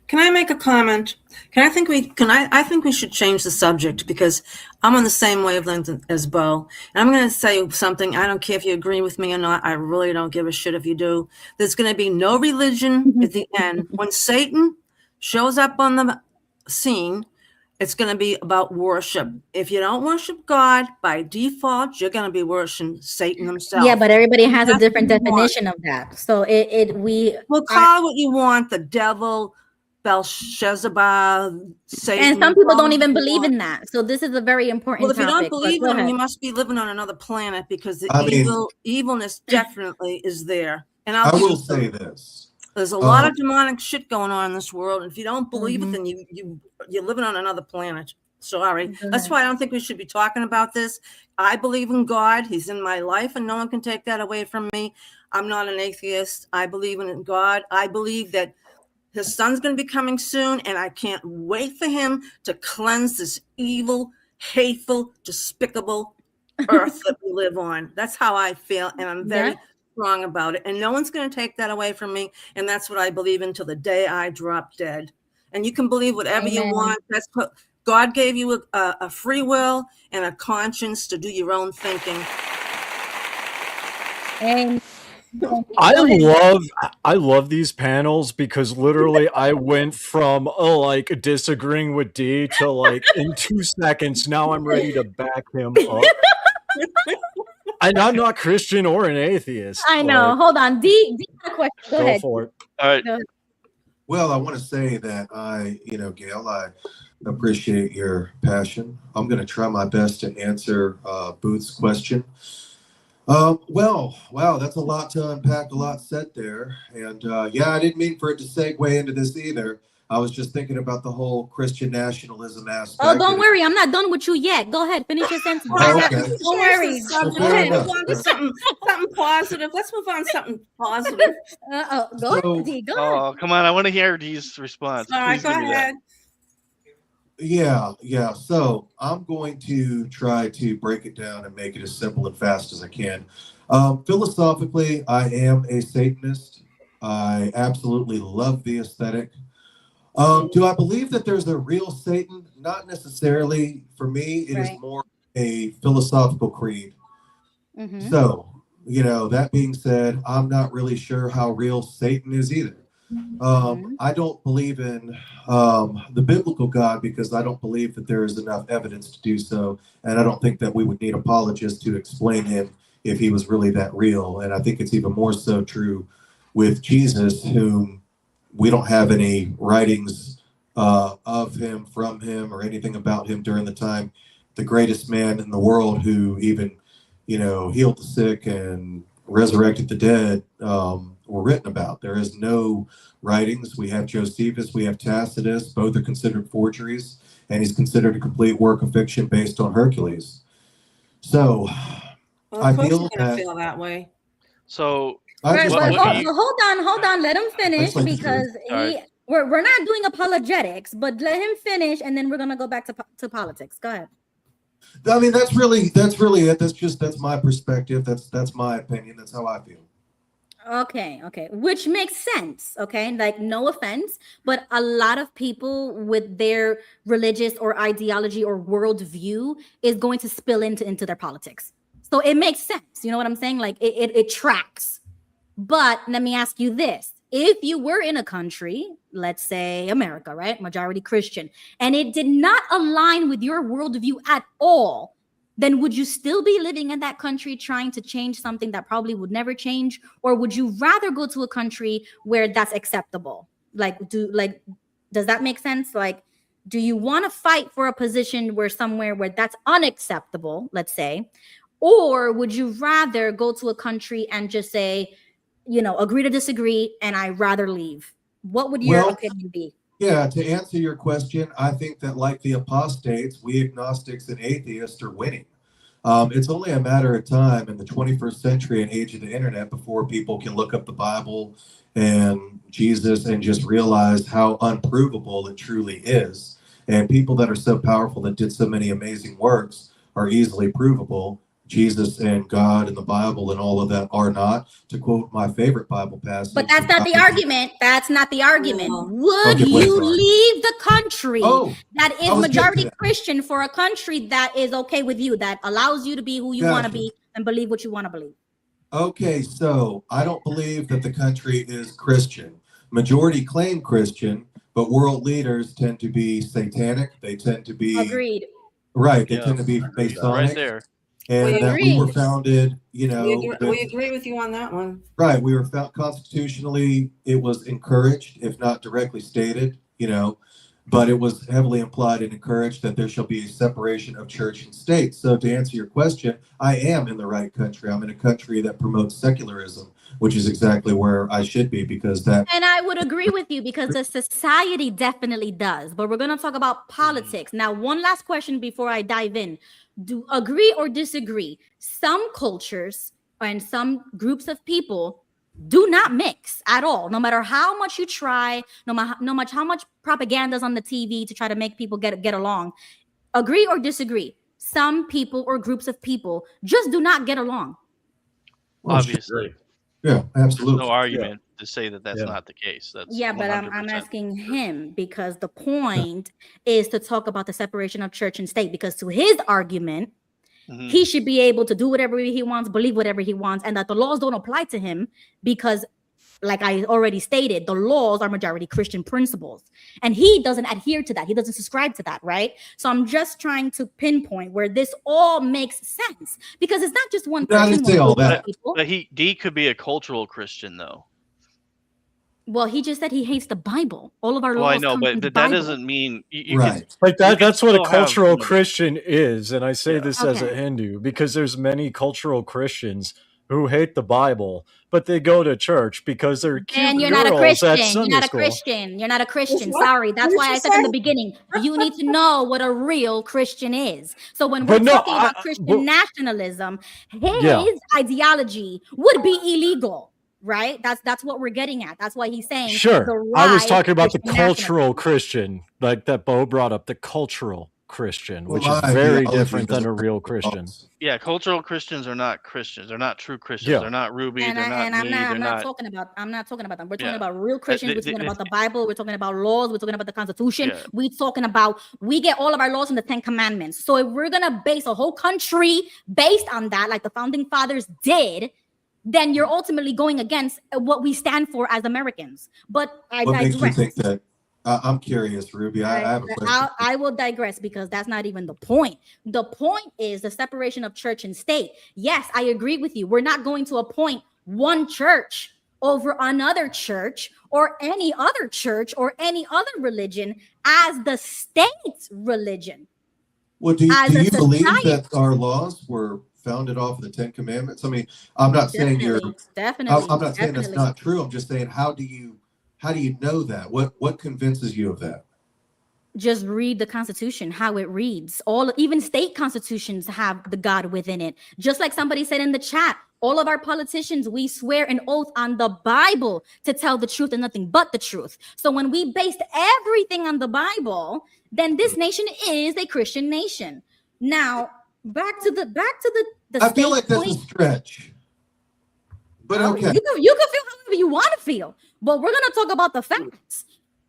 Can I make a comment? I think we should change the subject because I'm on the same wavelength as Beau. And I'm going to say something. I don't care if you agree with me or not. I really don't give a shit if you do. There's going to be no religion at the end. When Satan shows up on the scene, it's going to be about worship. If you don't worship God, by default, you're going to be worshiping Satan himself. Yeah, but everybody has a different definition of that. So we'll call it what you want, the devil, Belshazzar, Satan. And some people don't even believe in that. So this is a very important topic. Well, if you don't believe in him, you ahead. must be living on another planet because the evilness definitely is there. And I will say this. There's a lot of demonic shit going on in this world. And if you don't believe it, then you're living on another planet. Sorry. That's why I don't think we should be talking about this. I believe in God. He's in my life, and no one can take that away from me. I'm not an atheist. I believe in God. I believe that his son's going to be coming soon, and I can't wait for him to cleanse this evil, hateful, despicable earth that we live on. That's how I feel, and I'm very strong about it. And no one's going to take that away from me, and that's what I believe in till the day I drop dead. And you can believe whatever you want. That's what God gave you a free will and a conscience to do your own thinking. And I love these panels because literally I went from disagreeing with D to in 2 seconds now I'm ready to back him up. And I'm not Christian or an atheist. I know. Hold on. D got a question. Go ahead. For it. All right. Well, I want to say that Gail, I appreciate your passion. I'm going to try my best to answer Booth's question. Well, wow, that's a lot to unpack, a lot said there. And I didn't mean for it to segue into this either. I was just thinking about the whole Christian nationalism aspect. Oh, don't worry. I'm not done with you yet. Go ahead. Finish your sentence. Okay. Don't worry. Go ahead. Move on to something positive. Let's move on to something positive. Go ahead, D. Go ahead. Oh, come on. I want to hear D's response. All right, go ahead. Yeah. So I'm going to try to break it down and make it as simple and fast as I can. Philosophically, I am a Satanist. I absolutely love the aesthetic. Do I believe that there's a real Satan? Not necessarily. For me, it is more a philosophical creed. So, that being said, I'm not really sure how real Satan is either. I don't believe in the biblical God because I don't believe that there is enough evidence to do so. And I don't think that we would need apologists to explain him if he was really that real. And I think it's even more so true with Jesus, whom we don't have any writings of him, from him, or anything about him during the time. The greatest man in the world who even, healed the sick and resurrected the dead were written about. There is no writings. We have Josephus, we have Tacitus. Both are considered forgeries, and he's considered a complete work of fiction based on Hercules. So Well, I of course feel you're gonna that. feel that way. So Right, just but like hold on. Let him finish like the because we're not doing apologetics, but let him finish, and then we're gonna go back to politics. Go ahead. I mean, that's really it. That's my perspective. That's my opinion. That's how I feel. Okay, which makes sense. Okay, like no offense, but a lot of people with their religious or ideology or worldview is going to spill into their politics. So it makes sense. You know what I'm saying? Like it tracks. But let me ask you this. If you were in a country, let's say America, right? Majority Christian, and it did not align with your worldview at all, then would you still be living in that country trying to change something that probably would never change? Or would you rather go to a country where that's acceptable? Does that make sense? Like, do you want to fight for a position somewhere where that's unacceptable, let's say? Or would you rather go to a country and just say, agree to disagree, and I'd rather leave? What would your opinion be? Yeah, to answer your question, I think that like the apostates, we agnostics and atheists are winning. It's only a matter of time in the 21st century and age of the internet before people can look up the Bible and Jesus and just realize how unprovable it truly is. And people that are so powerful that did so many amazing works are easily provable. Jesus and God and the Bible and all of that are not. To quote my favorite Bible passage. But that's not the argument. That's not the argument. Would you leave the country that is majority Christian for a country that is okay with you, that allows you to be who you want to be and believe what you want to believe? Okay, so I don't believe that the country is Christian. Majority claim Christian, but world leaders tend to be satanic. They tend to be right. They tend to be Masonic. Right there. And that we were founded, we agree with you on that one. Right. We were found constitutionally, it was encouraged, if not directly stated, but it was heavily implied and encouraged that there shall be a separation of church and state. So to answer your question, I am in the right country. I'm in a country that promotes secularism, which is exactly where I should be because that. And I would agree with you because the society definitely does. But we're going to talk about politics. Now, one last question before I dive in. Do agree or disagree? Some cultures and some groups of people do not mix at all. No matter how much you try, no matter how much propaganda's on the TV to try to make people get along. Agree or disagree? Some people or groups of people just do not get along. Obviously. Yeah, absolutely. There's no argument to say that that's not the case. That's but I'm asking him because the point is to talk about the separation of church and state, because to his argument, he should be able to do whatever he wants, believe whatever he wants, and that the laws don't apply to him because, like I already stated, the laws are majority Christian principles, and he doesn't adhere to that. He doesn't subscribe to that, right? So I'm just trying to pinpoint where this all makes sense, because it's not just one person. I didn't say all that. But D could be a cultural Christian, though. Well, he just said he hates the Bible. All of our laws. Well, I know, come from but the that Bible. doesn't mean that's what a still cultural have, Christian is, and I say this as a Hindu because there's many cultural Christians who hate the Bible, but they go to church because they're cute and you're girls not a Christian. at You're Sunday not a school. Christian. You're not a Christian. Sorry. That's why I said in the beginning, you need to know what a real Christian is. So when we're talking about Christian nationalism, his ideology would be illegal. Right? That's what we're getting at. That's why he's saying. Sure. I was talking about the cultural Christian, like that Beau brought up, the cultural Christian, which is very different than a real Christian. Yeah, cultural Christians are not Christians. They're not true Christians. They're not Ruby. And they're not I'm me. not talking about them. We're talking about real Christians. We're talking about the Bible. We're talking about laws. We're talking about the Constitution. We're talking about, we get all of our laws from the 10 Commandments. So if we're gonna base a whole country based on that, like the founding fathers did, then you're ultimately going against what we stand for as Americans. But I what digress. makes you think that? I'm curious, Ruby. I have a question. I will digress because that's not even the point. The point is the separation of church and state. Yes, I agree with you. We're not going to appoint one church over another church or any other church or any other religion as the state's religion. Well, do you believe that our laws were founded off of the 10 Commandments? I mean, I'm not saying Definitely. I'm not saying that's not true. I'm just saying, how do you know that? What convinces you of that? Just read the Constitution, how it reads. Even state constitutions have the God within it. Just like somebody said in the chat, all of our politicians, we swear an oath on the Bible to tell the truth and nothing but the truth. So when we based everything on the Bible, then this nation is a Christian nation. Now, back to the I feel like that's a stretch. But okay. You can feel however you want to feel, but we're gonna talk about the facts.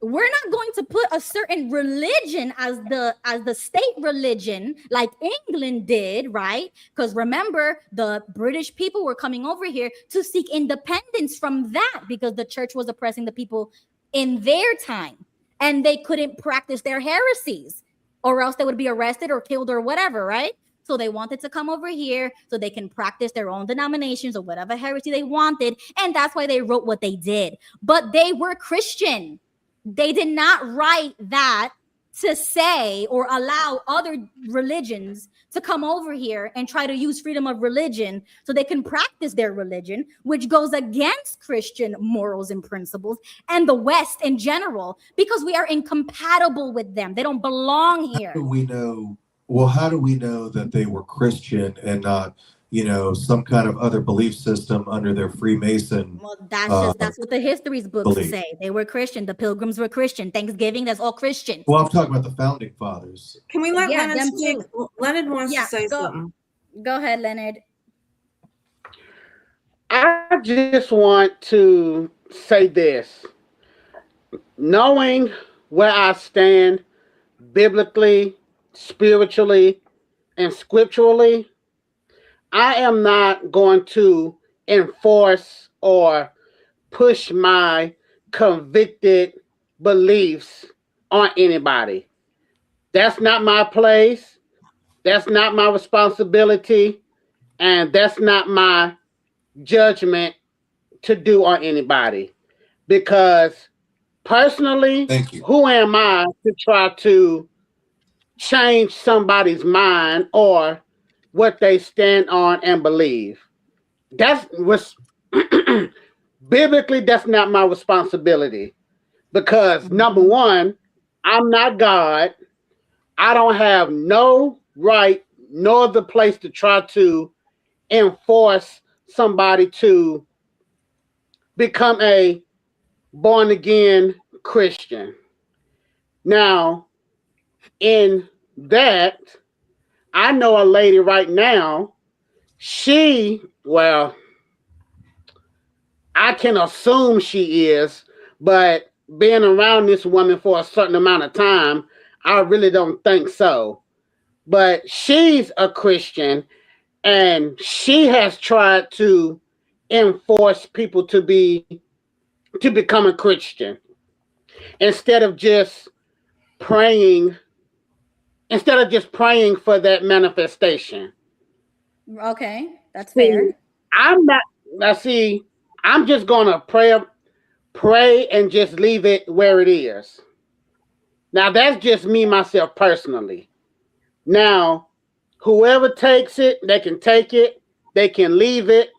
We're not going to put a certain religion as the state religion like England did, right? Because remember, the British people were coming over here to seek independence from that because the church was oppressing the people in their time, and they couldn't practice their heresies, or else they would be arrested or killed or whatever, right? So they wanted to come over here so they can practice their own denominations or whatever heresy they wanted, and that's why they wrote what they did. But they were Christian. They did not write that to say or allow other religions to come over here and try to use freedom of religion so they can practice their religion, which goes against Christian morals and principles and the West in general, because we are incompatible with them. They don't belong here. How do we know? Well, how do we know that they were Christian and not, some kind of other belief system under their Freemason? Well, that's what the history books say. They were Christian. The Pilgrims were Christian. Thanksgiving, that's all Christian. Well, I'm talking about the founding fathers. Can we let Leonard speak? Leonard wants to say something. Go ahead, Leonard. I just want to say this. Knowing where I stand biblically, spiritually, and scripturally, I am not going to enforce or push my convicted beliefs on anybody. That's not my place. That's not my responsibility. And that's not my judgment to do on anybody. Because personally, who am I to try to change somebody's mind or what they stand on and believe? That's was biblically, that's not my responsibility, because number one, I'm not God. I don't have no right nor the place to try to enforce somebody to become a born again Christian. Now, in that, I know a lady right now, I can assume she is, but being around this woman for a certain amount of time, I really don't think so. But she's a Christian, and she has tried to enforce people to become a Christian instead of just praying for that manifestation. Okay, that's fair. I'm just gonna pray and just leave it where it is. Now that's just me, myself personally. Now, whoever takes it, they can take it, they can leave it.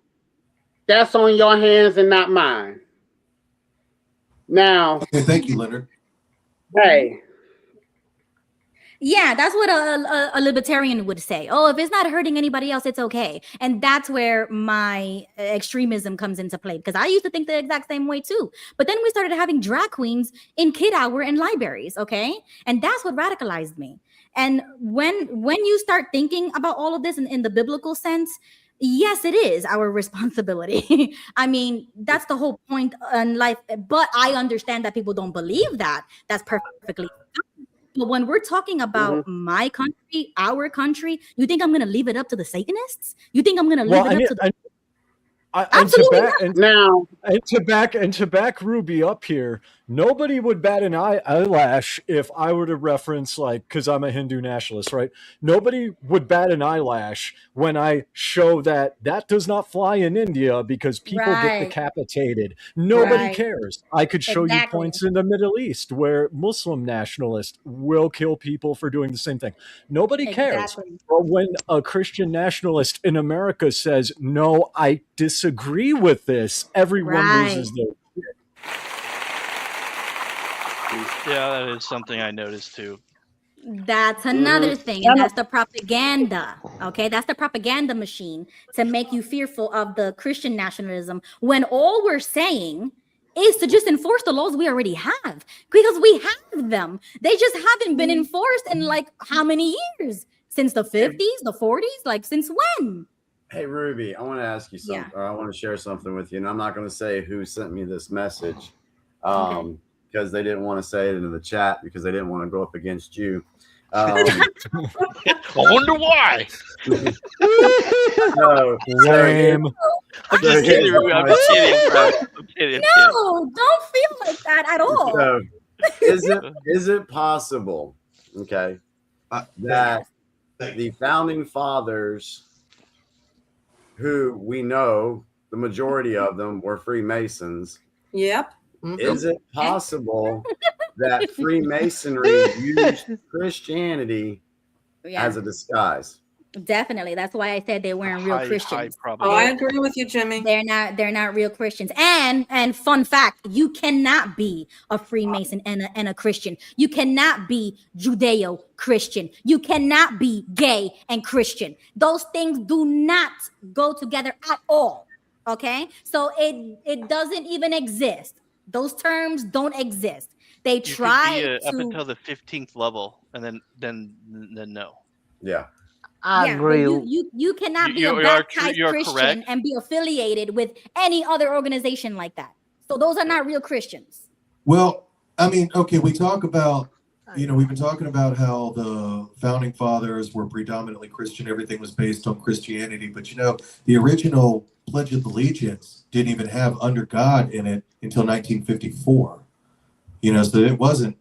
That's on your hands and not mine. Now, okay, thank you, Leonard. Hey. Yeah, that's what a libertarian would say. Oh, if it's not hurting anybody else, it's okay. And that's where my extremism comes into play, because I used to think the exact same way too. But then we started having drag queens in kid hour and libraries, okay? And that's what radicalized me. And when you start thinking about all of this in the biblical sense, yes, it is our responsibility. I mean, that's the whole point in life. But I understand that people don't believe that. That's perfectly fine. But when we're talking about my country, our country, you think I'm going to leave it up to the Satanists? You think I'm going to leave it up to the... And to back Ruby up here, Nobody would bat an eyelash if I were to reference, like, because I'm a Hindu nationalist, right? Nobody would bat an eyelash when I show that does not fly in India because people get Right. decapitated. Nobody Right. cares. I could show you Exactly. points in the Middle East where Muslim nationalists will kill people for doing the same thing. Nobody cares. Exactly. But when a Christian nationalist in America says, no, I disagree with this, everyone loses their Yeah, that is something I noticed too. That's another thing, and that's the propaganda. Okay, that's the propaganda machine to make you fearful of the Christian nationalism when all we're saying is to just enforce the laws we already have, because we have them. They just haven't been enforced in like how many years? Since the 50s, the 40s? Like since when? Hey, Ruby, I want to ask you something, or I want to share something with you, and I'm not going to say who sent me this message because they didn't want to say it in the chat because they didn't want to go up against you. I wonder why. Lame. I'm just kidding, Ruby. I'm just kidding, bro. I'm kidding. No, don't feel like that at all. So, is it possible, okay, that the founding fathers, who we know the majority of them were Freemasons, Yep. is it possible that Freemasonry used Christianity as a disguise? Definitely. That's why I said they weren't real Christians. Oh, I agree with you, Jimmy. They're not real Christians. And fun fact, you cannot be a Freemason and a Christian. You cannot be Judeo-Christian. You cannot be gay and Christian. Those things do not go together at all. Okay? So it doesn't even exist. Those terms don't exist. They try up until the 15th level, and then no. Yeah. You cannot be a baptized Christian correct. and be affiliated with any other organization like that. So those are not real Christians. Well, I mean, okay, we talk about, we've been talking about how the founding fathers were predominantly Christian. Everything was based on Christianity. But, the original Pledge of Allegiance didn't even have under God in it until 1954. So it wasn't,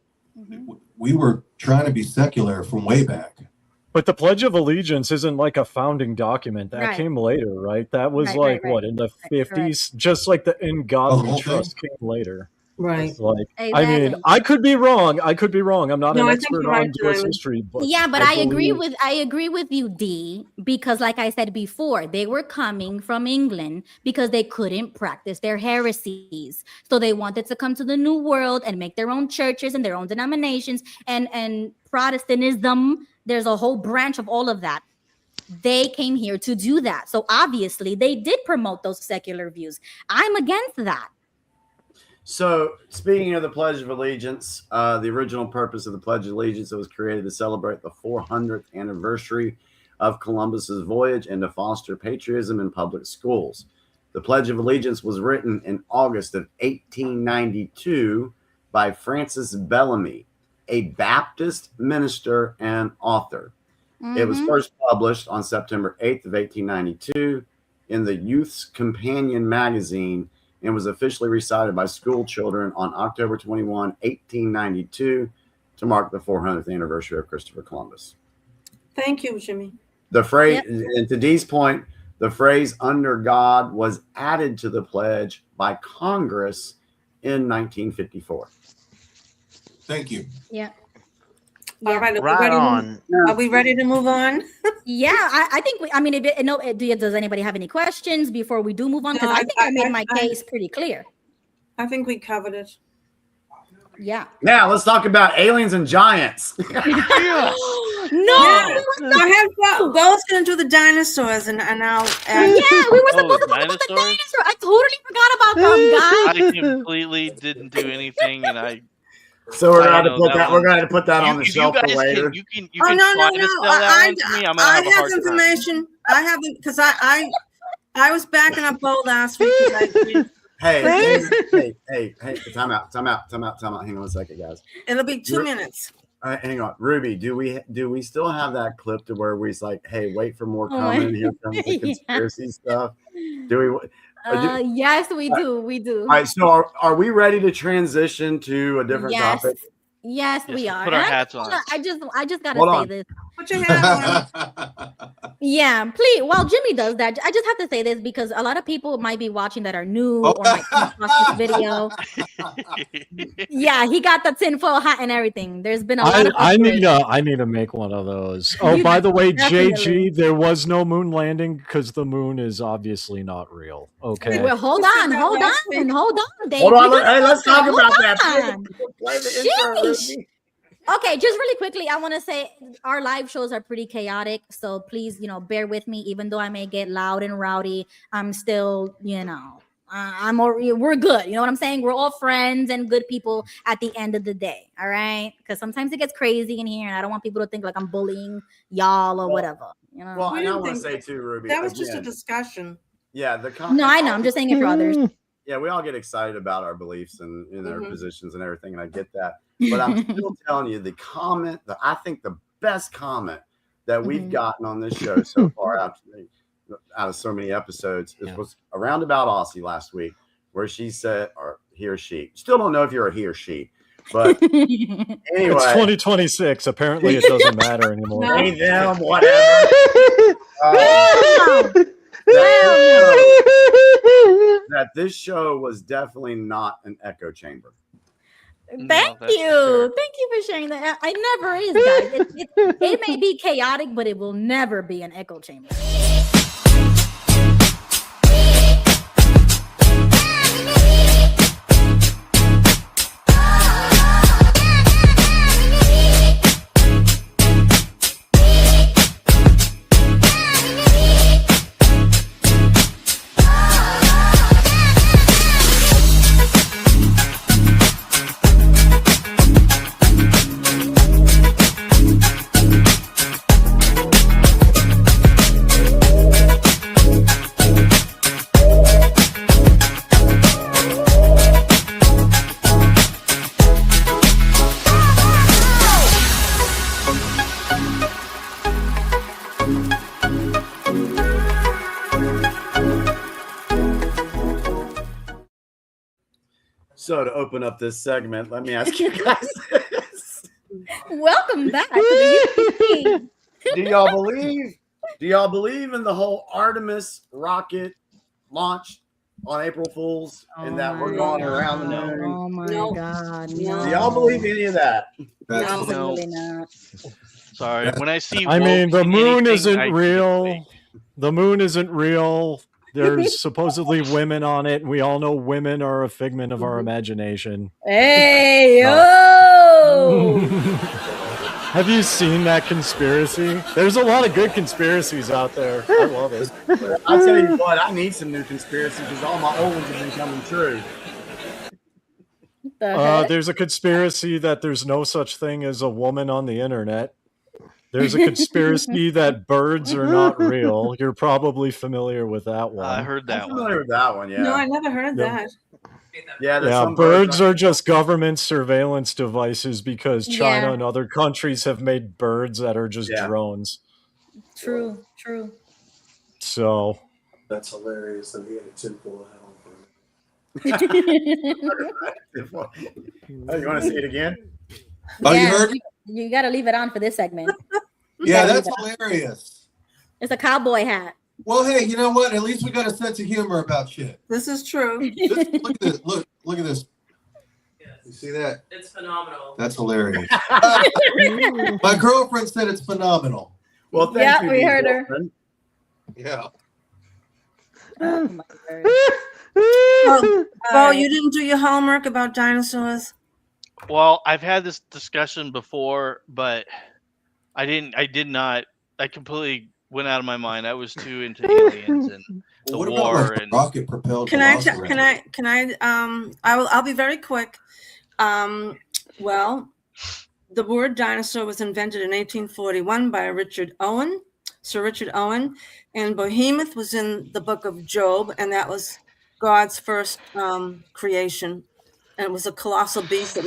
we were trying to be secular from way back. But the Pledge of Allegiance isn't like a founding document. That came later, right? That was what, in the 50s? Just like the In God We Trust came later. Right. Like, I mean, I could be wrong. I'm not an expert on U.S. history. But yeah, but I agree with you, D, because like I said before, they were coming from England because they couldn't practice their heresies. So they wanted to come to the New World and make their own churches and their own denominations and Protestantism. There's a whole branch of all of that. They came here to do that. So obviously they did promote those secular views. I'm against that. So, speaking of the Pledge of Allegiance, the original purpose of the Pledge of Allegiance, it was created to celebrate the 400th anniversary of Columbus's voyage and to foster patriotism in public schools. The Pledge of Allegiance was written in August of 1892 by Francis Bellamy, a Baptist minister and author. It was first published on September 8th of 1892 in the Youth's Companion magazine and was officially recited by school children on October 21, 1892, to mark the 400th anniversary of Christopher Columbus. Thank you, Jimmy. The phrase, and to Dee's point, the phrase "under God" was added to the pledge by Congress in 1954. Thank you. Yeah. All right, are we ready to move on? Yeah, I think does anybody have any questions before we do move on? Because I think I made my case pretty clear. I think we covered it. Yeah. Now let's talk about aliens and giants. No, Beau's gonna do the dinosaurs, and I'll. Yeah, we were supposed to talk about the dinosaurs. I totally forgot about them, guys. I completely didn't do anything, and So we're going to put that. We're going to put that on the shelf for later. You can try to sell that one to me. I'm gonna have a hard time. Information. I haven't because I was backing up Beau last week. Hey, time out. Hang on a second, guys. It'll be 2 minutes. All right, hang on, Ruby. Do we still have that clip to where we's like, hey, wait for more coming? Here comes the conspiracy stuff. Do we? Yes, we do. We do. All right, so are we ready to transition to a different Yes. topic? Yes, we are. Put our And hats on. I just gotta Hold say on. this. Put your hat on. Yeah, please. While Jimmy does that, I just have to say this because a lot of people might be watching that are new or might come across this video. Yeah, he got the tinfoil hat and everything. There's been a lot of I need to make one of those. Oh, You by the way, definitely. JG, there was no moon landing because the moon is obviously not real. Okay. Well, hold on, Dave. Hold on. We Hey, let's talk hold about that. on. Play the intro, Sheesh. Ruby. Okay, just really quickly, I want to say our live shows are pretty chaotic, so please, bear with me. Even though I may get loud and rowdy, I'm still, we're good. You know what I'm saying? We're all friends and good people at the end of the day. All right, because sometimes it gets crazy in here, and I don't want people to think like I'm bullying y'all or whatever. Well, and I want to say too, Ruby. That was just a again, discussion. Yeah, No, I know. I'm just saying it for others. Yeah, we all get excited about our beliefs and in our Mhm. positions and everything, and I get that. But I'm still telling you, the comment that I think the best comment that we've gotten on this show so far, out of so many episodes, was a roundabout Aussie last week, where she said, or he or she, still don't know if you're a he or she, but anyway, It's 2026. Apparently, it doesn't matter anymore. Hey, them, whatever. That this show was definitely not an echo chamber. Thank you. Thank you for sharing that. I never is, guys. It may be chaotic, but it will never be an echo chamber. So to open up this segment, let me ask you guys this. Welcome back to the UPC. Do y'all believe in the whole Artemis rocket launch on April Fools and that we're going around the moon? Oh my God. Do y'all believe any of that? Absolutely not. Sorry. When I see I mean, the woke moon anything, isn't I real. The moon isn't real. There's supposedly women on it. We all know women are a figment of our imagination. Hey, yo! Have you seen that conspiracy? There's a lot of good conspiracies out there. I love it. I'll tell you what, I need some new conspiracies because all my old ones have been coming true. There's a conspiracy that there's no such thing as a woman on the internet. There's a conspiracy that birds are not real. You're probably familiar with that one. I heard that I'm familiar with that one, yeah. No, I never heard that. Yeah, Yeah, birds are just government surveillance devices because China Yeah. and other countries have made birds that are just drones. True. So That's hilarious that we had a tinfoil hat on for Oh, you want to see it again? Oh, you heard? You got to leave it on for this segment. Yeah, that's hilarious. It's a cowboy hat. Well, hey, you know what? At least we got a sense of humor about shit. This is true. Look at this. Look at this. You see that? It's phenomenal. That's hilarious. My girlfriend said it's phenomenal. Well, thank you. We heard her. Yeah. Oh, my word. Beau, you didn't do your homework about dinosaurs? Well, I've had this discussion before, but I completely went out of my mind. I was too into aliens and the What war about like and rocket propelled? I'll be very quick. Well, the word dinosaur was invented in 1841 by Sir Richard Owen, and behemoth was in the book of Job, and that was God's first creation. and it was a colossal beast that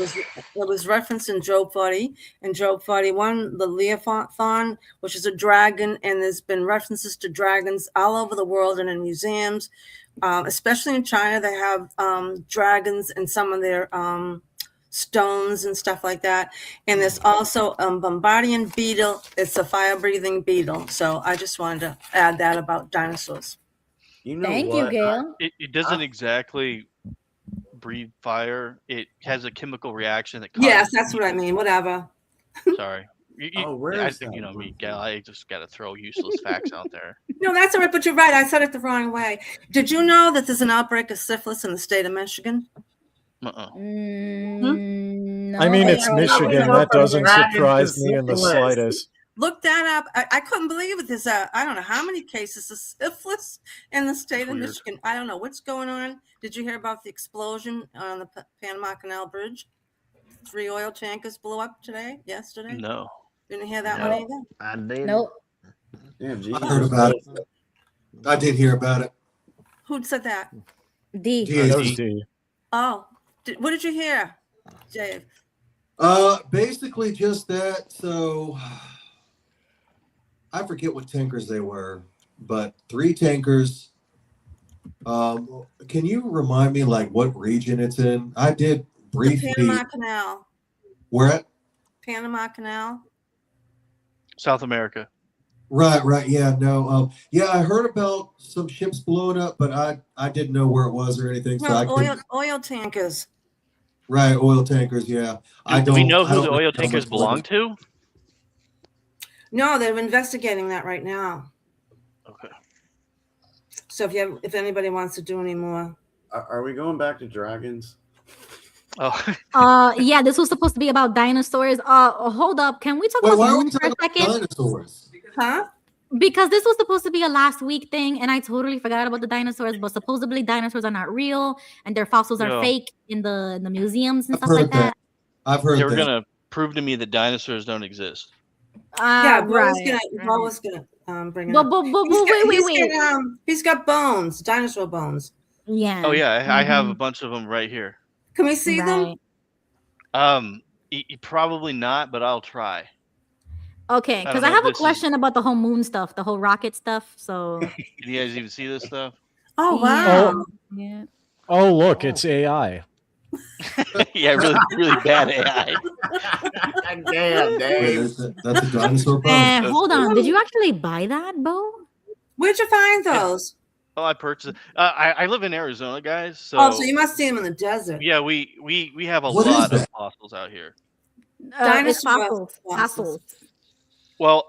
was referenced in Job 40 and Job 41, the Leviathan, which is a dragon, and there's been references to dragons all over the world and in museums, especially in China. They have dragons in some of their stones and stuff like that. And there's also a Bombardian beetle. It's a fire-breathing beetle. So I just wanted to add that about dinosaurs. You know Thank what? you, Gail. It doesn't exactly breathe fire. It has a chemical reaction that causes. Yes, that's what I mean. Whatever. Sorry. Where I is think, that you know one? me, Gail. I just got to throw useless facts out there. No, that's all right. But you're right. I said it the wrong way. Did you know that there's an outbreak of syphilis in the state of Michigan? No, I mean, it's Michigan. That doesn't surprise me in the slightest. Look that up. I couldn't believe it. There's I don't know how many cases of syphilis in the state of Michigan. I don't know what's going on. Did you hear about the explosion on the Panama Canal Bridge? 3 oil tankers blew up yesterday? No. Didn't hear that one either? I did. Nope. Yeah, I heard about it. I did hear about it. Who said that? D. That was D. Oh, what did you hear, Dave? Basically just that. So I forget what tankers they were, but 3 tankers. Can you remind me like what region it's in? I did briefly. The Panama Canal. Where at? Panama Canal. South America. Right. Yeah, no. Yeah, I heard about some ships blowing up, but I didn't know where it was or anything. So Well, oil tankers. Right, oil tankers. Yeah, Do we know who the oil tankers belong to? No, they're investigating that right now. Okay. So if anybody wants to do any more, Are we going back to dragons? Oh. Yeah, this was supposed to be about dinosaurs. Hold up. Can we talk about the moon for a second? Dinosaurs? Huh? Because this was supposed to be a last week thing, and I totally forgot about the dinosaurs. But supposedly dinosaurs are not real, and their fossils are fake in the museums and stuff like that. I've heard They were that. gonna prove to me that dinosaurs don't exist. Yeah, right. Beau was gonna bring it But up. wait. He's got bones, dinosaur bones. Yeah. Oh yeah, I have a bunch of them right here. Can we see them? Probably not, but I'll try. Okay, because I have a question about the whole moon stuff, the whole rocket stuff. So, Can you guys even see this stuff? Oh wow! Yeah. Oh, look, it's AI. Yeah, really bad AI. Damn, Dave. That's a dinosaur bone. Hold on, did you actually buy that, Beau? Where'd you find those? Oh, I purchased. I live in Arizona, guys. So So you must see them in the desert. yeah, we have a What lot is of fossils out here. It's Dinosaur fossils. Well,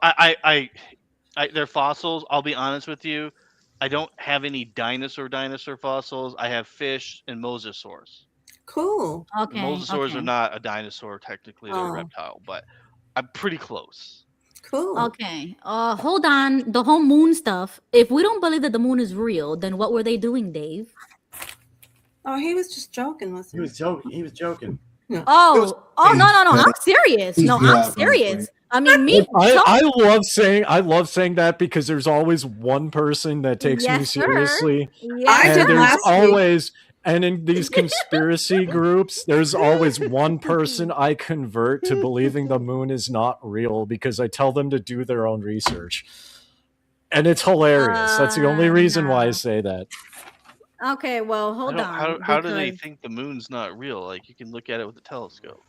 they're fossils. I'll be honest with you. I don't have any dinosaur fossils. I have fish and mosasaurs. Cool. Okay. Mosasaurs okay. are not a dinosaur technically; they're a reptile, but I'm pretty close. Cool. Okay. Hold on. The whole moon stuff. If we don't believe that the moon is real, then what were they doing, Dave? Oh, he was just joking with He me. was joking. He was joking. No. No. I'm serious. No, Yeah, I'm serious. I mean, me. I love saying that because there's always one person that takes me Yes, sir. seriously. Yes, I And did there's last week. always and in these conspiracy groups, there's always one person I convert to believing the moon is not real because I tell them to do their own research. And it's hilarious. That's the only reason why I say that. Okay, well, hold on. How do they because- think the moon's not real? Like you can look at it with a telescope.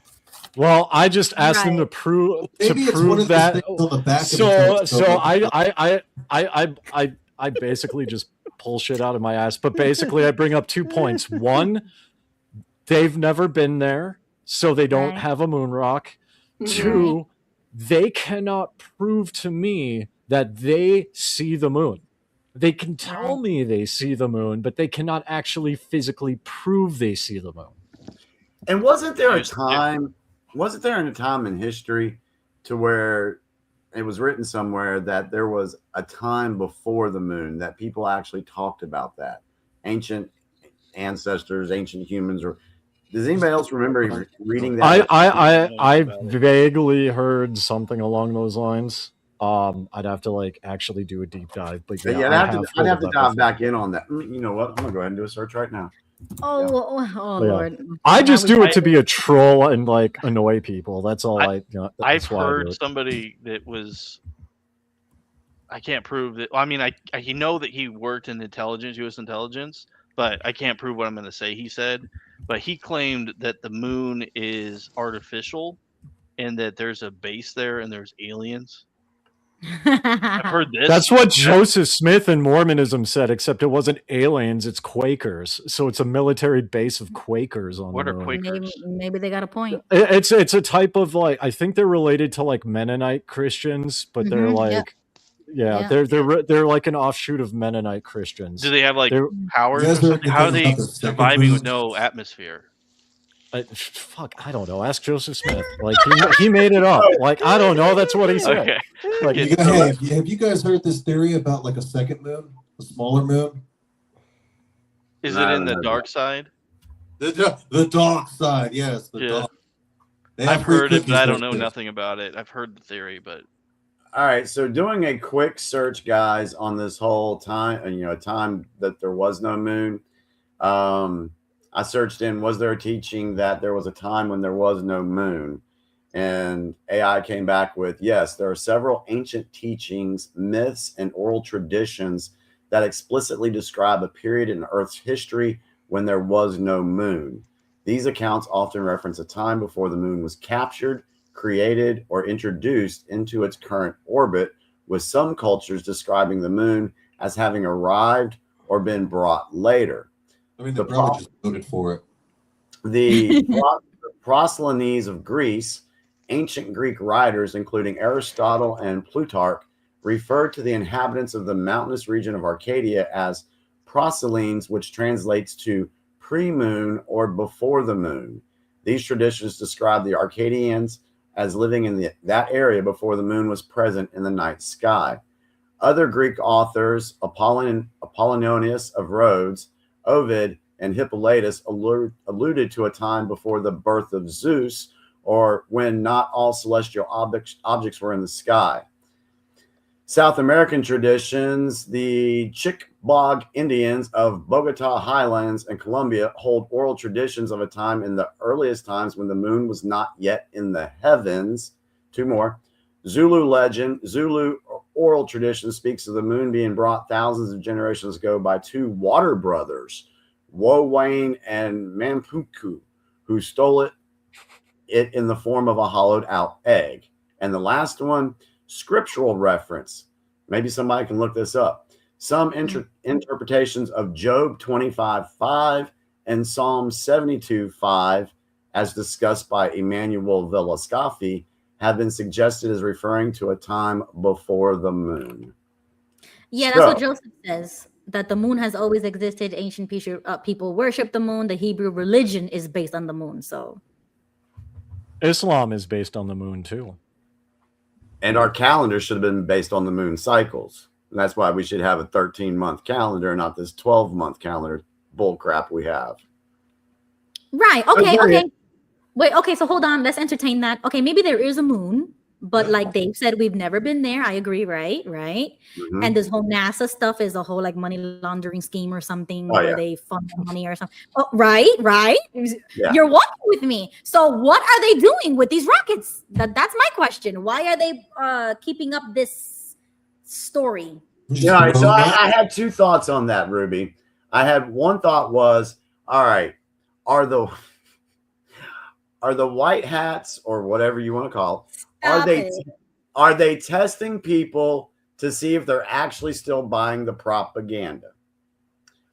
Well, I just asked them to Right. prove Maybe it's one of those that. things on the back of the So telescope. I basically just pull shit out of my ass. But basically, I bring up 2 points. One, they've never been there, so they don't Right. have a moon rock. 2, they cannot prove to me that they see the moon. They can tell me they see the moon, but they cannot actually physically prove they see the moon. And wasn't there a time in history to where it was written somewhere that there was a time before the moon that people actually talked about that? Ancient ancestors, ancient humans, or does anybody else remember reading that? I vaguely heard something along those lines. I'd have to actually do a deep dive, but I'd have to dive back in on that. You know what? I'm gonna go ahead and do a search right now. Oh Yeah. Lord. I Now just we- do it to be a troll and like annoy people. That's all I've that's why I do heard it. somebody that was. I can't prove that. I mean, I know that he worked in intelligence, U.S. intelligence, but I can't prove what I'm going to say. He said, but he claimed that the moon is artificial, and that there's a base there, and there's aliens. I've heard this. That's what Joseph Smith in Mormonism said, except it wasn't aliens, it's Quakers. So it's a military base of Quakers on What the are moon. Quakers? Maybe they got a point. It's a type of like, I think they're related to like Mennonite Christians, but they're Mhm, yep. like yeah, Yeah. they're like an offshoot of Mennonite Christians. Do they have like They're- powers? You guys Or heard something? How are anything they about the second surviving with moon? no atmosphere? Fuck, I don't know. Ask Joseph Smith. Like he made it up. Like I don't know. That's what he said. Okay. Like, You guys, hey, have you guys heard this theory about like a second moon, a smaller moon? Is No, it in no, the no. dark side? The dark side, yes. The Yeah. dark. They have I've free heard it, but cookies I don't like know this. nothing about it. I've heard the theory, but All right, so doing a quick search, guys, on this whole time, time that there was no moon. I searched in, was there a teaching that there was a time when there was no moon? And AI came back with, yes, there are several ancient teachings, myths, and oral traditions that explicitly describe a period in Earth's history when there was no moon. These accounts often reference a time before the moon was captured, created, or introduced into its current orbit, with some cultures describing the moon as having arrived or been brought later. I mean, the brother just voted for it. The Proselynes of Greece, ancient Greek writers, including Aristotle and Plutarch, referred to the inhabitants of the mountainous region of Arcadia as Proselynes, which translates to pre-moon or before the moon. These traditions describe the Arcadians as living in that area before the moon was present in the night sky. Other Greek authors, Apollonius of Rhodes, Ovid, and Hippolytus alluded to a time before the birth of Zeus, or when not all celestial objects were in the sky. South American traditions, the Chickasaw Indians of Bogota Highlands and Colombia hold oral traditions of a time in the earliest times when the moon was not yet in the heavens. Two more. Zulu legend, Zulu oral tradition speaks of the moon being brought thousands of generations ago by two water brothers, Wowane and Mampuku, who stole it in the form of a hollowed out egg. And the last one, scriptural reference. Maybe somebody can look this up. Some interpretations of Job 25:5 and Psalm 72:5, as discussed by Emmanuel Velascafi, have been suggested as referring to a time before the moon. Yeah, that's what Joseph says. That the moon has always existed. Ancient people worship the moon. The Hebrew religion is based on the moon. So Islam is based on the moon too. And our calendar should have been based on the moon cycles. And that's why we should have a 13-month calendar, not this 12-month calendar bull crap we have. right. Okay. Wait, okay, so hold on. Let's entertain that. Okay, maybe there is a moon, but like Dave said, we've never been there. I agree, right? Mhm. And this whole NASA stuff is a whole like money laundering scheme or something Oh, where yeah. they fund money or something. Oh, right. Yeah. You're walking with me. So what are they doing with these rockets? That's my question. Why are they keeping up this story? Yeah, so I had two thoughts on that, Ruby. I had one thought was, all right, are the white hats or whatever you want to call it, are they testing people to see if they're actually still buying the propaganda?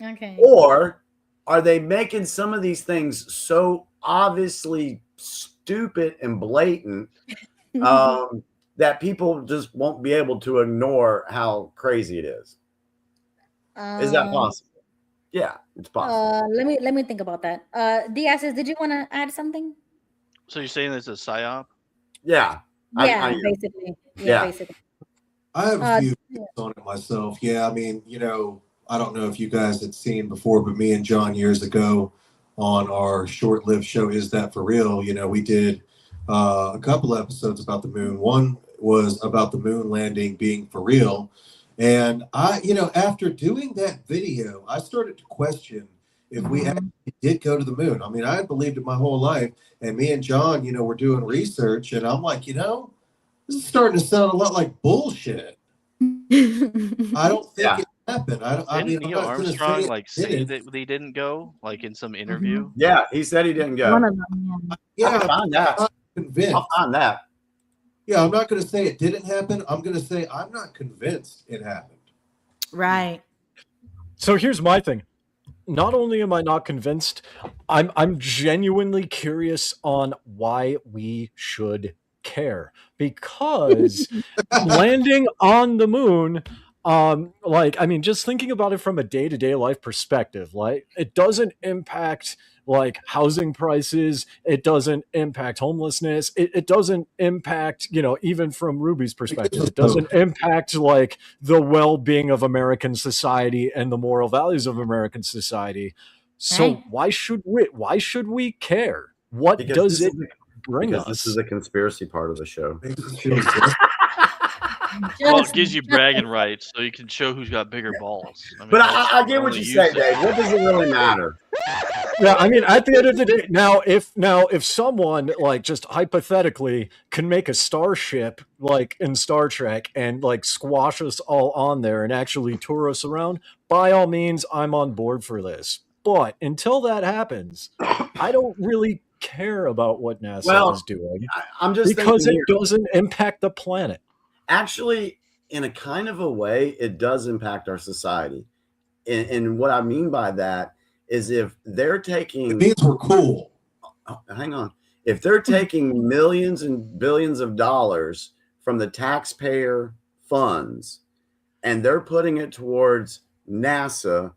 Okay. Or are they making some of these things so obviously stupid and blatant that people just won't be able to ignore how crazy it is? Is that possible? Yeah, it's possible. Let me think about that. Diasiss, did you want to add something? So you're saying there's a psyop? Yeah. Yeah, basically. Yeah, basically. I have a few thoughts on it myself. Yeah, I mean, I don't know if you guys had seen before, but me and John years ago on our short-lived show, Is That For Real? We did a couple episodes about the moon. One was about the moon landing being for real. And after doing that video, I started to question if we actually did go to the moon. I mean, I had believed it my whole life, and me and John, were doing research, and I'm like, this is starting to sound a lot like bullshit. I don't think it happened. I mean, Didn't I'm Neil not going to say Armstrong it say didn't. that they didn't go, like in some interview? Yeah, he said he didn't go. One of them. Yeah, I'll find that. I'm not convinced. I'll find that. Yeah, I'm not going to say it didn't happen. I'm going to say I'm not convinced it happened. Right. So here's my thing. Not only am I not convinced, I'm genuinely curious on why we should care. Because landing on the moon, just thinking about it from a day-to-day life perspective, like it doesn't impact like housing prices, it doesn't impact homelessness, it doesn't impact, even from Ruby's perspective, it doesn't impact like the well-being of American society and the moral values of American society. So why should we care? What does it bring us? This is the conspiracy part of the show. Well, it gives you bragging rights, so you can show who's got bigger balls. I mean, But I get what you say, Dave. What does it really matter? Yeah, I mean, at the end of the day, now if someone like just hypothetically can make a starship like in Star Trek and like squash us all on there and actually tour us around, by all means, I'm on board for this. But until that happens, I don't really care about what NASA is doing. I'm just because it thinking doesn't impact the planet. Actually, in a kind of a way, it does impact our society. And what I mean by that is if they're taking... It means we're cool. Hang on. If they're taking millions and billions of dollars from the taxpayer funds and they're putting it towards NASA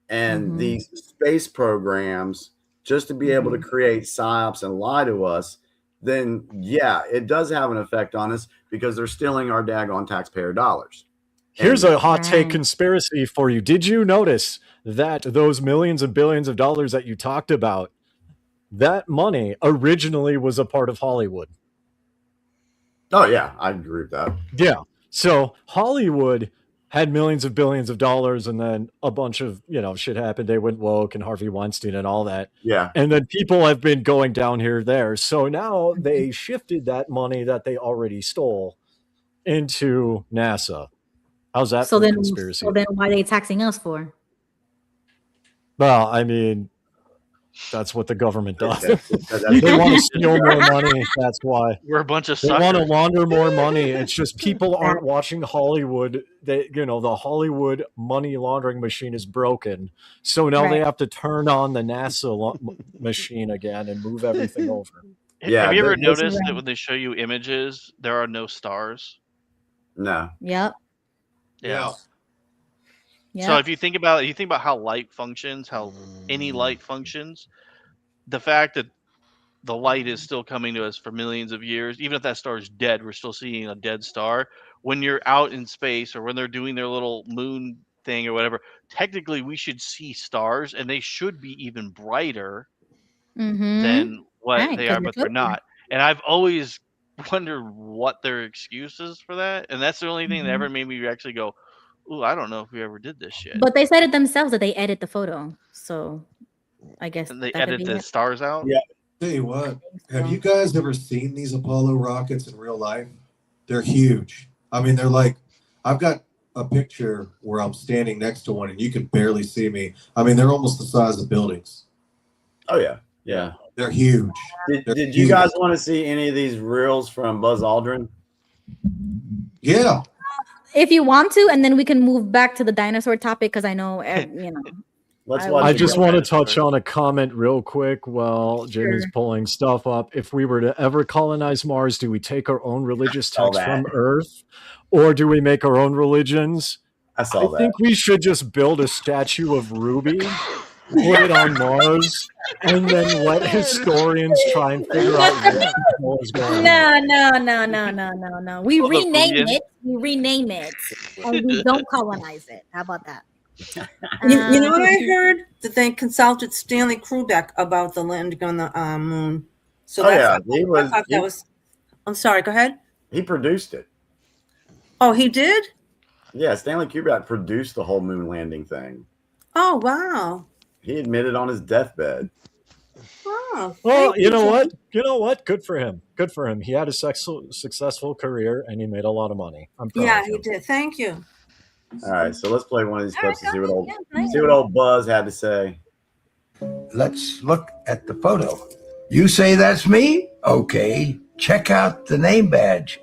and these space programs just to be able to create psyops and lie to us, then yeah, it does have an effect on us because they're stealing our daggone taxpayer dollars. Here's a hot take conspiracy for you. Did you notice that those millions and billions of dollars that you talked about, that money originally was a part of Hollywood? Oh yeah, I agree with that. Yeah. So Hollywood had millions of billions of dollars, and then a bunch of, shit happened. They went woke and Harvey Weinstein and all that. Yeah. And then people have been going down here, there. So now they shifted that money that they already stole into NASA. How's that for a conspiracy? So then why are they taxing us for? Well, I mean, that's what the government does. They want to steal more money. That's why. We're a bunch of They suckers. want to launder more money. It's just people aren't watching Hollywood. The Hollywood money laundering machine is broken. So now they have to turn on the NASA machine again and move everything over. Have you ever noticed that when they show you images, there are no stars? No. Yep. Yeah. So if you think about how light functions, how any light functions, the fact that the light is still coming to us for millions of years, even if that star is dead, we're still seeing a dead star. When you're out in space or when they're doing their little moon thing or whatever, technically we should see stars, and they should be even brighter than what they are, but they're not. And I've always wondered what their excuse is for that, and that's the only thing that ever made me actually go, "Ooh, I don't know if we ever did this shit." But they said it themselves that they edit the photo, so I guess and they edit the stars out. Yeah. Tell you what, have you guys ever seen these Apollo rockets in real life? They're huge. I mean, they're like, I've got a picture where I'm standing next to one and you can barely see me. I mean, they're almost the size of buildings. Oh yeah. Yeah. They're huge. Did you guys want to see any of these reels from Buzz Aldrin? Yeah. If you want to, and then we can move back to the dinosaur topic because I know, I just want to touch on a comment real quick while Jamie's pulling stuff up. If we were to ever colonize Mars, do we take our own religious texts from Earth, or do we make our own religions? I think we should just build a statue of Ruby, put it on Mars, and then let historians try and figure out what was going on. No. We rename it, and we don't colonize it. How about that? You know what I heard? That they consulted Stanley Kubrick about the landing on the moon. So I'm sorry. Go ahead. He produced it. Oh, he did? Yeah, Stanley Kubrick produced the whole moon landing thing. Oh, wow. He admitted on his deathbed. Oh, Well, thank you know Jay. what? You know what? Good for him. Good for him. He had a successful career and he made a lot of money. I'm proud Yeah, of he him. did. Thank you. All right, so let's play one of these All right, clips and go ahead. Yeah, see what old Buzz had to say. Let's look at the photo. You say that's me? Okay. Check out the name badge.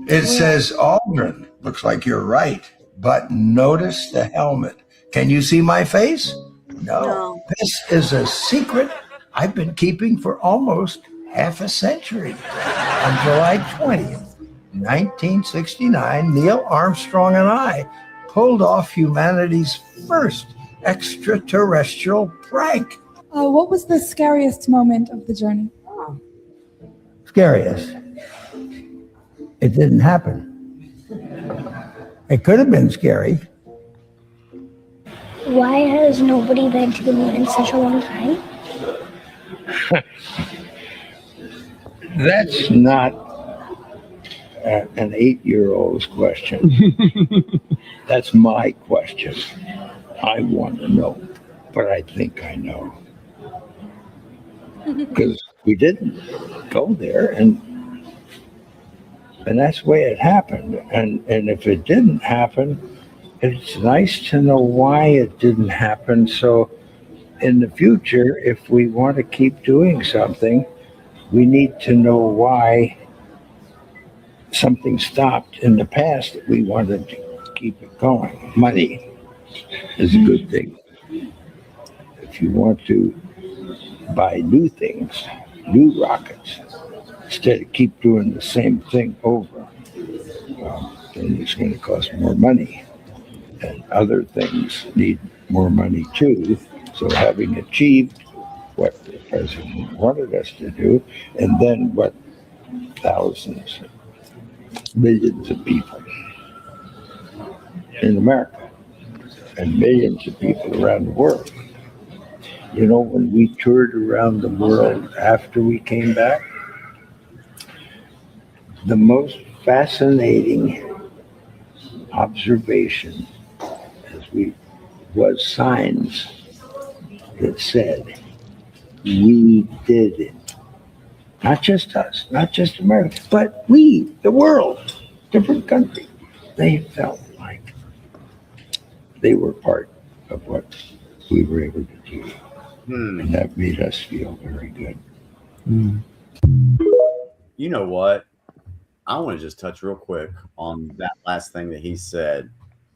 It says Aldrin. Looks like you're right. But notice the helmet. Can you see my face? No. This is a secret I've been keeping for almost half a century. On July 20th, 1969, Neil Armstrong and I pulled off humanity's first extraterrestrial prank. What was the scariest moment of the journey? Scariest. It didn't happen. It could have been scary. Why has nobody been to the moon in such a long time? That's not an 8-year-old's question. That's my question. I want to know, but I think I know. Because we didn't go there, and that's the way it happened. And if it didn't happen, it's nice to know why it didn't happen. So in the future, if we want to keep doing something, we need to know why something stopped in the past that we wanted to keep it going. Money is a good thing. If you want to buy new things, new rockets, instead of keep doing the same thing over, then it's going to cost more money. And other things need more money too. So having achieved what the president wanted us to do, and then what thousands, millions of people in America and millions of people around the world. You know, when we toured around the world after we came back, the most fascinating observation was signs that said, we did it. Not just us, not just America, but we, the world, different countries. They felt like they were part of what we were able to do. And that made us feel very good. You know what? I want to just touch real quick on that last thing that he said.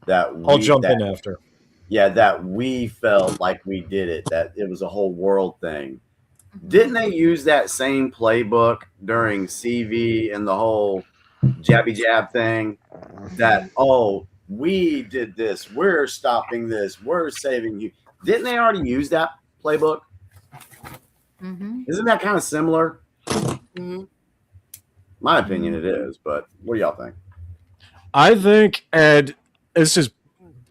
I'll jump in after. Yeah, that we felt like we did it, that it was a whole world thing. Didn't they use that same playbook during CV and the whole jabby jab thing? That, oh, we did this, we're stopping this, we're saving you. Didn't they already use that playbook? Isn't that kind of similar? My opinion, it is, but what do y'all think? I think, Ed, this is,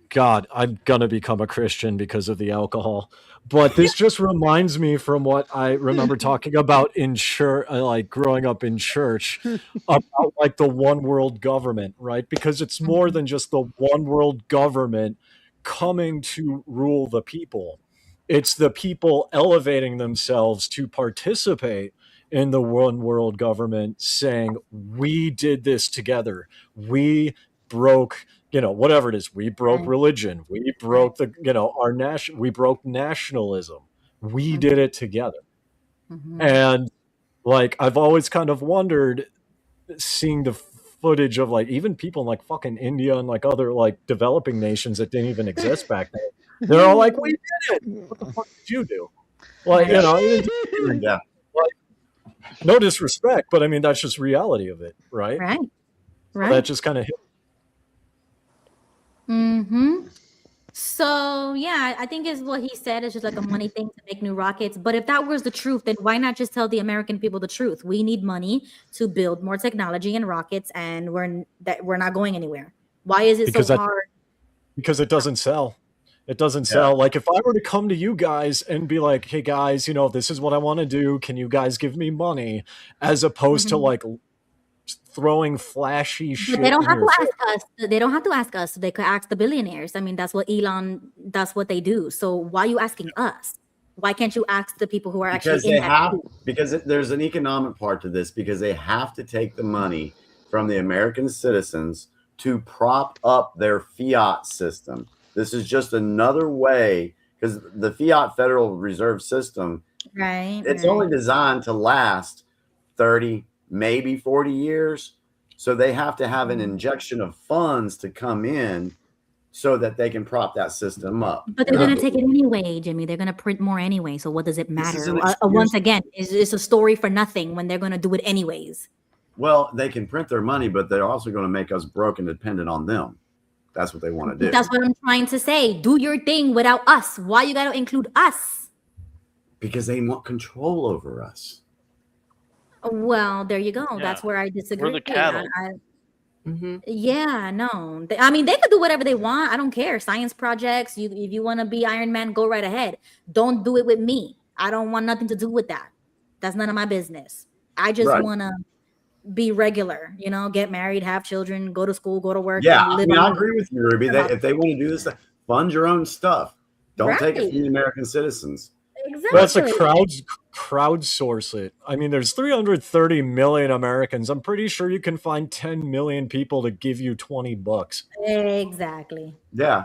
God, I'm going to become a Christian because of the alcohol. But this just reminds me from what I remember talking about in church, like growing up in church, about like the one world government, right? Because it's more than just the one world government coming to rule the people. It's the people elevating themselves to participate in the one world government, saying, we did this together. We broke, whatever it is. We broke religion. We broke we broke nationalism. We did it together. And like, I've always kind of wondered, seeing the footage of like even people in like fucking India and like other like developing nations that didn't even exist back then. They're all like, we did it. What the fuck did you do? Like, Yeah. Like, no disrespect, but I mean, that's just reality of it, right? Right. So that just kind of hit. So yeah, I think is what he said is just like a money thing to make new rockets. But if that was the truth, then why not just tell the American people the truth? We need money to build more technology and rockets, and we're not going anywhere. Why is it so hard? Because it doesn't sell. It doesn't sell. Like if I were to come to you guys and be like, hey guys, this is what I want to do. Can you guys give me money? As opposed to like throwing flashy shit. But they don't in have your to ask us. They don't have to ask us. They could ask the billionaires. I mean, that's what Elon. That's what they do. So why are you asking us? Why can't you ask the people who are actually Because in they that? have, group? because there's an economic part to this, because they have to take the money from the American citizens to prop up their fiat system. This is just another way, because the fiat Federal Reserve System, Right. it's right. only designed to last 30, maybe 40 years. So they have to have an injection of funds to come in so that they can prop that system up. But they're going to take it anyway, Jimmy. They're going to print more anyway. So what does it This is matter? an excuse. Once again, it's a story for nothing when they're going to do it anyways. Well, they can print their money, but they're also going to make us broke and dependent on them. That's what they want to do. That's what I'm trying to say. Do your thing without us. Why you got to include us? Because they want control over us. Well, there you go. Yeah. That's where I disagree. We're the cattle. Yeah, no. I mean, they could do whatever they want. I don't care. Science projects. If you want to be Iron Man, go right ahead. Don't do it with me. I don't want nothing to do with that. That's none of my business. I just Right. want to be regular. Get married, have children, go to school, go to work. Yeah, and I live mean, I on- agree with you, Ruby. If they want to do this, fund your own stuff. Don't take it Right. from the American citizens. Exactly. That's a crowdsource it. I mean, there's 330 million Americans. I'm pretty sure you can find 10 million people to give you $20. Exactly. Yeah.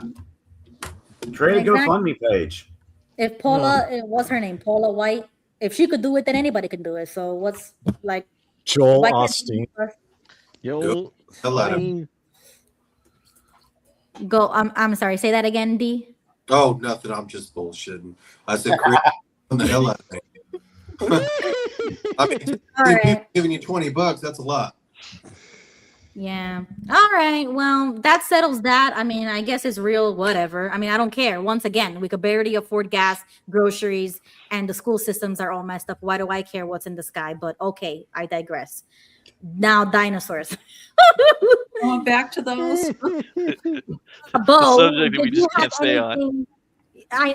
Create a Exactly. GoFundMe page. If Paula, what's her name? Paula White. If she could do it, then anybody can do it. So what's like Joel why can't Osteen. Yo, Go. I'm sorry. Say that again, D. Oh, nothing. I'm just bullshitting. I said, create the hell out of it. I mean, All right. giving you $20, that's a lot. Yeah. All right. Well, that settles that. I mean, I guess it's real, whatever. I mean, I don't care. Once again, we could barely afford gas, groceries, and the school systems are all messed up. Why do I care what's in the sky? But okay, I digress. Now, dinosaurs. Going back to those. Beau, subject that we did you just can't have stay on. anything-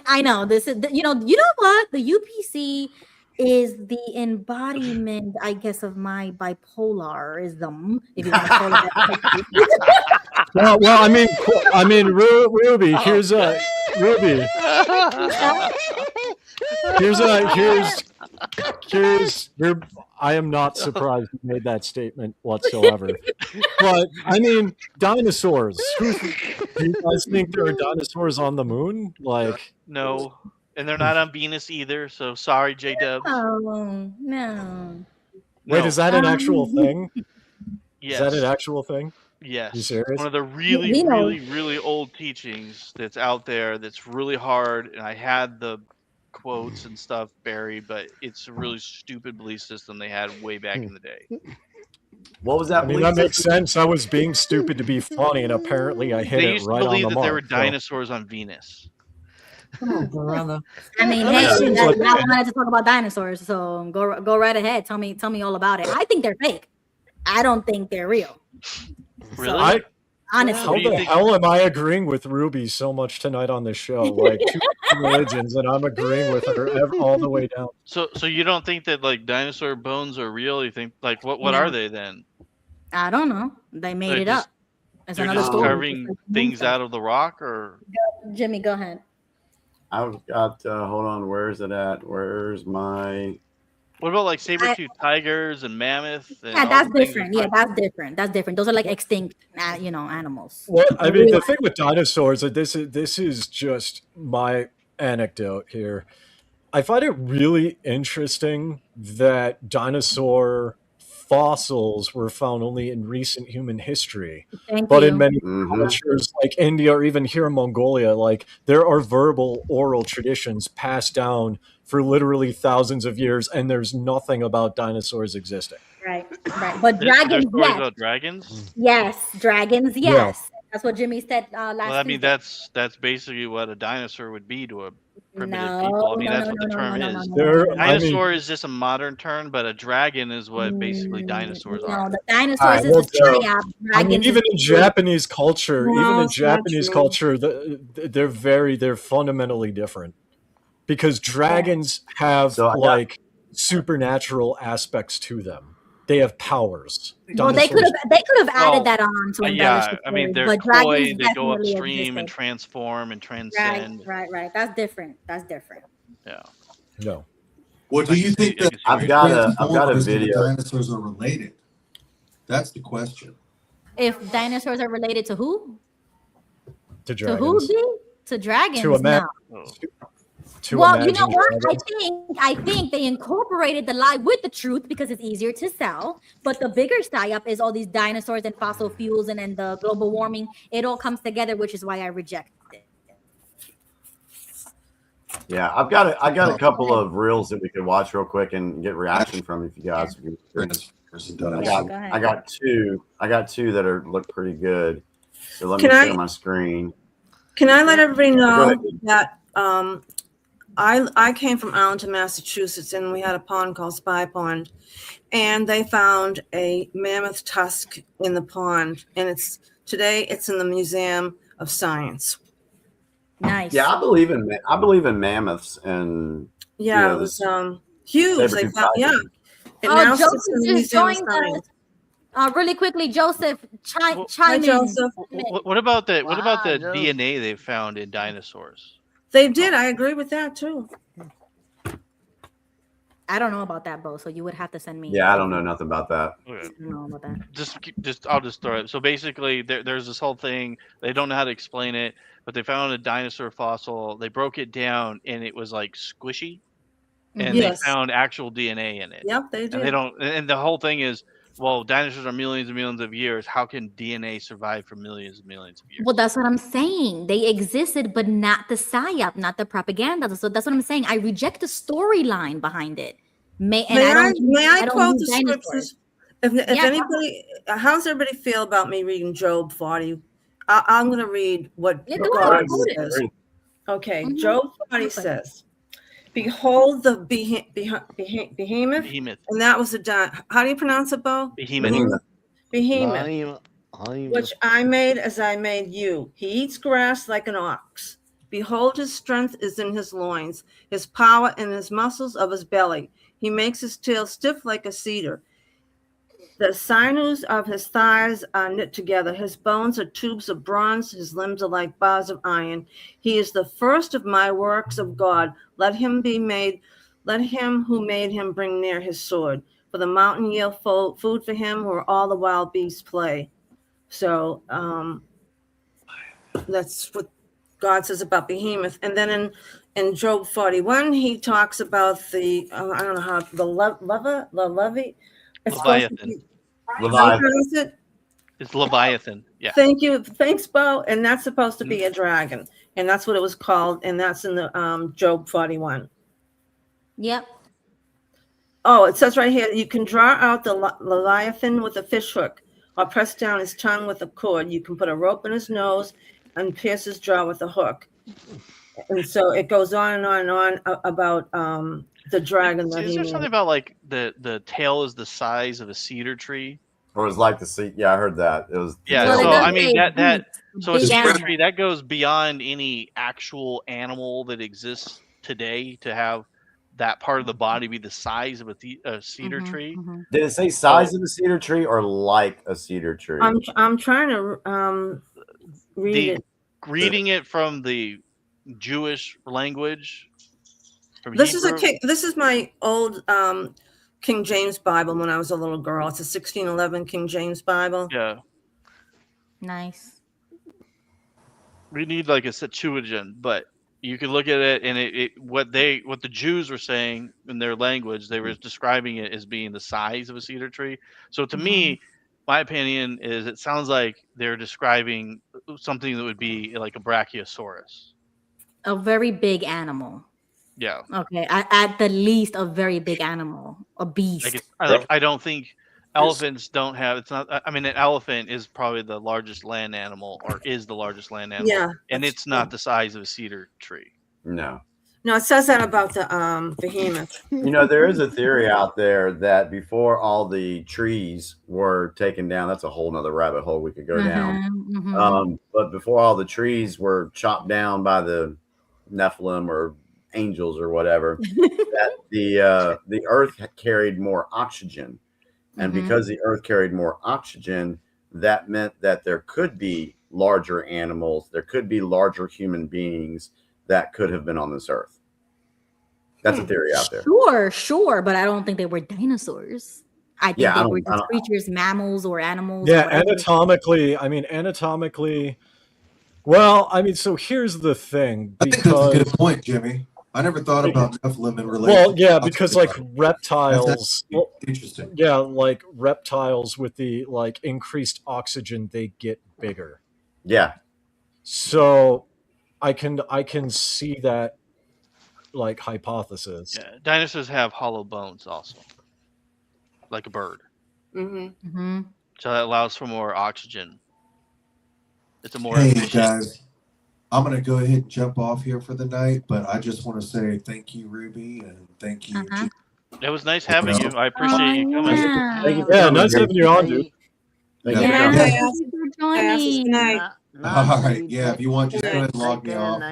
I know this is you know what, the UPC is the embodiment, I guess, of my bipolarism, if you want to call it that. Well, I mean, Ruby. Here's a Ruby. Here's. I am not surprised you made that statement whatsoever. But I mean, dinosaurs. Do you guys think there are dinosaurs on the moon? Like, No, and they're not on Venus either. So sorry, J Dubs. Oh no. wait, is that an actual thing? Yes. Is that an actual thing? Yes. You serious? One of the really, We know. really, really old teachings that's out there that's really hard. And I had the quotes and stuff buried, but it's a really stupid belief system they had way back in the day. What was that? I mean, that makes sense. I was being stupid to be funny, and apparently I hit They it used right to on believe the that there were mark. so- dinosaurs on Venus. Oh, brother. I mean, hey, I wanted to talk about dinosaurs, so go right ahead. Tell me all about it. I think they're fake. I don't think they're real. Really? Honestly. How the hell am I agreeing with Ruby so much tonight on this show? Like two religions, and I'm agreeing with her all the way down. So you don't think that like dinosaur bones are real? You think like what No. are they then? I don't know. They made They're it just- up. It's They're another just story. carving things out of the rock, or Jimmy, go ahead. I've got, hold on, where's it at? Where's my. what about like saber-toothed tigers and mammoth? And Yeah, all that's the things different. that- Yeah, that's different. That's different. Those are like extinct, animals. Well, I mean, the thing with dinosaurs, this is just my anecdote here. I find it really interesting that dinosaur fossils were found only in recent human history. Thank But you. in many cultures like India or even here in Mongolia, like there are verbal oral traditions passed down for literally thousands of years, and there's nothing about dinosaurs existing. Right. But There's dragons, stories yes. about dragons. Yes, dragons, Yeah. yes. That's what Jimmy said last Well, I mean Tuesday. that's basically what a dinosaur would be to a primitive No, people. I mean, no, that's no, what the no, term no, no, is. no, There, I Dinosaur mean, is just a modern term, but a dragon is what basically dinosaurs No, are. the dinosaurs Alright, is well, a triad. I mean, Dragons even in is Japanese culture, No, even in it's not Japanese true. culture, they're fundamentally different because dragons have So, like supernatural aspects to them. They have powers. Well, they could have added that on to embellish yeah, the I mean, story, they're but dragons coy, they go definitely upstream and existed. transform and transcend. Right. That's different. Yeah. No. Well, do you think that I've got a Transformers and video. dinosaurs are related? That's the question. If dinosaurs are related to who? To To who? dragons. B? To dragons? To No. To Well, you know imagine what? dragons. I think they incorporated the lie with the truth because it's easier to sell. But the bigger psyop is all these dinosaurs and fossil fuels and then the global warming. It all comes together, which is why I reject it. Yeah, I got a couple of reels that we could watch real quick and get reaction from if you guys. I got two that look pretty good. So let me share my screen. Can I let everybody Go know ahead. that I came from Arlington, Massachusetts, and we had a pond called Spy Pond, and they found a mammoth tusk in the pond, and today it's in the Museum of Science. Nice. Yeah, I believe in mammoths and Yeah, it was huge. They found, yeah. And now Joseph it's in the just Museum of joined Science. us. Really quickly, Joseph, chime Hi, in. Joseph. What about the DNA they found in dinosaurs? They did. I agree with that too. I don't know about that, Beau, so you would have to send me. Yeah, I don't know nothing about that. Okay. I don't know about that. I'll just throw it. So basically, there's this whole thing. They don't know how to explain it, but they found a dinosaur fossil. They broke it down, and it was like squishy, and Yes. they found actual DNA in it. Yep, they did. And they don't. And the whole thing is, well, dinosaurs are millions and millions of years. How can DNA survive for millions and millions of years? Well, that's what I'm saying. They existed, but not the psyop, not the propaganda. So that's what I'm saying. I reject the storyline behind it. May I quote the use dinosaurs. scriptures? If anybody, how does everybody feel about me reading Job 40? I'm going to read what God says. Okay, Job 40 says, "Behold the behemoth," and that was how do you pronounce it, Beau? Behemoth. Which I made as I made you. He eats grass like an ox. Behold, his strength is in his loins, his power in his muscles of his belly. He makes his tail stiff like a cedar. The sinews of his thighs are knit together. His bones are tubes of bronze. His limbs are like bars of iron. He is the first of my works of God. Let him who made him bring near his sword. For the mountain yield food for him, where all the wild beasts play. So that's what God says about behemoth. And then in Job 41, he talks about the I don't know how the levy. Leviathan. It's Leviathan. Yeah. Thank you. Thanks, Beau. And that's supposed to be a dragon, and that's what it was called. And that's in the Job 41. Yep. Oh, it says right here, you can draw out the Leviathan with a fish hook, or press down his tongue with a cord. You can put a rope in his nose and pierce his jaw with a hook. And so it goes on and on and on about the dragon. Is there something about like the tail is the size of a cedar tree? Or it was like the sea. Yeah, I heard that. It was. Yeah. So I mean so a big cedar animal. tree that goes beyond any actual animal that exists today to have that part of the body be the size of a cedar tree. Did it say size of a cedar tree or like a cedar tree? I'm trying to read it. Reading it from the Jewish language. This is my old King James Bible when I was a little girl. It's a 1611 King James Bible. Yeah. Nice. We need like a Septuagint, but you can look at it and what the Jews were saying in their language, they were describing it as being the size of a cedar tree. So to me, my opinion is it sounds like they're describing something that would be like a brachiosaurus. A very big animal. Yeah. Okay. At the least, a very big animal, a beast. I don't think elephants don't have. It's not. I mean, an elephant is probably the largest land animal, or is the largest land animal. Yeah, and it's not the size of a cedar tree. No. No, it says that about the behemoth. You know, there is a theory out there that before all the trees were taken down, that's a whole nother rabbit hole we could go down. But before all the trees were chopped down by the Nephilim or angels or whatever, that the earth carried more oxygen. And because the Earth carried more oxygen, that meant that there could be larger animals, there could be larger human beings that could have been on this Earth. That's a theory out there. Sure, but I don't think they were dinosaurs. I think they were just creatures, mammals or animals. Yeah, or whatever. anatomically. Well, I mean, so here's the thing. I think that's a good point, Jimmy. I never thought about Nephilim in relation. Well, yeah, because like reptiles, interesting. Yeah, like reptiles with the like increased oxygen, they get bigger. Yeah. So I can see that like hypothesis. Yeah, dinosaurs have hollow bones also, like a bird. So that allows for more oxygen. It's a more efficient. Guys, I'm going to go ahead and jump off here for the night, but I just want to say thank you, Ruby, and thank you. It was nice having you. I appreciate you coming. Thank you nice having you on, dude. Thank you for joining. All right, yeah, if you want, just go ahead and log me off.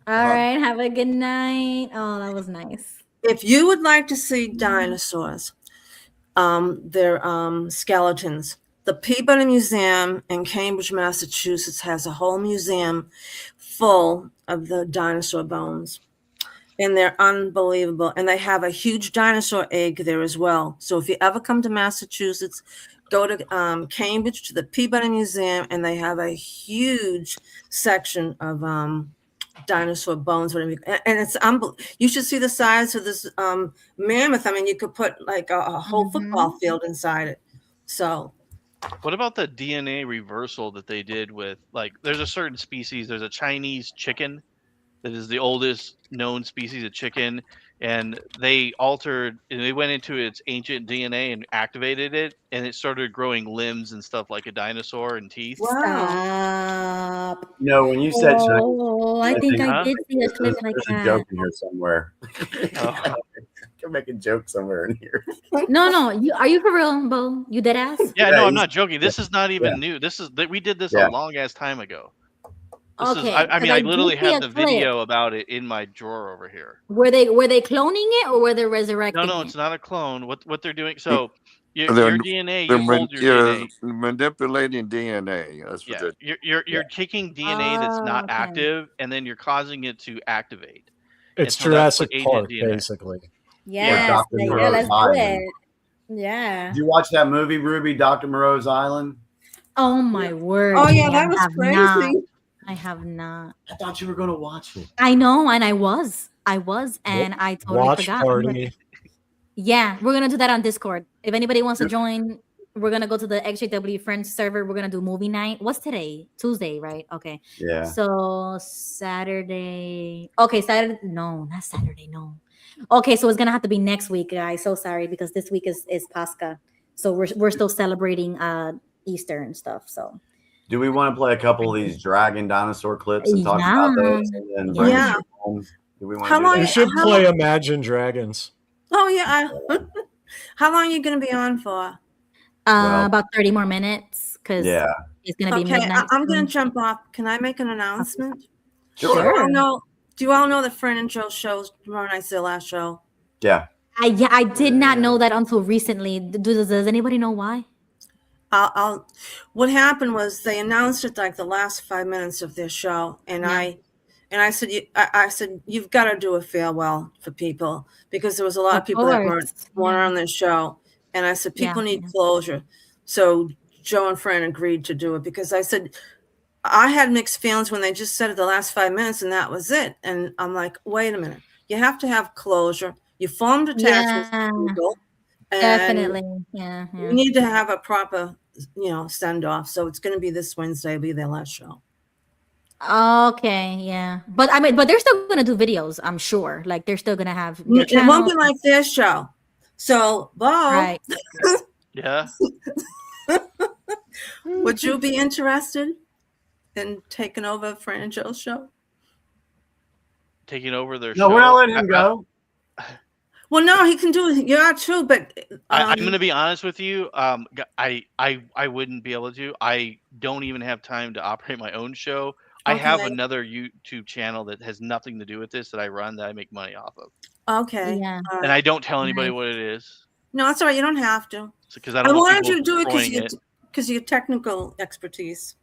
All right, have a good night. Oh, that was nice. If you would like to see dinosaurs, their skeletons, the Peabody Museum in Cambridge, Massachusetts has a whole museum full of the dinosaur bones. And they're unbelievable. And they have a huge dinosaur egg there as well. So if you ever come to Massachusetts, go to Cambridge to the Peabody Museum, and they have a huge section of dinosaur bones. And it's you should see the size of this mammoth. I mean, you could put like a whole football field inside it. So what about the DNA reversal that they did with, like, there's a certain species, there's a Chinese chicken that is the oldest known species of chicken, and they went into its ancient DNA and activated it, and it started growing limbs and stuff like a dinosaur and teeth. Stop. No, when you said I think I did see a clip like there's a that. joke in here somewhere. You're making a joke somewhere in here. No, are you for real, Beau? You dead ass? Yeah, no, I'm not joking. This is not even new. We did this a long ass time ago. I mean, I literally have the video about it in my drawer over here. Were they cloning it or were they resurrecting? No, it's not a clone. What they're doing? So your DNA, they're you hold your DNA. manipulating DNA. That's what You're taking DNA that's not active, and then you're causing it to activate. It's Jurassic Park, basically. Yes, let's do it. Yeah. Did you watch that movie, Ruby, Dr. Moreau's Island? Oh my word! Oh yeah, that was crazy. I have not. I thought you were going to watch it. I know, and I was, and I totally forgot. Party. Yeah, we're gonna do that on Discord. If anybody wants to join, we're gonna go to the XJW Friends server. We're gonna do movie night. What's today? Tuesday, right? Okay. Yeah. So Saturday. Okay, Saturday. No, not Saturday. No. Okay, so it's gonna have to be next week, guys. So sorry because this week is Pascha. So we're still celebrating Easter and stuff. So. Do we want to play a couple of these dragon dinosaur clips and talk about those? And bring them home? Do we want to do that? You should play Imagine Dragons. Oh yeah. How long are you going to be on for? About 30 more minutes because it's going to be midnight. I'm going to jump off. Can I make an announcement? Sure. Do you all know the Fran and Joe shows tomorrow night's their last show? Yeah. I did not know that until recently. Does anybody know why? What happened was they announced it like the last 5 minutes of their show, and I said, you've got to do a farewell for people because there was a lot of people that weren't on this show, and I said people need closure. So Joe and Fran agreed to do it because I said I had mixed feelings when they just said it the last 5 minutes and that was it, and I'm like, wait a minute, you have to have closure. You formed attachments with people. Definitely. Yeah. We need to have a proper, send off. So it's going to be this Wednesday. It'll be their last show. Okay. Yeah. But they're still going to do videos, I'm sure. Like they're still going to have. It won't be like their show. So, Beau. Right. Yeah. Would you be interested in taking over Fran and Joe's show? Taking over their show? No, we're not letting him go. Well, no, he can do it. You are too, but I'm going to be honest with you. I wouldn't be able to. I don't even have time to operate my own show. I have another YouTube channel that has nothing to do with this that I run that I make money off of. Okay. Yeah. And I don't tell anybody what it is. No, it's all right. You don't have to. Because I I don't want wanted people you to do it destroying because of your technical expertise.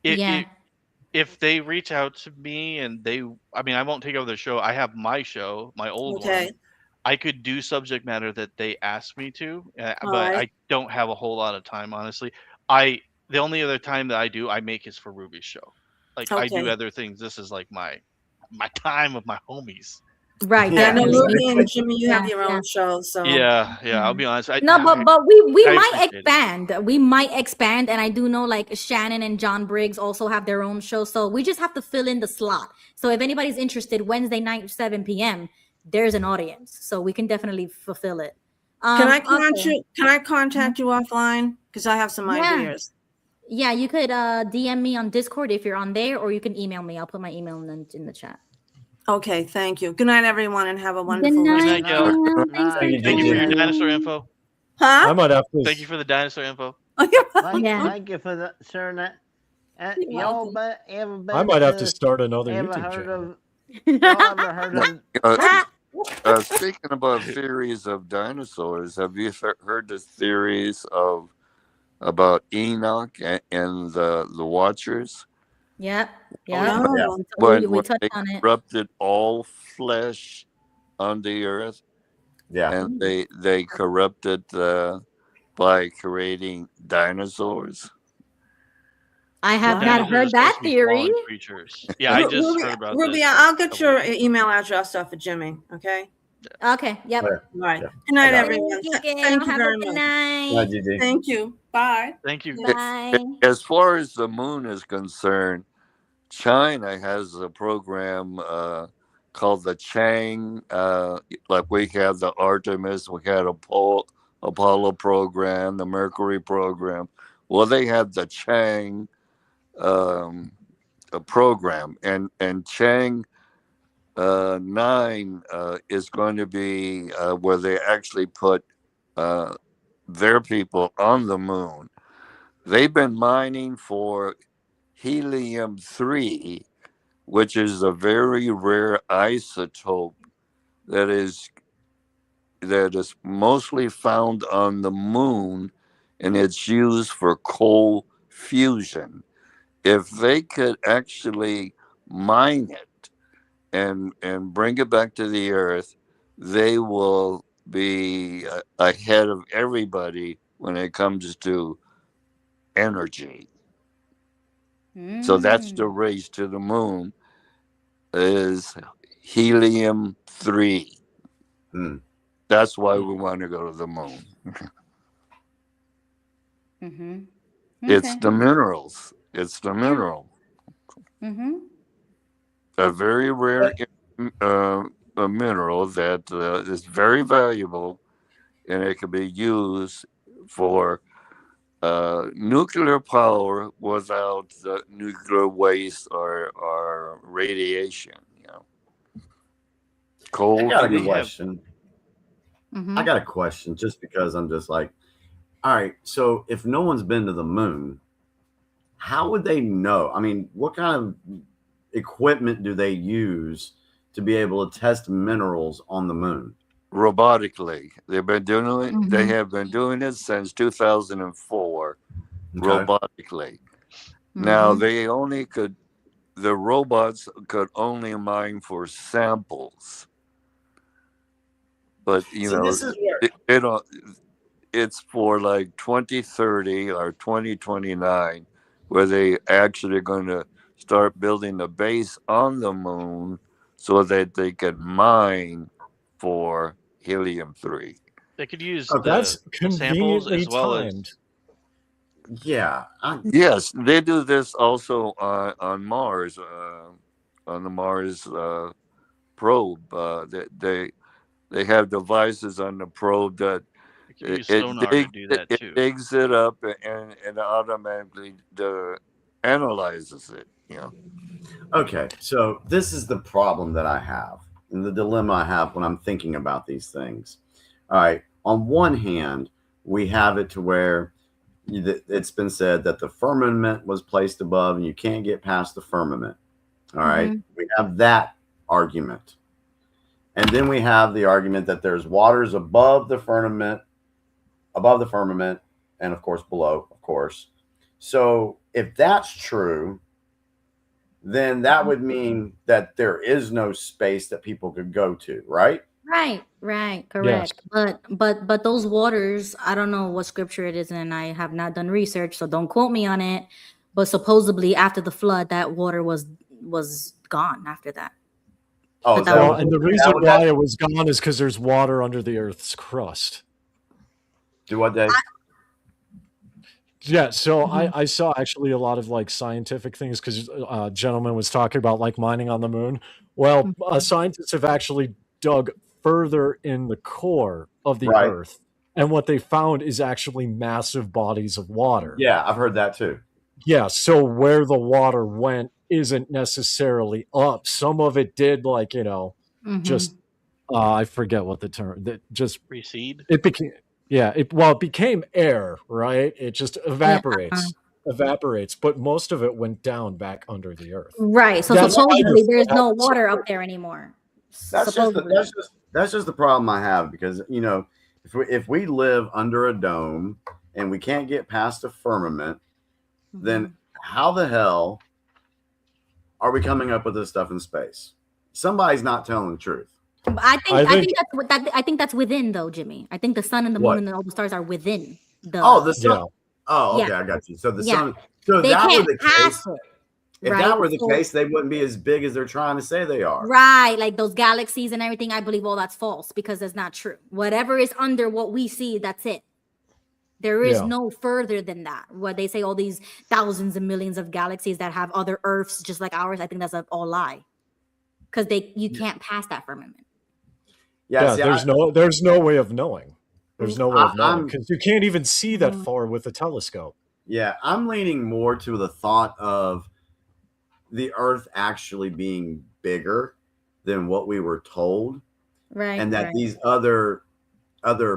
If they reach out to me and I won't take over the show. I have my show, my old one. I could do subject matter that they asked me to, but I don't have a whole lot of time, honestly. The only other time that I make is for Ruby's show. Like I do other things. This is like my time with my homies. Right. Yeah. And Ruby and Jimmy, you have your own show, so yeah. I'll be honest. But we I might appreciate expand. We might expand, and I do know like Shannon and John Briggs also have their own show, so we just have to fill in the slot. So if anybody's interested, Wednesday night 7 p.m. there's an audience, so we can definitely fulfill it. Can I contact you offline? Because I have some ideas. Yeah, you could DM me on Discord if you're on there, or you can email me. I'll put my email in the chat. Okay, thank you. Good night, everyone, and have a wonderful night. Thank you for your dinosaur info. Huh? I might have to. Thank you for the dinosaur info. Thank you for that, sharing that. Y'all ever been I might have to start another ever YouTube heard channel. Y'all ever heard of Speaking about theories of dinosaurs, have you heard the theories about Enoch and the Watchers? Yep. When We touched they on it. corrupted all flesh on the earth, and they corrupted by creating dinosaurs. I have not heard that theory. Yeah, I just heard about Ruby, this. I'll get your email address off of Jimmy. Okay. Okay. Yep. All right. Good night, everyone. Thank you Have very a good much. night. Thank you. Bye. Thank you. Bye. As far as the moon is concerned, China has a program called the Chang. Like we have the Artemis, we had Apollo program, the Mercury program. Well, they have the Chang program, and Chang 9 is going to be where they actually put their people on the moon. They've been mining for helium-3, which is a very rare isotope that is mostly found on the moon, and it's used for coal fusion. If they could actually mine it and bring it back to the earth, they will be ahead of everybody when it comes to energy. So that's the race to the moon, is helium-3. That's why we want to go to the moon. It's the minerals. It's the mineral. A very rare a mineral that is very valuable, and it can be used for nuclear power without nuclear waste or radiation. Cold. I got a question. I got a question, just because I'm just like, all right, so if no one's been to the moon, how would they know? I mean, what kind of equipment do they use to be able to test minerals on the moon? Robotically. They've been doing it. They have been doing it since 2004. Robotically. Now the robots could only mine for samples. But it's for like 2030 or 2029 where they actually are going to start building a base on the moon so that they can mine for helium-3. They could use that's the samples conveniently as well timed. Yes, they do this also on Mars, on the Mars probe. They have devices on the probe that it digs it up and automatically analyzes it. Okay, so this is the problem that I have, and the dilemma I have when I'm thinking about these things. All right, on one hand, we have it to where it's been said that the firmament was placed above and you can't get past the firmament. All right, we have that argument. And then we have the argument that there's waters above the firmament, and of course below, of course. So if that's true, then that would mean that there is no space that people could go to, right? Right, correct. But those waters, I don't know what scripture it is, and I have not done research, so don't quote me on it. But supposedly after the flood, that water was gone after that. Oh, and the reason why it was gone is because there's water under the Earth's crust. Do what, Dave? Yeah, so I saw actually a lot of like scientific things because a gentleman was talking about like mining on the moon. Well, scientists have actually dug further in the core of the Earth, and what they found is actually massive bodies of water. Yeah, I've heard that too. Yeah, so where the water went isn't necessarily up. Some of it did, like, just I forget what the term that just recede. It became it became air, right? It just evaporates, but most of it went down back under the Earth. Right. So supposedly there's no water up there anymore. That's just the problem I have, because if we live under a dome and we can't get past a firmament, then how the hell are we coming up with this stuff in space? Somebody's not telling the truth. But I think that's within, though, Jimmy. I think the sun and the moon and all the stars are within the. Oh, the sun. Oh, okay, I got you. So the sun. So if that were the case, if that were the case, they wouldn't be as big as they're trying to say they are. Right, like those galaxies and everything. I believe all that's false because that's not true. Whatever is under what we see, that's it. There is no further than that. What they say, all these thousands and millions of galaxies that have other Earths just like ours. I think that's all lie, because you can't pass that firmament. Yeah, there's no way of knowing. There's no way of knowing because you can't even see that far with a telescope. Yeah, I'm leaning more to the thought of the Earth actually being bigger than what we were told, right? And that these other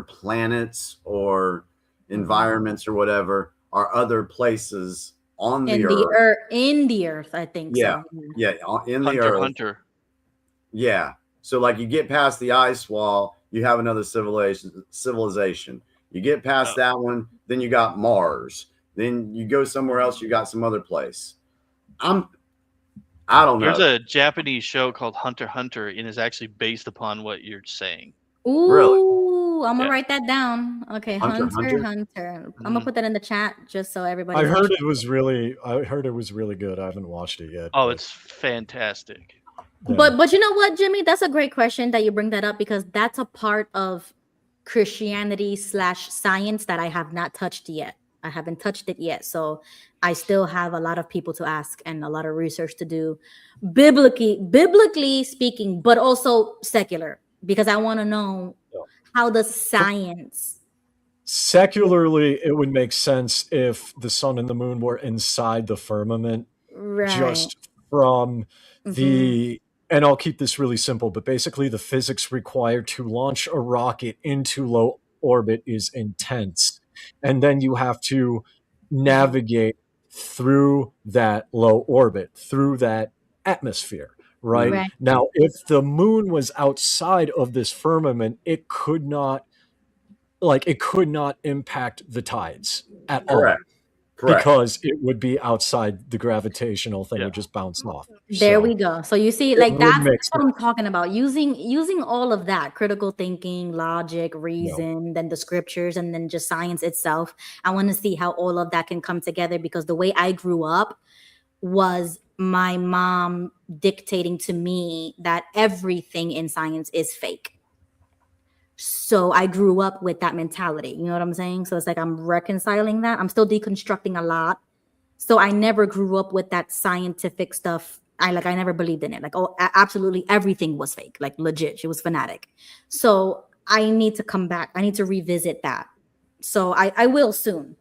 planets or environments or whatever are other places on the Earth. In the Earth, I think. Yeah, so. Yeah, in the Earth. Hunter. Yeah. So like you get past the ice wall, you have another civilization. You get past that one, then you got Mars. Then you go somewhere else, you got some other place. I don't know. There's a Japanese show called Hunter x Hunter, and is actually based upon what you're saying. Ooh, really? I'm gonna write that down. Okay, Hunter. I'm gonna put that in the chat just so everybody. I heard it was really good. I haven't watched it yet. Oh, it's fantastic. Yeah. But you know what, Jimmy? That's a great question that you bring that up, because that's a part of Christianity / science that I have not touched yet. I haven't touched it yet. So I still have a lot of people to ask and a lot of research to do, biblically speaking, but also secular, because I want to know how the science. Secularly, it would make sense if the sun and the moon were inside the firmament, just from the. And I'll keep this really simple, but basically the physics required to launch a rocket into low orbit is intense. And then you have to navigate through that low orbit, through that atmosphere, right? Now, if the moon was outside of this firmament, it could not impact the tides at all. Correct. Because it would be outside the gravitational thing, would just bounce off. There we go. So you see, like that's what I'm talking about. Using all of that critical thinking, logic, reason, then the scriptures, and then just science itself. I want to see how all of that can come together, because the way I grew up was my mom dictating to me that everything in science is fake. So I grew up with that mentality. You know what I'm saying? So it's like I'm reconciling that. I'm still deconstructing a lot. So I never grew up with that scientific stuff. I never believed in it. Like, oh, absolutely everything was fake. Like legit. She was fanatic. So I need to come back. I need to revisit that. So I will soon.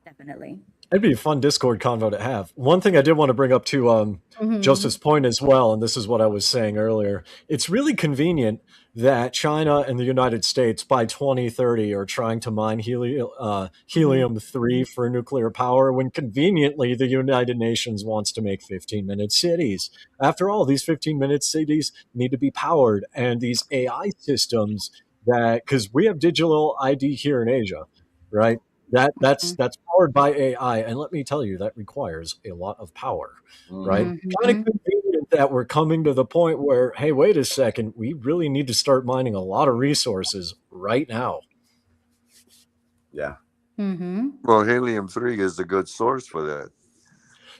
Definitely. It'd be a fun Discord convo to have. One thing I did want to bring up to Joseph's point as well, and this is what I was saying earlier. It's really convenient that China and the United States by 2030 are trying to mine helium-3 for nuclear power, when conveniently the United Nations wants to make 15-minute cities. After all, these 15-minute cities need to be powered, and these AI systems because we have digital ID here in Asia, right? That's powered by AI, and let me tell you, that requires a lot of power, right? Kind of convenient that we're coming to the point where, hey, wait a second, we really need to start mining a lot of resources right now. Yeah. Well, helium-3 is a good source for that.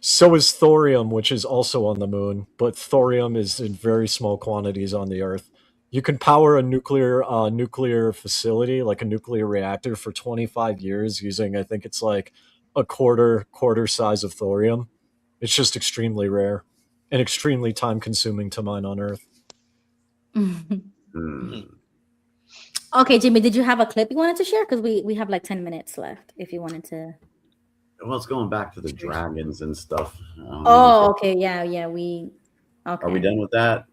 So is thorium, which is also on the moon, but thorium is in very small quantities on the Earth. You can power a nuclear facility, like a nuclear reactor, for 25 years using, I think it's like a quarter size of thorium. It's just extremely rare and extremely time consuming to mine on Earth. Okay, Jimmy, did you have a clip you wanted to share? Because we have like 10 minutes left if you wanted to. Well, it's going back to the dragons and stuff. Oh, okay. Yeah. Okay. Are we done with that?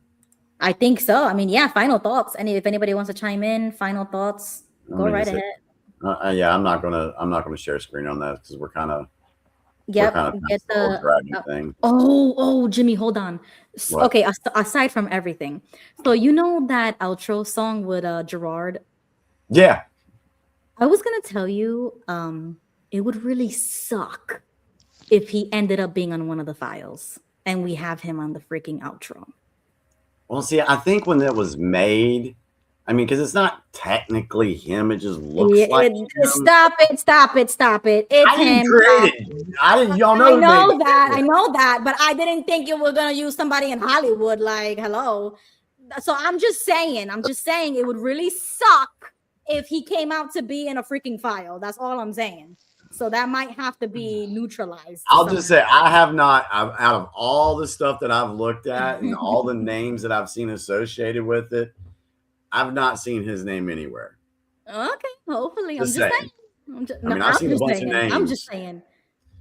I think so. I mean, yeah, final thoughts. And if anybody wants to chime in, final thoughts, go right ahead. Yeah, I'm not gonna share screen on that because we're kind of get the dragon thing. Oh, Jimmy, hold on. What? Okay, aside from everything, so you know that outro song with Gerard? Yeah. I was gonna tell you, it would really suck if he ended up being on one of the files and we have him on the freaking outro. Well, see, I think when that was made, I mean, because it's not technically him; it just looks like him. Stop it! It's I didn't him. create it. I didn't. Y'all know. I know that, but I didn't think you were gonna use somebody in Hollywood. Like, hello. So I'm just saying, it would really suck if he came out to be in a freaking file. That's all I'm saying. So that might have to be neutralized. I'll just say I have not, out of all the stuff that I've looked at and all the names that I've seen associated with it, I've not seen his name anywhere. Okay, hopefully. Just I'm just saying. saying. I've seen a bunch of names. I'm just saying.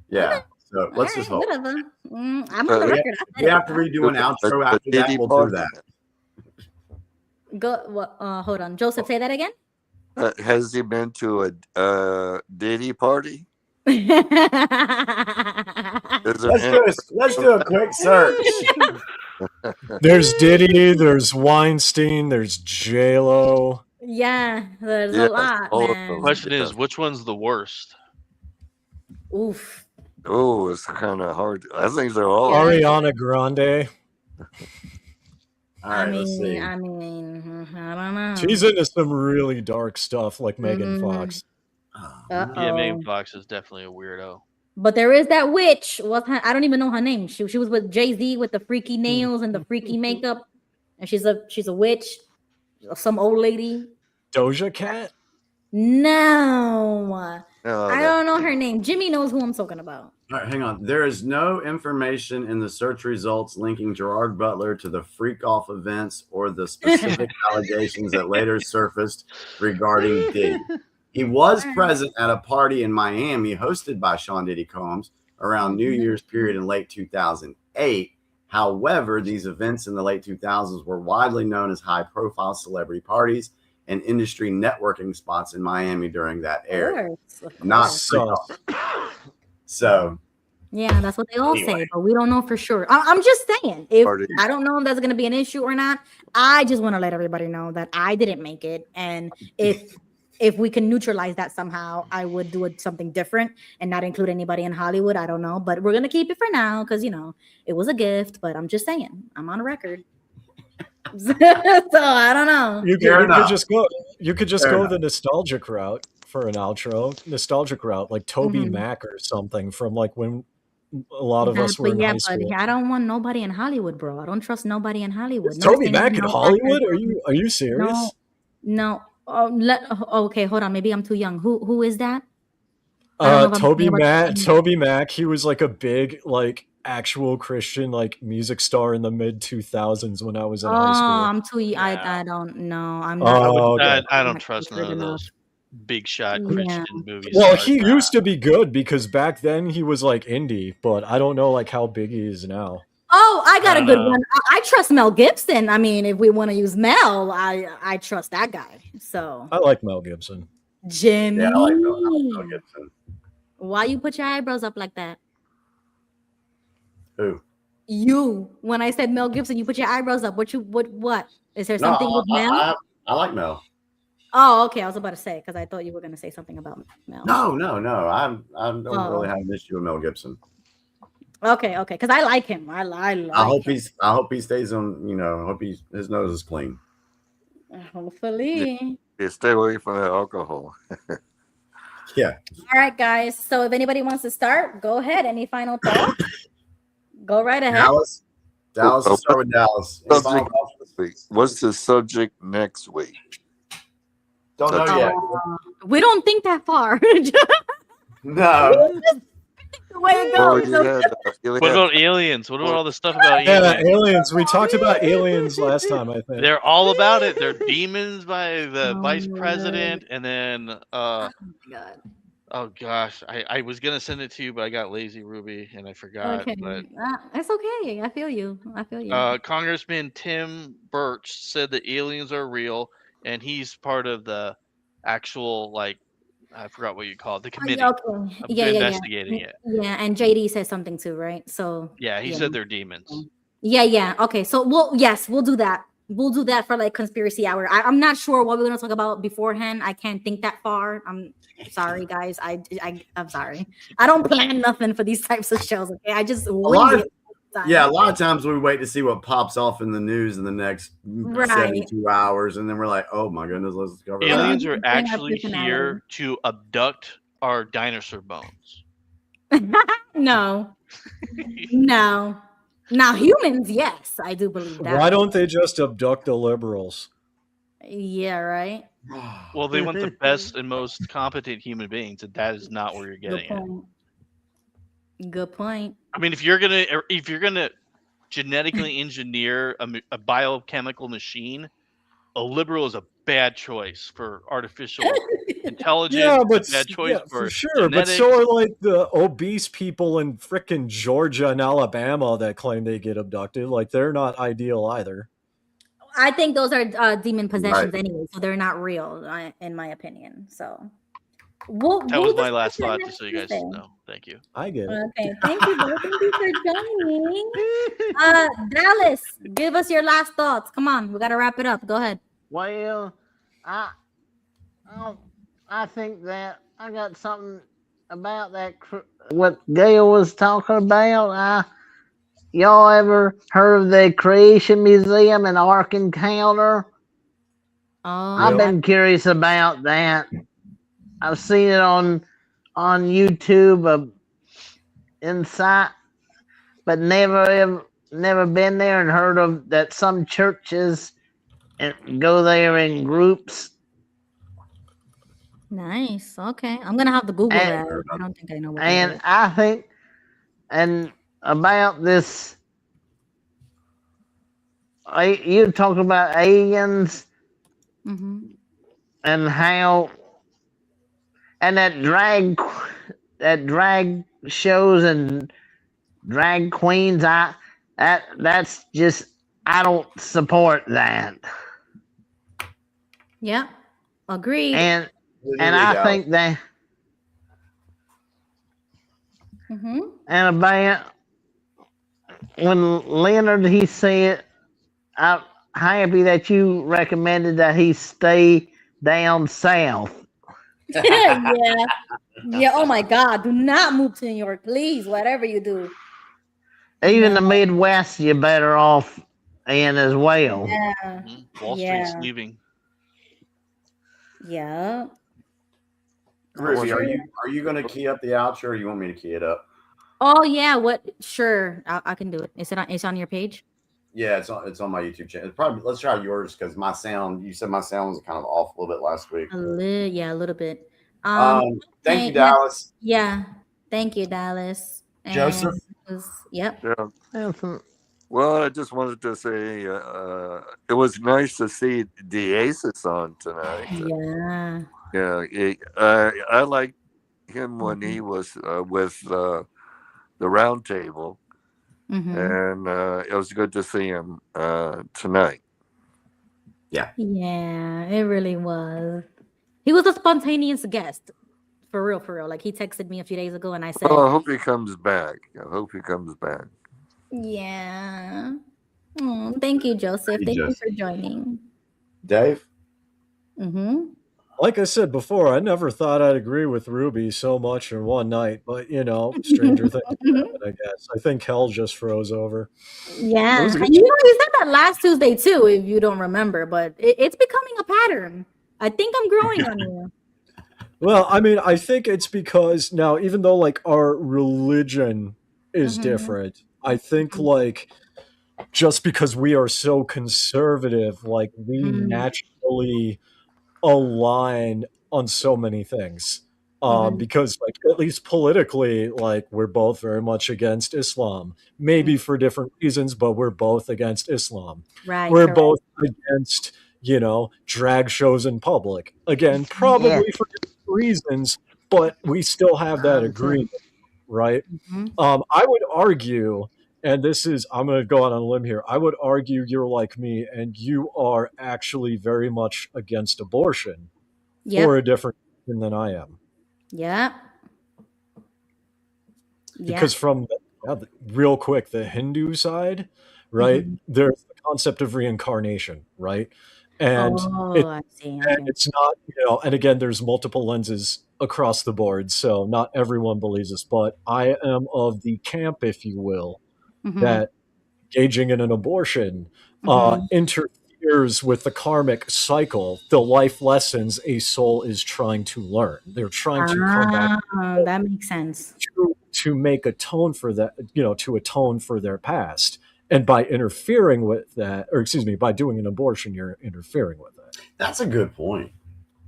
Yeah. Okay. So let's just hope. Whatever. I'm on the record. We have to redo an outro after that. We'll do that. Hold on. Joseph, say that again. Has he been to a Diddy party? Let's do a quick search. There's Diddy, there's Weinstein, there's J-Lo. Yeah, there's a lot, man. The question is, which one's the worst? Oof. Oh, it's kind of hard. I think they're all. Ariana Grande. All right, let's see. I mean, I don't know. She's into some really dark stuff, like Megan Fox. Yeah, Megan Fox is definitely a weirdo. But there is that witch. I don't even know her name. She was with Jay-Z with the freaky nails and the freaky makeup, and she's a witch, some old lady. Doja Cat? No, I don't know her name. Jimmy knows who I'm talking about. All right, hang on. There is no information in the search results linking Gerard Butler to the freak off events or the specific allegations that later surfaced regarding Diddy. He was present at a party in Miami hosted by Sean Diddy Combs around New Year's period in late 2008. However, these events in the late 2000s were widely known as high-profile celebrity parties and industry networking spots in Miami during that era. Not so. So, yeah, that's what they all say, but we don't know for sure. I'm just saying, I don't know if that's going to be an issue or not. I just want to let everybody know that I didn't make it, and if we can neutralize that somehow, I would do something different and not include anybody in Hollywood. I don't know, but we're gonna keep it for now because it was a gift. But I'm just saying, I'm on a record. So I don't know. You could just go the nostalgic route for an outro. Nostalgic route, like Toby Mac or something from like when a lot of us were in high school. But I don't want nobody in Hollywood, bro. I don't trust nobody in Hollywood. Toby Mac in Hollywood? Are you serious? No. Okay, hold on. Maybe I'm too young. Who is that? Toby Mac. He was like a big actual Christian music star in the mid 2000s when I was in high school. I'm too. I don't know. I'm not. I don't trust none of those. big shot Christian movie Well, stars. he used to be good because back then he was like indie, but I don't know like how big he is now. Oh, I got I a don't good know. one. I trust Mel Gibson. I mean, if we want to use Mel, I trust that guy. So I like Mel Gibson. Jimmy, Yeah, I like Mel Gibson. why you put your eyebrows up like that? Who? You. When I said Mel Gibson, you put your eyebrows up. What? Is there No, something with Mel? I like Mel. Oh, okay. I was about to say because I thought you were going to say something about Mel. No. I don't really have an issue with Mel Gibson. Okay. Because I like him. I like him. I hope he stays on. I hope his nose is clean. Hopefully. Yeah, stay away from the alcohol. Yeah. All right, guys. So if anybody wants to start, go ahead. Any final thoughts? Go right ahead. Dallas. Let's start with Dallas. Any final thoughts this week? What's the subject next week? Don't know yet. We don't think that far. No. The way it Well, goes. What about aliens? What about all the stuff about aliens? Aliens. We talked about aliens last time, I think. They're all about it. They're demons by the vice president, and then oh gosh, I was gonna send it to you, but I got lazy, Ruby, and I forgot. Okay. But It's okay. I feel you. Congressman Tim Birch said that aliens are real, and he's part of the actual I forgot what you call it, the committee of investigating it. Yeah, and JD says something too, right? So Yeah, he said they're demons. Yeah. Okay, so we'll do that. We'll do that for conspiracy hour. I'm not sure what we're gonna talk about beforehand. I can't think that far. I'm sorry, guys. I'm sorry. I don't plan nothing for these types of shows. Okay, I just A lot of wait. times we wait to see what pops off in the news in the next 72 hours, and then we're like, oh my goodness, let's cover Aliens that. are actually here to abduct our dinosaur bones. No. Now humans, yes, I do believe that. Why don't they just abduct the liberals? Yeah, right. Well, they want the best and most competent human beings, and that is not where you're getting it. Good point. I mean, if you're gonna genetically engineer a biochemical machine, a liberal is a bad choice for artificial intelligence. Yeah, but bad choice for sure. genetics. But so are the obese people in frickin' Georgia and Alabama that claim they get abducted. They're not ideal either. I think those are demon possessions Right. anyway, so they're not real, in my opinion. So That was my last thought, just so you guys know. Thank you. I get it. Okay, thank you, Beau. Thank you for joining. Dallas, give us your last thoughts. Come on, we gotta wrap it up. Go ahead. Well, I think that I got something about that. What Gail was talking about. Y'all ever heard of the Creation Museum in Ark Encounter? I've been curious about that. I've seen it on YouTube inside, but never been there and heard of that some churches go there in groups. Nice. Okay, I'm gonna have to Google that. I don't think I know what that And is. I think, and about this, you talk about aliens and how, and that drag shows and drag queens. That's just, I don't support that. Yeah, agreed. And I think that. And about when Leonard, he said, I'm happy that you recommended that he stay down south. Yeah. Oh my God! Do not move to New York, please. Whatever you do. Even the Midwest, you're better off in as well. Yeah. Wall Street's leaving. Yeah. Ruby, are you going to key up the outro, or you want me to key it up? Oh yeah. What? Sure, I can do it. It's on your page. Yeah, it's on my YouTube channel. Let's try yours because my sound. You said my sound was kind of off a little bit last week. A little bit. Thank you, Dallas. Yeah. Thank you, Dallas. And Joseph? Yep. Yeah. Well, I just wanted to say it was nice to see Diasiss on tonight. Yeah. Yeah, I like him when he was with the round table, and it was good to see him tonight. Yeah, it really was. He was a spontaneous guest. For real, for real. Like he texted me a few days ago and I said, Well, I hope he comes back. I hope he comes back. yeah. Oh, thank you, Joseph. Hey, Thank you Joseph. for joining. Dave? Like I said before, I never thought I'd agree with Ruby so much in one night, but stranger things happen, I guess. I think hell just froze over. Yeah. It was a good And you said that last Tuesday too, if you don't remember, but it's becoming a pattern. I think I'm growing on you. Well, I mean, I think it's because now, even though like our religion is different, I think like just because we are so conservative, like we naturally align on so many things. Because like at least politically, like we're both very much against Islam. Maybe for different reasons, but we're both against Islam. Right. We're correct. both against, drag shows in public. Again, probably for different reasons, but we still have that agreement, right? I would argue, and I'm going to go out on a limb here. I would argue you're like me, and you are actually very much against abortion for a different reason than I am. Yeah. Because from real quick, the Hindu side, right? There's the concept of reincarnation, right? And I see. and it's not, and again, there's multiple lenses across the board, so not everyone believes this, but I am of the camp, if you will, that engaging in an abortion interferes with the karmic cycle, the life lessons a soul is trying to learn. They're trying to come back. That makes sense. To make atone for that, to atone for their past. And by interfering with that, or excuse me, by doing an abortion, you're interfering with that. That's a good point.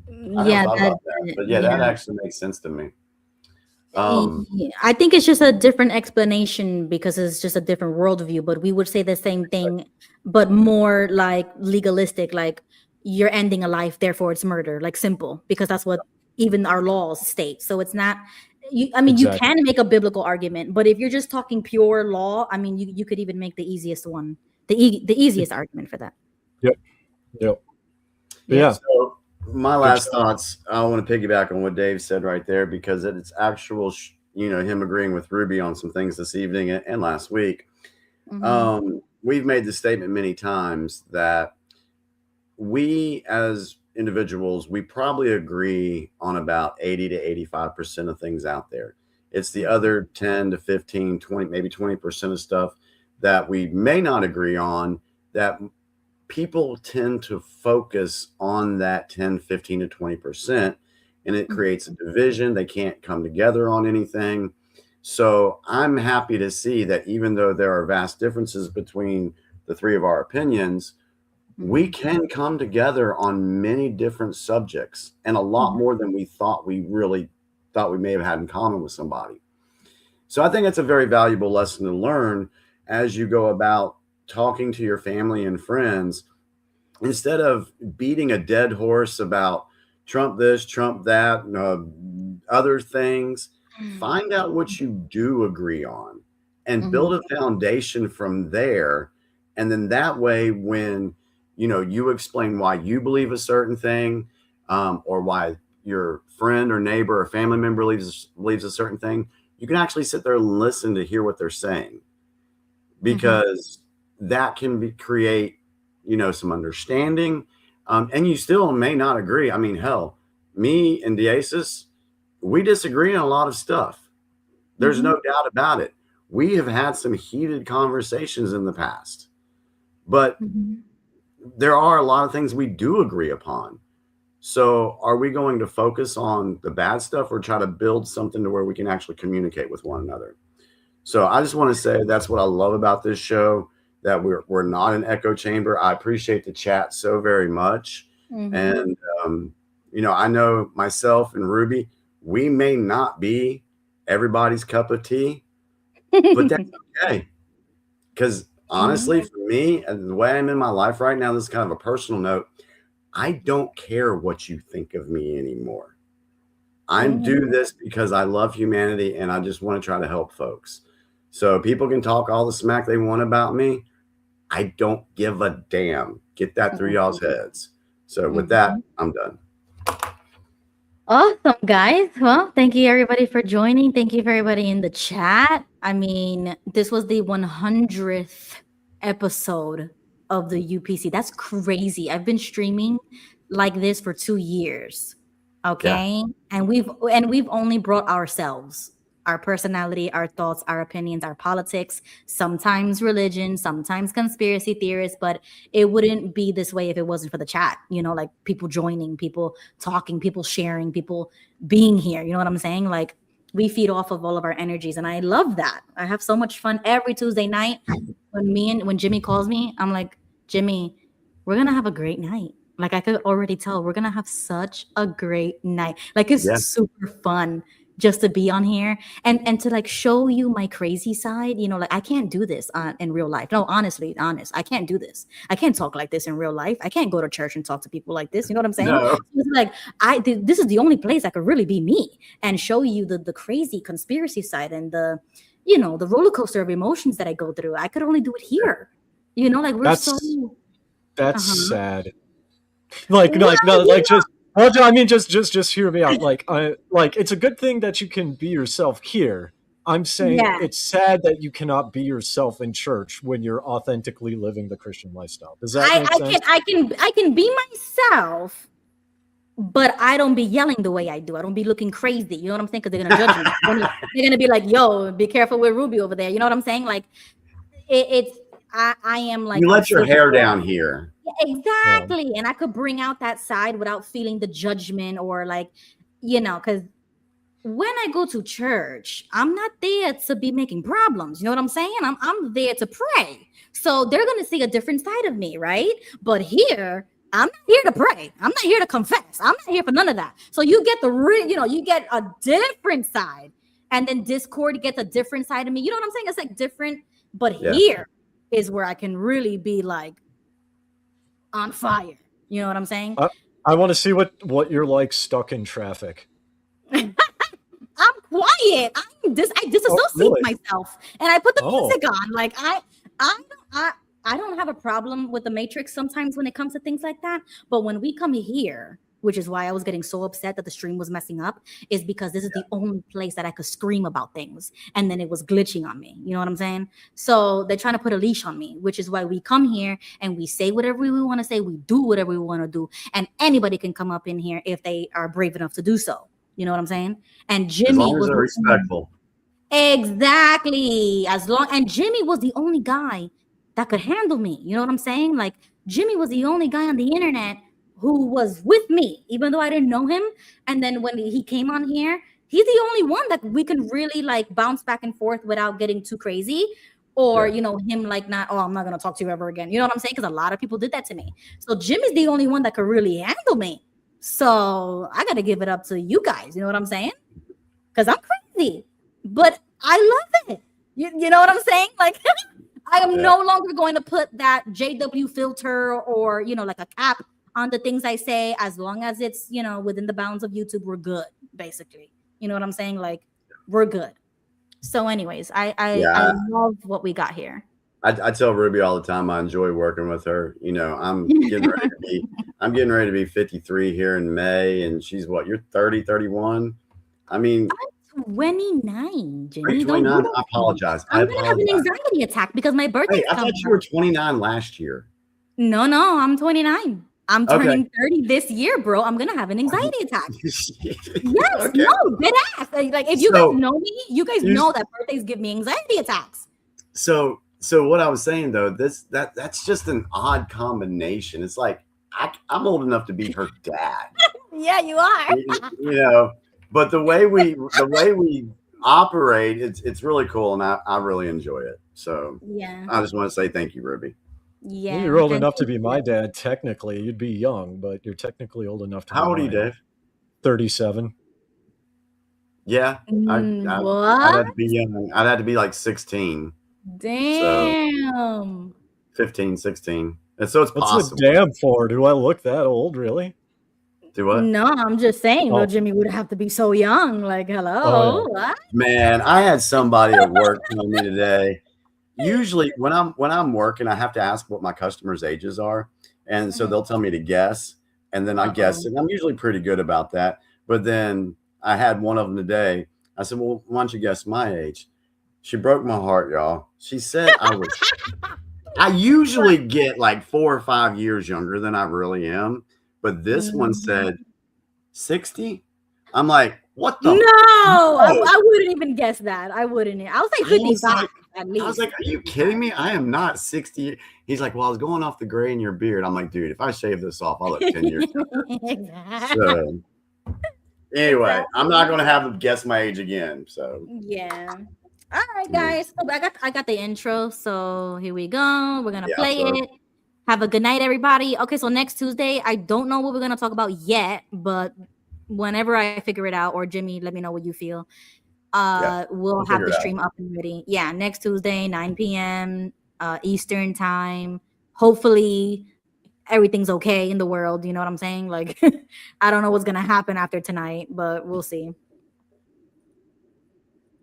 I Yeah, thought about that, but that actually makes sense to me. I think it's just a different explanation because it's just a different worldview, but we would say the same thing, but more like legalistic, like you're ending a life, therefore it's murder, like simple, because that's what even our laws state. So it's not, you can make a biblical argument, but if you're just talking pure law, I mean, you could even make the easiest one, the easiest argument for that. Yep. So my last thoughts, I want to piggyback on what Dave said right there, because it's actual, him agreeing with Ruby on some things this evening and last week. We've made the statement many times that we as individuals, we probably agree on about 80 to 85% of things out there. It's the other 10 to 15, 20, maybe 20% of stuff that we may not agree on, that people tend to focus on that 10, 15 to 20%, and it creates a division. They can't come together on anything. So I'm happy to see that even though there are vast differences between the three of our opinions, we can come together on many different subjects, and a lot more than we really thought we may have had in common with somebody. So I think it's a very valuable lesson to learn as you go about talking to your family and friends. Instead of beating a dead horse about Trump this, Trump that, other things, find out what you do agree on and build a foundation from there. And then that way, when you explain why you believe a certain thing, or why your friend or neighbor or family member believes a certain thing, you can actually sit there and listen to hear what they're saying, because that can create, some understanding. And you still may not agree. I mean, hell, me and Diasiss, we disagree on a lot of stuff. There's no doubt about it. We have had some heated conversations in the past, but there are a lot of things we do agree upon. So are we going to focus on the bad stuff or try to build something to where we can actually communicate with one another? So I just want to say that's what I love about this show, that we're not an echo chamber. I appreciate the chat so very much. And, I know myself and Ruby, we may not be everybody's cup of tea, but that's okay. Because honestly, for me, and the way I'm in my life right now, this is kind of a personal note, I don't care what you think of me anymore. I do this because I love humanity and I just want to try to help folks. So people can talk all the smack they want about me. I don't give a damn. Get that through y'all's heads. So with that, I'm done. Awesome, guys. Well, thank you everybody for joining. Thank you for everybody in the chat. I mean, this was the 100th episode of the UPC. That's crazy. I've been streaming like this for 2 years. Okay? Yeah. And we've only brought ourselves, our personality, our thoughts, our opinions, our politics, sometimes religion, sometimes conspiracy theorists, but it wouldn't be this way if it wasn't for the chat, you know, like people joining, people talking, people sharing, people being here. You know what I'm saying? Like we feed off of all of our energies. And I love that. I have so much fun every Tuesday night when Jimmy calls me, I'm like, Jimmy, we're going to have a great night. Like I could already tell we're going to have such a great night. Like it's super fun just to be on here and to like show you my crazy side, you know, like I can't do this in real life. No, honest, I can't do this. I can't talk like this in real life. I can't go to church and talk to people like this. You know what I'm saying? No. It's like this is the only place I could really be me and show you the crazy conspiracy side and the, you know, the roller coaster of emotions that I go through. I could only do it here. You know, like that's sad. Like just. Well, I mean, just hear me out. Like it's a good thing that you can be yourself here. I'm saying it's sad that you cannot be yourself in church when you're authentically living the Christian lifestyle. Does that make sense? I can be myself, but I don't be yelling the way I do. I don't be looking crazy. You know what I'm saying? Because they're gonna judge me. They're gonna be like, "Yo, be careful with Ruby over there." You know what I'm saying? Like, I am like you let your hair down here. Exactly. And I could bring out that side without feeling the judgment or like, you know, because when I go to church, I'm not there to be making problems. You know what I'm saying? I'm there to pray. So they're going to see a different side of me, right? But here, I'm not here to pray. I'm not here to confess. I'm not here for none of that. So you get you get a different side. And then Discord gets a different side of me. You know what I'm saying? It's like different. But here is where I can really be like, on fire. You know what I'm saying? I want to see what you're like stuck in traffic. I'm quiet. I disassociate myself and I put the music on. Like I don't have a problem with the Matrix sometimes when it comes to things like that. But when we come here, which is why I was getting so upset that the stream was messing up, is because this is the only place that I could scream about things. And then it was glitching on me. You know what I'm saying? So they're trying to put a leash on me, which is why we come here and we say whatever we want to say. We do whatever we want to do. And anybody can come up in here if they are brave enough to do so. You know what I'm saying? And Jimmy was respectful. Exactly. And Jimmy was the only guy that could handle me. You know what I'm saying? Like Jimmy was the only guy on the internet who was with me, even though I didn't know him. And then when he came on here, he's the only one that we can really like bounce back and forth without getting too crazy or, you know, him like not, I'm not going to talk to you ever again. You know what I'm saying? Because a lot of people did that to me. So Jimmy's the only one that could really handle me. So I got to give it up to you guys. You know what I'm saying? Because I'm crazy, but I love it. You know what I'm saying? Like I am no longer going to put that JW filter or, you know, like a cap on the things I say. As long as it's, you know, within the bounds of YouTube, we're good, basically. You know what I'm saying? Like, we're good. So anyways, I love what we got here. I tell Ruby all the time I enjoy working with her. You know, I'm getting ready to be 53 here in May, and she's what, you're 30, 31? I mean, I'm 29, Jimmy. 29? I apologize. I'm gonna have an anxiety attack because my birthday. Hey, I thought you were 29 last year. No, I'm 29. I'm turning 30 this year, bro. I'm gonna have an anxiety attack. Yes, no, dead ass. Like if you guys know me, you guys know that birthdays give me anxiety attacks. So what I was saying though, that's just an odd combination. It's like I'm old enough to be her dad. Yeah, you are. You know, but the way we operate, it's really cool, and I really enjoy it. So I just want to say thank you, Ruby. Yeah, well, you're old enough to be my dad. Technically, you'd be young, but you're technically old enough to. How old are you, Dave? 37. Yeah, I'd have to be young. I'd have to be like 16. Damn. So 15, 16. And so it's What's possible. the damn for? Do I look that old, really? Do what? No, I'm just saying. Oh. Well, Jimmy would have to be so young. Like, hello. Oh, What? Man, I had somebody at work tell me today. Usually when I'm working, I have to ask what my customers' ages are. And so they'll tell me to guess. And then I guess, and I'm usually pretty good about that. But then I had one of them today. I said, well, why don't you guess my age? She broke my heart, y'all. She said I usually get like 4 or 5 years younger than I really am. But this one said 60. I'm like, what the? No, fuck? I wouldn't even guess that. I wouldn't. I was like 55 at least. I was like, are you kidding me? I am not 60. He's like, well, I was going off the gray in your beard. I'm like, dude, if I shave this off, I'll look 10 years younger. So anyway, I'm not going to have them guess my age again. So yeah. All right, guys. So I got the intro. So here we go. We're gonna play it. Have a good night, everybody. Okay, so next Tuesday, I don't know what we're gonna talk about yet, but whenever I figure it out, or Jimmy, let me know what you feel. We'll have the stream up and ready. Yeah, next Tuesday, 9 p.m. Eastern time. Hopefully everything's okay in the world. You know what I'm saying? Like, I don't know what's gonna happen after tonight, but we'll see.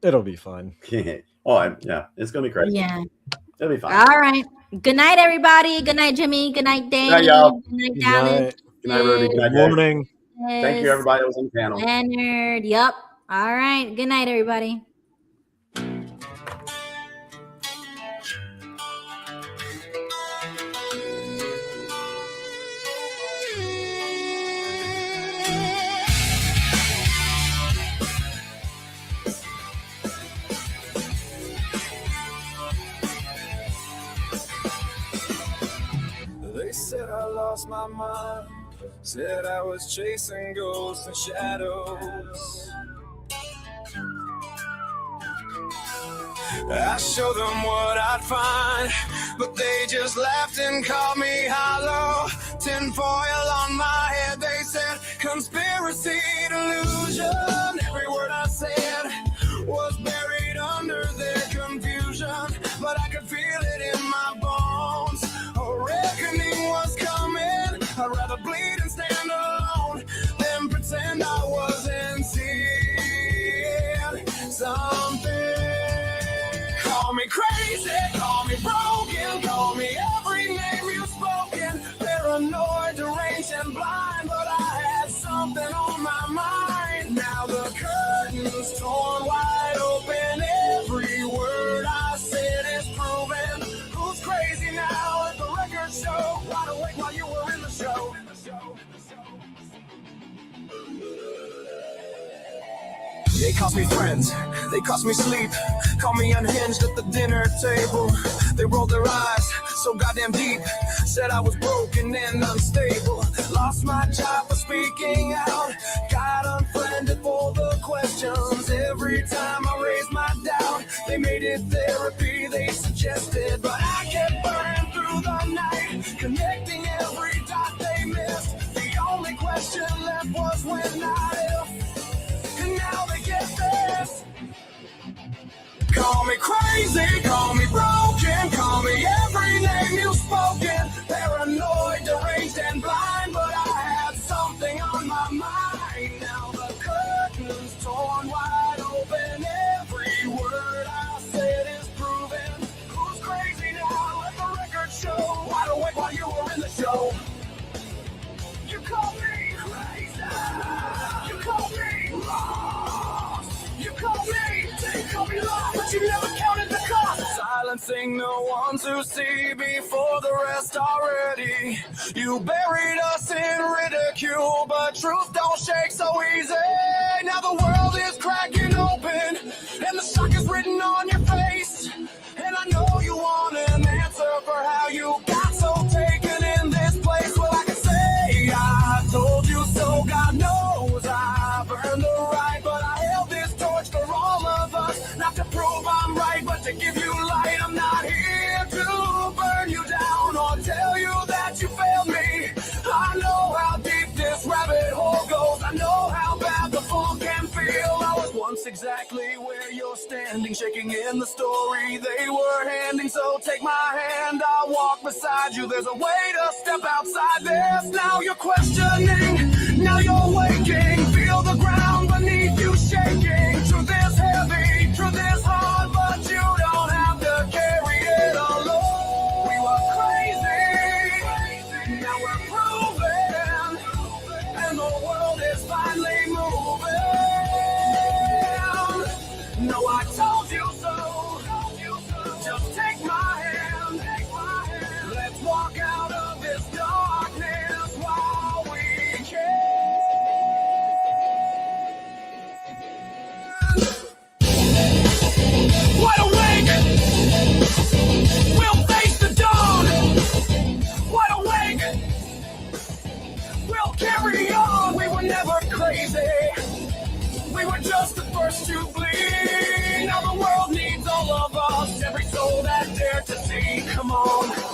It'll be fine. Yeah, it's gonna be crazy. Yeah, it'll be fine. All right. Good night, everybody. Good night, Jimmy. Good night, Dave. Good night, y'all. Good night, Dallas. Good night, Ruby. Good night, Good morning. Thank you, everybody that was on the panel. Leonard. Yep. All right. Good night, everybody. They said I lost my mind, said I was chasing ghosts and shadows. I showed them what I'd find, but they just laughed and called me hollow. Tinfoil on my head, they said conspiracy delusion. Every word I said was buried under their confusion, but I could feel it in my bones. A reckoning was coming. I'd rather bleed and stand alone than pretend I wasn't seeing something. Call me crazy, call me broken, call me every name you've spoken. Paranoid, deranged, and blind, but I had something on my mind. Now the curtain's torn wide open. Every word I said is proven. Who's crazy now? Let the record show. Wide awake while you were in the show. They cost me friends, they cost me sleep. Call me unhinged at the dinner table. They rolled their eyes so goddamn deep. Said I was broken and unstable. Lost my job for speaking out. Got unfriended for the questions. Every time I raised my doubt, they made it therapy, they suggested. But I kept burning through the night, connecting every dot they missed. The only question left was when, not if. And now they get this. Call me crazy, call me broken, call me every name you've spoken. Paranoid, deranged, and blind, but I had something on my mind. Now the curtain's torn wide open. Every word I said is proven. Who's crazy now? Let the record show. Wide awake while you were in the show. You call me crazy. You call me lost. You call me, they call me lost, but you never counted the cost. Silencing the ones who see before the rest already. You buried us in ridicule, but truth don't shake so easy. Now the world is cracking open, and the shock is written on your face. And I know you want an answer for how you got so taken in this place. Well, I can say I told you so. God knows I've earned the right, but I held this torch for all of us. Not to prove I'm right, but to give you light. I'm not here to burn you down or tell you that you failed me. I know how deep this rabbit hole goes. I know how bad the fool can feel. I was once knows exactly where you're standing, shaking in the story they were handing. So take my hand, I'll walk beside you. There's a way to step outside this. Now you're questioning, now you're waking. Feel the ground beneath you shaking. Truth is heavy, truth is hard, but you don't have to carry it alone. We were crazy, now we're proven, and the world is finally moving. No, I told you so. Just take my hand. Let's walk out of this darkness while we can. Wide awake. We'll face the dawn. Wide awake. We'll carry on. We were never crazy. We were just the first to bleed. Now the world needs all of us. Every soul that dared to see. Come on.